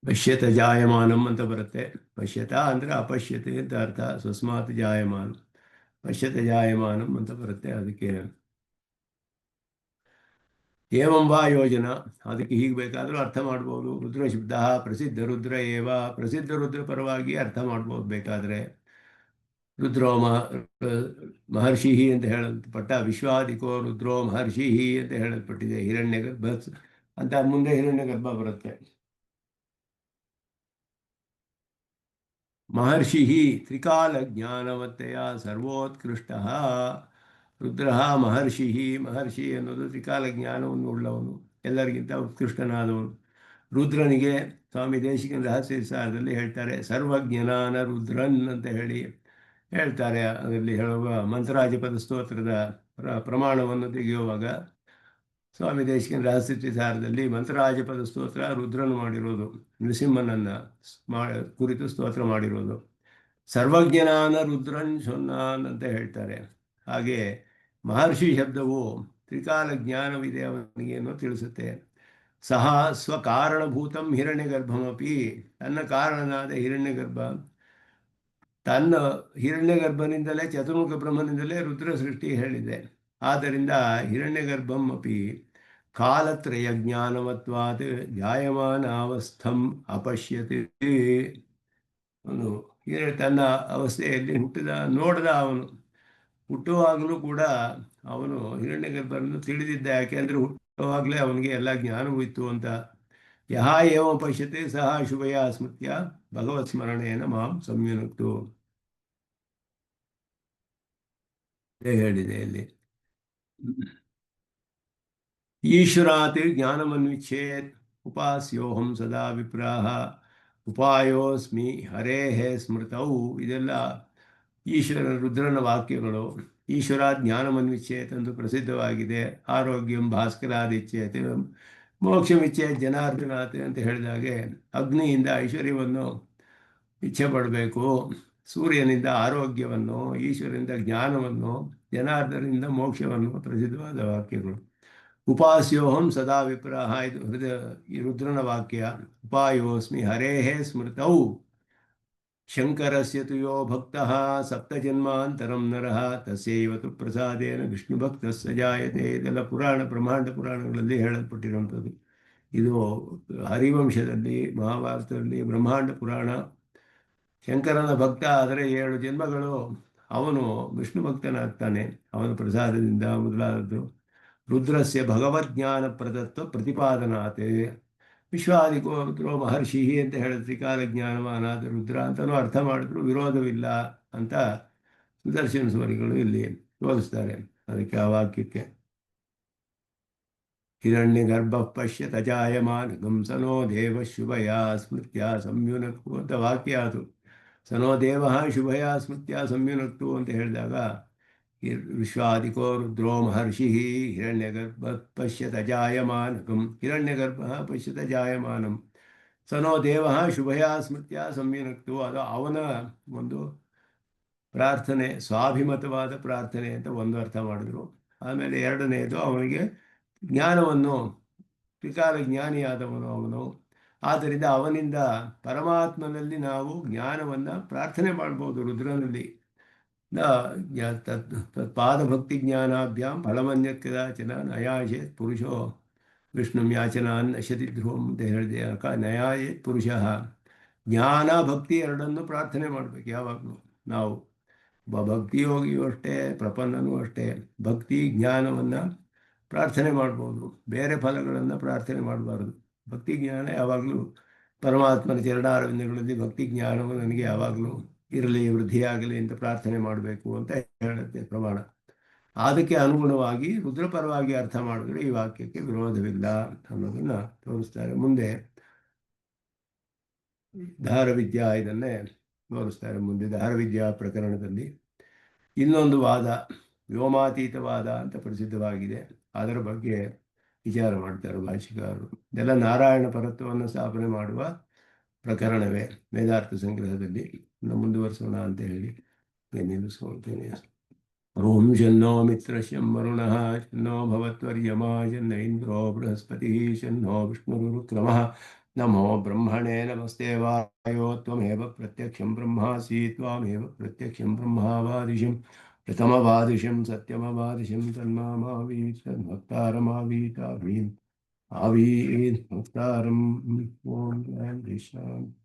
ಪಶ್ಯತ ಜಾಯಮಾನಂ ಅಂತ ಬರುತ್ತೆ. ಪಶ್ಯತ ಅಂದರೆ ಅಪಶ್ಯತೆ ಅಂತ ಅರ್ಥ. ಸ್ವಸ್ಮಾತ್ ಜಾಯಮಾನ, ಪಶ್ಯತ ಜಾಯಮಾನಂ ಅಂತ ಬರುತ್ತೆ. ಅದಕ್ಕೆ ಏವಂ ವಾ ಯೋಜನ, ಅದಕ್ಕೆ ಹೀಗೆ ಬೇಕಾದರೂ ಅರ್ಥ ಮಾಡ್ಬೋದು. ರುದ್ರ ಶಬ್ದ ಪ್ರಸಿದ್ಧ ರುದ್ರ ಏವ, ಪ್ರಸಿದ್ಧ ರುದ್ರ ಪರವಾಗಿ ಅರ್ಥ ಮಾಡ್ಬೋದು ಬೇಕಾದರೆ. ರುದ್ರೋ ಮಹರ್ಷಿ ಅಂತ ಹೇಳಲ್ಪಟ್ಟ, ವಿಶ್ವಾದಿಕೋ ರುದ್ರೋ ಮಹರ್ಷಿ ಅಂತ ಹೇಳಲ್ಪಟ್ಟಿದೆ. ಹಿರಣ್ಯಗರ್ಭ ಅಂತ ಮುಂದೆ ಹಿರಣ್ಯಗರ್ಭ ಬರುತ್ತೆ. ಮಹರ್ಷಿ ತ್ರಿಕಾಲ ಜ್ಞಾನವತ್ತೆಯ ಸರ್ವೋತ್ಕೃಷ್ಟ ರುದ್ರ ಮಹರ್ಷಿ. ಮಹರ್ಷಿ ಅನ್ನೋದು ತ್ರಿಕಾಲ ಜ್ಞಾನವನ್ನು ಉಳ್ಳವನು, ಎಲ್ಲರಿಗಿಂತ ಉತ್ಕೃಷ್ಟನಾದವನು. ರುದ್ರನಿಗೆ ಸ್ವಾಮಿ ದೇಶಿಕನ ರಹಸ್ಯ ಸಾರದಲ್ಲಿ ಹೇಳ್ತಾರೆ, ಸರ್ವಜ್ಞನಾನ ರುದ್ರನ್ ಅಂತ ಹೇಳಿ ಹೇಳ್ತಾರೆ. ಅದರಲ್ಲಿ ಹೇಳುವ ಮಂತ್ರಾಜಪದ ಸ್ತೋತ್ರದ ಪ್ರಮಾಣವನ್ನು ತೆಗೆಯುವಾಗ ಸ್ವಾಮಿ ದೇಶಿಕನ ರಹಸ್ಯ ಸಾರದಲ್ಲಿ ಮಂತ್ರಾಜಪದ ಸ್ತೋತ್ರ ರುದ್ರನು ಮಾಡಿರೋದು, ನೃಸಿಂಹನನ್ನು ಕುರಿತು ಸ್ತೋತ್ರ ಮಾಡಿರೋದು. ಸರ್ವಜ್ಞನಾನ ರುದ್ರನ್ ಸೊನ್ನಾನ್ ಅಂತ ಹೇಳ್ತಾರೆ. ಹಾಗೆ ಮಹರ್ಷಿ ಶಬ್ದವು ತ್ರಿಕಾಲ ಜ್ಞಾನವಿದೆ ಅವನಿಗೇನೋ ತಿಳಿಸುತ್ತೆ. ಸಹ ಸ್ವಕಾರಣಭೂತಂ ಹಿರಣ್ಯಗರ್ಭಮಪಿ, ತನ್ನ ಕಾರಣನಾದ ಹಿರಣ್ಯಗರ್ಭ, ತನ್ನ ಹಿರಣ್ಯಗರ್ಭನಿಂದಲೇ ಚತುರ್ಮುಖ ಬ್ರಹ್ಮನಿಂದಲೇ ರುದ್ರ ಸೃಷ್ಟಿ ಹೇಳಿದೆ. ಆದ್ದರಿಂದ ಹಿರಣ್ಯಗರ್ಭಂ ಅಪಿ ಕಾಲತ್ರಯ ಜ್ಞಾನವತ್ವಾತ್ ಜಾಯಮಾನಾವಸ್ಥಂ ಅಪಶ್ಯತೆ. ಅವನು ತನ್ನ ಅವಸ್ಥೆಯಲ್ಲಿ ನೋಡಿದ ಅವನು ಹುಟ್ಟುವಾಗಲೂ ಕೂಡ ಅವನು ಹಿರಣ್ಯಗರ್ಭನನ್ನು ತಿಳಿದಿದ್ದ. ಯಾಕೆಂದರೆ ಹುಟ್ಟುವಾಗಲೇ ಅವನಿಗೆ ಎಲ್ಲ ಜ್ಞಾನವೂ ಇತ್ತು ಅಂತ. यः एवं पश्यते सः शुभया स्मृत्या ಭಗವತ್ಸ್ಮರಣೇನ ಮಾಂ ಸಂಯುನಕ್ತು ಅಂತ ಹೇಳಿದೆ ಇಲ್ಲಿ. ಈಶ್ವರಾತ್ ಜ್ಞಾನಮನ್ವಿಚ್ಛೇತ್ ಉಪಾಸ್ಯೋಹಂ ಸದಾ ವಿಪ್ರಾಹ ಉಪಾಯೋಸ್ಮಿ ಹರೇಃ ಸ್ಮೃತೌ. ಇದೆಲ್ಲ ಈಶ್ವರ ರುದ್ರನ ವಾಕ್ಯಗಳು. ಈಶ್ವರ ಜ್ಞಾನಮನ್ವಿಚ್ಛೇತ್ ಎಂದು ಪ್ರಸಿದ್ಧವಾಗಿದೆ. ಆರೋಗ್ಯಂ ಭಾಸ್ಕರಾದಿಚ್ಛೇತ್ ಮೋಕ್ಷಮಿಚ್ಛೇತ್ ಜನಾರ್ದನಾಥ್ ಅಂತ ಹೇಳಿದಾಗೆ ಅಗ್ನಿಯಿಂದ ಐಶ್ವರ್ಯವನ್ನು ಇಚ್ಛೆ ಪಡಬೇಕು, ಸೂರ್ಯನಿಂದ ಆರೋಗ್ಯವನ್ನು, ಈಶ್ವರನಿಂದ ಜ್ಞಾನವನ್ನು, ಜನಾರ್ದನಿಂದ ಮೋಕ್ಷವನ್ನು ಪ್ರಸಿದ್ಧವಾದ ವಾಕ್ಯಗಳು. ಉಪಾಸ್ಯೋಹಂ ಸದಾ ವಿಪ್ರಾಹ ಇದು ಈ ರುದ್ರನ ವಾಕ್ಯ. ಉಪಾಯೋಸ್ಮಿ ಹರೇಃ ಸ್ಮೃತೌ ಶಂಕರಸ್ಯ ತು ಯೋ ಭಕ್ತಃ ಸಪ್ತಜನ್ಮಾಂತರಂ ನರಃ ತಸ್ಯೈವ ತು ಪ್ರಸಾದೇನ ವಿಷ್ಣು ಭಕ್ತಸ್ಯ ಜಾಯತೆ. ಇದೆಲ್ಲ ಪುರಾಣ ಬ್ರಹ್ಮಾಂಡ ಪುರಾಣಗಳಲ್ಲಿ ಹೇಳಲ್ಪಟ್ಟಿರುವಂಥದ್ದು. ಇದು ಹರಿವಂಶದಲ್ಲಿ, ಮಹಾಭಾರತದಲ್ಲಿ, ಬ್ರಹ್ಮಾಂಡ ಪುರಾಣ. ಶಂಕರನ ಭಕ್ತ ಆದರೆ 7 ಜನ್ಮಗಳು ಅವನು ವಿಷ್ಣು ಭಕ್ತನಾಗ್ತಾನೆ ಅವನ ಪ್ರಸಾದದಿಂದ ಮೊದಲಾದದ್ದು. ರುದ್ರಸ್ಯ ಭಗವಜ್ಞಾನ ಪ್ರದತ್ವ ಪ್ರತಿಪಾದನಾತೆ ವಿಶ್ವಾದಿಕೋ ಮಹರ್ಷಿ ಅಂತ ಹೇಳಿದ ತ್ರಿಕಾಲ ಜ್ಞಾನವಾನಾದ ರುದ್ರ ಅಂತಲೂ ಅರ್ಥ ಮಾಡಿದ್ರು ವಿರೋಧವಿಲ್ಲ ಅಂತ ಸುದರ್ಶನ ಸ್ವಾಮಿಗಳು ಇಲ್ಲಿ ತೋರಿಸ್ತಾರೆ. ಅದಕ್ಕೆ ಆ ವಾಕ್ಯಕ್ಕೆ ಹಿರಣ್ಯಗರ್ಭ ಪಶ್ಯತ ಜಾಯಮಾನಗಂ ಸನೋ ದೇವ ಶುಭಯಾ ಸ್ಮೃತ್ಯ ಸಂಯುನಕ್ತು ಅಂತ ವಾಕ್ಯ ಅದು. ಸನೋ ದೇವ ಶುಭಯಾ ಸ್ಮೃತ್ಯ ಸಂಯುನಕ್ತು ಅಂತ ಹೇಳಿದಾಗ ವಿಶ್ವಾದಿಕೋ ರುದ್ರೋ ಮಹರ್ಷಿ ಹಿರಣ್ಯಗರ್ಭ ಪಶ್ಯತ ಜಾಯಮಾನಕಂ ಹಿರಣ್ಯಗರ್ಭ ಪಶ್ಯತ ಜಾಯಮಾನಂ ಸನೋ ದೇವ ಶುಭಯಾ ಸ್ಮೃತ್ಯ ಸಂಯುನಕ್ತು. ಅದು ಅವನ ಒಂದು ಪ್ರಾರ್ಥನೆ, ಸ್ವಾಭಿಮತವಾದ ಪ್ರಾರ್ಥನೆ ಅಂತ ಒಂದು ಅರ್ಥ ಮಾಡಿದ್ರು. ಆಮೇಲೆ ಎರಡನೆಯದು ಅವನಿಗೆ ಜ್ಞಾನವನ್ನು, ತ್ರಿಕಾಲ ಜ್ಞಾನಿಯಾದವನು ಅವನು. ಆದ್ದರಿಂದ ಅವನಿಂದ ಪರಮಾತ್ಮನಲ್ಲಿ ನಾವು ಜ್ಞಾನವನ್ನು ಪ್ರಾರ್ಥನೆ ಮಾಡ್ಬೋದು. ರುದ್ರನಲ್ಲಿ ತತ್ಪಾದಭಕ್ತಿ ಜ್ಞಾನಾಭ್ಯಾಂ ಫಲಮನ್ಯತ್ ಕದಾಚನ ನಯಾಚೇತ್ ಪುರುಷೋ ವಿಷ್ಣು ಯಾಚನಾನ್ ನಶತಿ ಧ್ರುವಂ ಅಂತ ಹೇಳಿದೆ. ನಯಾಚೇತ್ ಪುರುಷ ಜ್ಞಾನ ಭಕ್ತಿ ಎರಡನ್ನು ಪ್ರಾರ್ಥನೆ ಮಾಡಬೇಕು ಯಾವಾಗಲೂ ನಾವು. ಭಕ್ತಿಯೋಗಿಯೂ ಅಷ್ಟೇ, ಪ್ರಪನ್ನನೂ ಅಷ್ಟೇ. ಭಕ್ತಿ ಜ್ಞಾನವನ್ನು ಪ್ರಾರ್ಥನೆ ಮಾಡ್ಬೋದು, ಬೇರೆ ಫಲಗಳನ್ನು ಪ್ರಾರ್ಥನೆ ಮಾಡಬಾರ್ದು. ಭಕ್ತಿ ಜ್ಞಾನ ಯಾವಾಗಲೂ ಪರಮಾತ್ಮನ ಚರಣಾರವಿಂದಗಳಲ್ಲಿ ಭಕ್ತಿ ಜ್ಞಾನವು ನನಗೆ ಯಾವಾಗಲೂ ಇರಲಿ, ವೃದ್ಧಿಯಾಗಲಿ ಅಂತ ಪ್ರಾರ್ಥನೆ ಮಾಡಬೇಕು ಅಂತ ಹೇಳುತ್ತೆ ಪ್ರಮಾಣ. ಅದಕ್ಕೆ ಅನುಗುಣವಾಗಿ ರುದ್ರಪರವಾಗಿ ಅರ್ಥ ಮಾಡಿದ್ರೆ ಈ ವಾಕ್ಯಕ್ಕೆ ವಿರೋಧವಿಲ್ಲ ಅನ್ನೋದನ್ನು ತೋರಿಸ್ತಾರೆ. ಮುಂದೆ ಧಾರವಿದ್ಯಾ ಇದನ್ನೇ ತೋರಿಸ್ತಾರೆ. ಮುಂದೆ ಧಾರವಿದ್ಯಾ ಪ್ರಕರಣದಲ್ಲಿ ಇನ್ನೊಂದು ವಾದ, ವ್ಯೋಮಾತೀತವಾದ ಅಂತ ಪ್ರಸಿದ್ಧವಾಗಿದೆ. ಅದರ ಬಗ್ಗೆ ವಿಚಾರ ಮಾಡ್ತಾರೆ ಭಾಷಿಕಾರರು. ಇದೆಲ್ಲ ನಾರಾಯಣ ಪರತ್ವವನ್ನು ಸ್ಥಾಪನೆ ಮಾಡುವ ಪ್ರಕರಣವೇ ವೇದಾರ್ಥ ಸಂಗ್ರಹದಲ್ಲಿ. ಮುಂದುವರಿಸೋಣ ಅಂತ ಹೇಳಿ ನಿಲ್ಲಿಸ್ಕೊಳ್ತೇನೆ. ಓಂ ಶನ್ನೋ ಮಿತ್ರಶಂ ವರುಣಃ ಶನ್ನೋ ಭವತ್ವರ್ಯಮಾ ಶನ್ನ ಇಂದ್ರೋ ಬೃಹಸ್ಪತಿ ಶನ್ನೋ ವಿಷ್ಣುರುಕ್ರಮಃ. ನಮೋ ಬ್ರಹ್ಮಣೇ ನಮಸ್ತೆ ವಾಯೋ ತ್ವಮೇವ ಪ್ರತ್ಯಕ್ಷಂ ಬ್ರಹ್ಮಾಸಿ ತ್ವಾಮೇವ ಪ್ರತ್ಯಕ್ಷಂ ಬ್ರಹ್ಮಾವಾದಿಶಂ ಪ್ರಥಮವಾದಿಶಂ ಸತ್ಯಮವಾದಿಶಂ ತನ್ಮಾಮಾವೀತ್ ತನ್ಮಕ್ತಾರಮಾವೀತ್ ಆವೀತ್ ಆವೀತ್ ಮಕ್ತಾರಂ. ಓಂ ಶಾಂತಿ ಶಾಂತಿ.